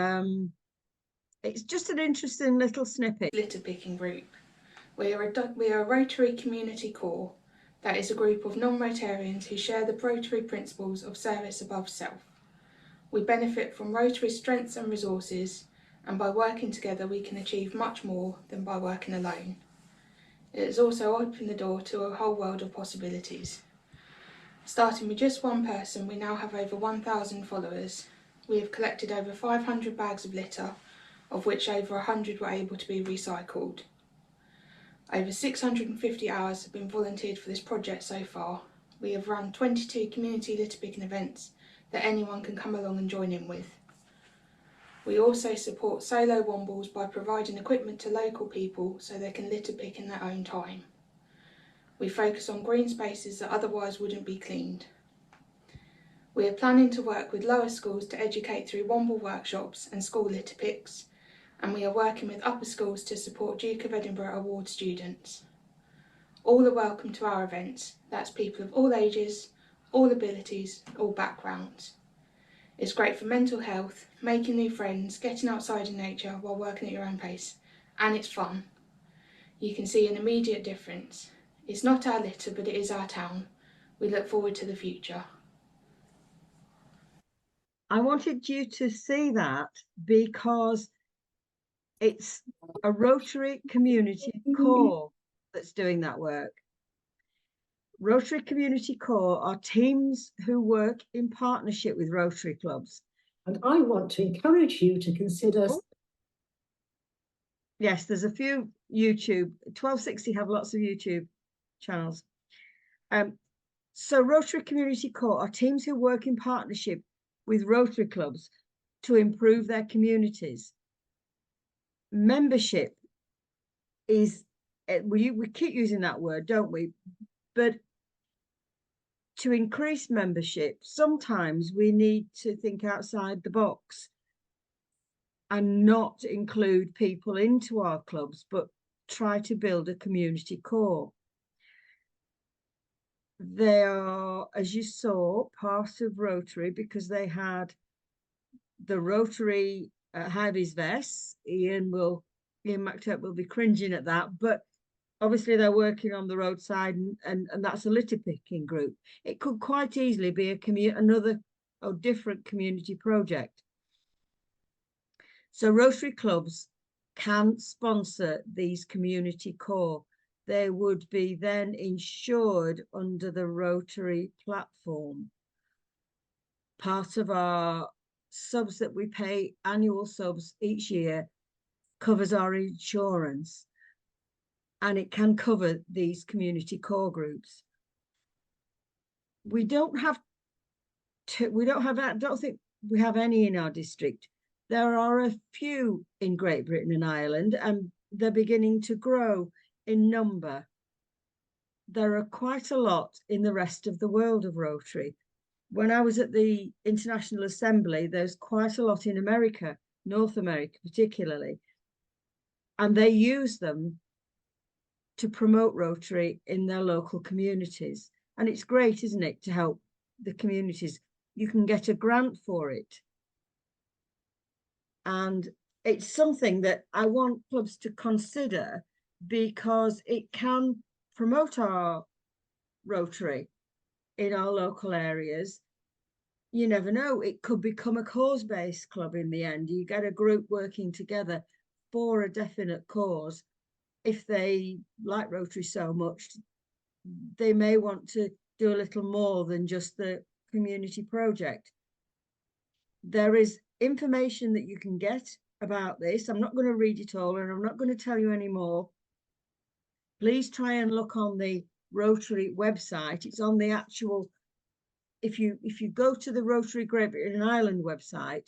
it's just an interesting little snippet. Litter picking group. We are a Rotary community corps that is a group of non-Rotarians who share the Rotary principles of service above self. We benefit from Rotary's strengths and resources, and by working together we can achieve much more than by working alone. It has also opened the door to a whole world of possibilities. Starting with just one person, we now have over 1,000 followers. We have collected over 500 bags of litter, of which over 100 were able to be recycled. Over 650 hours have been volunteered for this project so far. We have run 22 community litter picking events that anyone can come along and join in with. We also support solo wombles by providing equipment to local people so they can litter pick in their own time. We focus on green spaces that otherwise wouldn't be cleaned. We are planning to work with lower schools to educate through Womble workshops and school litter picks, and we are working with upper schools to support Duke of Edinburgh Award students. All are welcome to our events. That's people of all ages, all abilities, all backgrounds. It's great for mental health, making new friends, getting outside in nature while working at your own pace, and it's fun. You can see an immediate difference. It's not our litter, but it is our town. We look forward to the future. I wanted you to see that because it's a Rotary Community Corps that's doing that work. Rotary Community Corps are teams who work in partnership with Rotary clubs. And I want to encourage you to consider. Yes, there's a few YouTube, 1260 have lots of YouTube channels. So Rotary Community Corps are teams who work in partnership with Rotary clubs to improve their communities. Membership is, we keep using that word, don't we? But to increase membership, sometimes we need to think outside the box and not include people into our clubs, but try to build a community core. They are, as you saw, part of Rotary because they had the Rotary high-vis vests. Ian McTurk will be cringing at that, but obviously they're working on the roadside and that's a litter picking group. It could quite easily be another or different community project. So Rotary clubs can sponsor these community core. They would be then insured under the Rotary platform. Part of our subs that we pay, annual subs each year, covers our insurance, and it can cover these community core groups. I don't think we have any in our district. There are a few in Great Britain and Ireland, and they're beginning to grow in number. There are quite a lot in the rest of the world of Rotary. When I was at the International Assembly, there's quite a lot in America, North America particularly, and they use them to promote Rotary in their local communities. And it's great, isn't it, to help the communities. You can get a grant for it. And it's something that I want clubs to consider because it can promote our Rotary in our local areas. You never know, it could become a cause-based club in the end. You get a group working together for a definite cause. If they like Rotary so much, they may want to do a little more than just the community project. There is information that you can get about this. I'm not going to read it all and I'm not going to tell you any more. Please try and look on the Rotary website. It's on the actual, if you go to the Rotary Great Britain and Ireland website,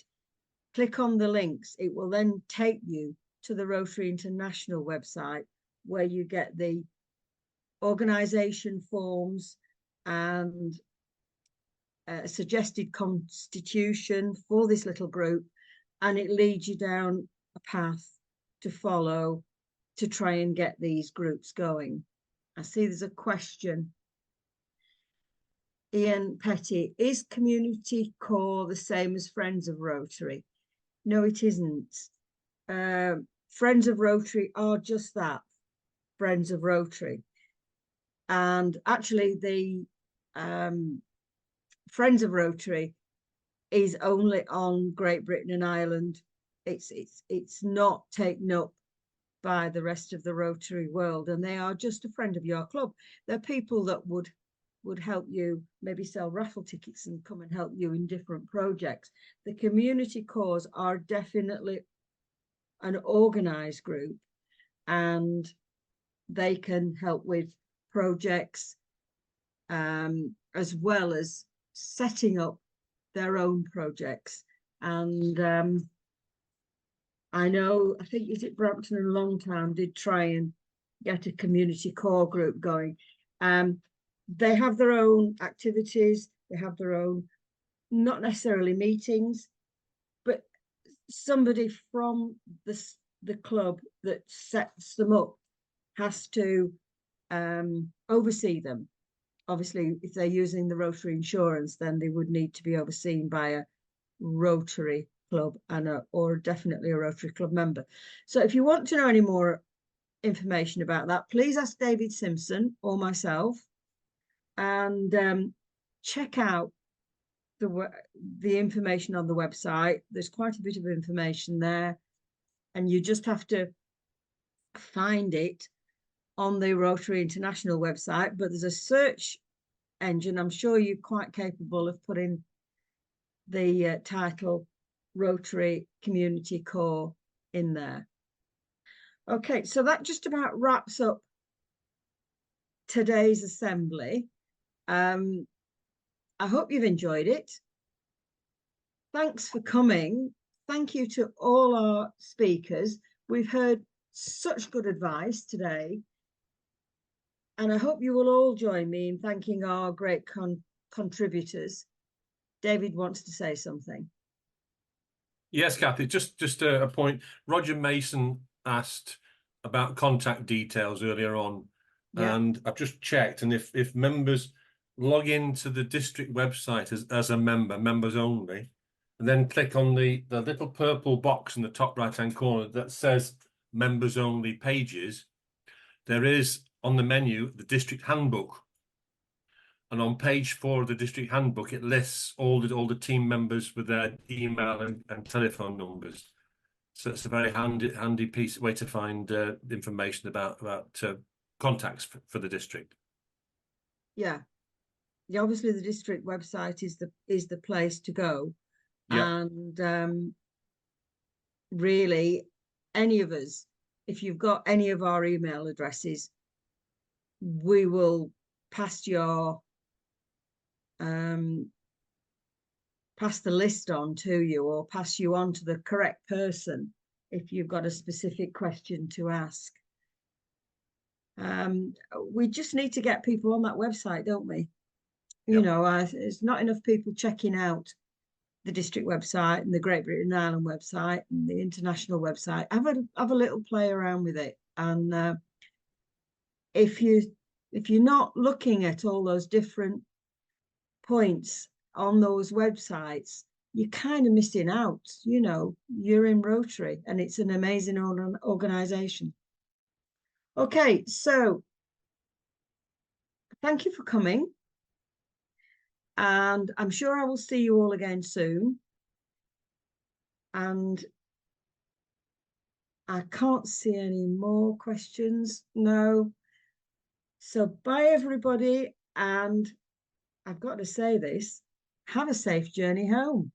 click on the links, it will then take you to the Rotary International website where you get the organisation forms and a suggested constitution for this little group, and it leads you down a path to follow to try and get these groups going. I see there's a question. Ian Petty, is Community Core the same as Friends of Rotary? No, it isn't. Friends of Rotary are just that, Friends of Rotary. And actually the Friends of Rotary is only on Great Britain and Ireland. It's not taken up by the rest of the Rotary world, and they are just a friend of your club. They're people that would help you maybe sell raffle tickets and come and help you in different projects. The community cores are definitely an organised group, and they can help with projects as well as setting up their own projects. And I think is it Brampton and Longtown did try and get a community core group going, They have their own activities, they have their own, not necessarily meetings, but somebody from the club that sets them up has to oversee them. Obviously, if they're using the Rotary insurance, then they would need to be overseen by a Rotary club or definitely a Rotary club member. So if you want to know any more information about that, please ask David Simpson or myself, and check out the information on the website. There's quite a bit of information there, and you just have to find it on the Rotary International website, but there's a search engine. I'm sure you're quite capable of putting the title Rotary Community Corps in there. Okay, so that just about wraps up today's assembly. I hope you've enjoyed it. Thanks for coming. Thank you to all our speakers. We've heard such good advice today. And I hope you will all join me in thanking our great contributors. David wants to say something. Yes, Kathy, just a point. Roger Mason asked about contact details earlier on, and I've just checked, and if members log into the district website as a member, members only, and then click on the little purple box in the top right-hand corner that says members only pages, there is on the menu the district handbook. And on page 4 of the district handbook, it lists all the team members with their email and telephone numbers. So it's a very handy way to find information about contacts for the district. Yeah, obviously the district website is the place to go. And really, any of us, if you've got any of our email addresses, we will pass your pass the list on to you, or pass you on to the correct person if you've got a specific question to ask. We just need to get people on that website, don't we? You know, it's not enough people checking out the district website and the Great Britain and Ireland website and the international website. Have a little play around with it, and if you're not looking at all those different points on those websites, you're kind of missing out. You know, you're in Rotary and it's an amazing organization. Okay, so thank you for coming, and I'm sure I will see you all again soon. And I can't see any more questions. No. So bye everybody, and I've got to say this, have a safe journey home.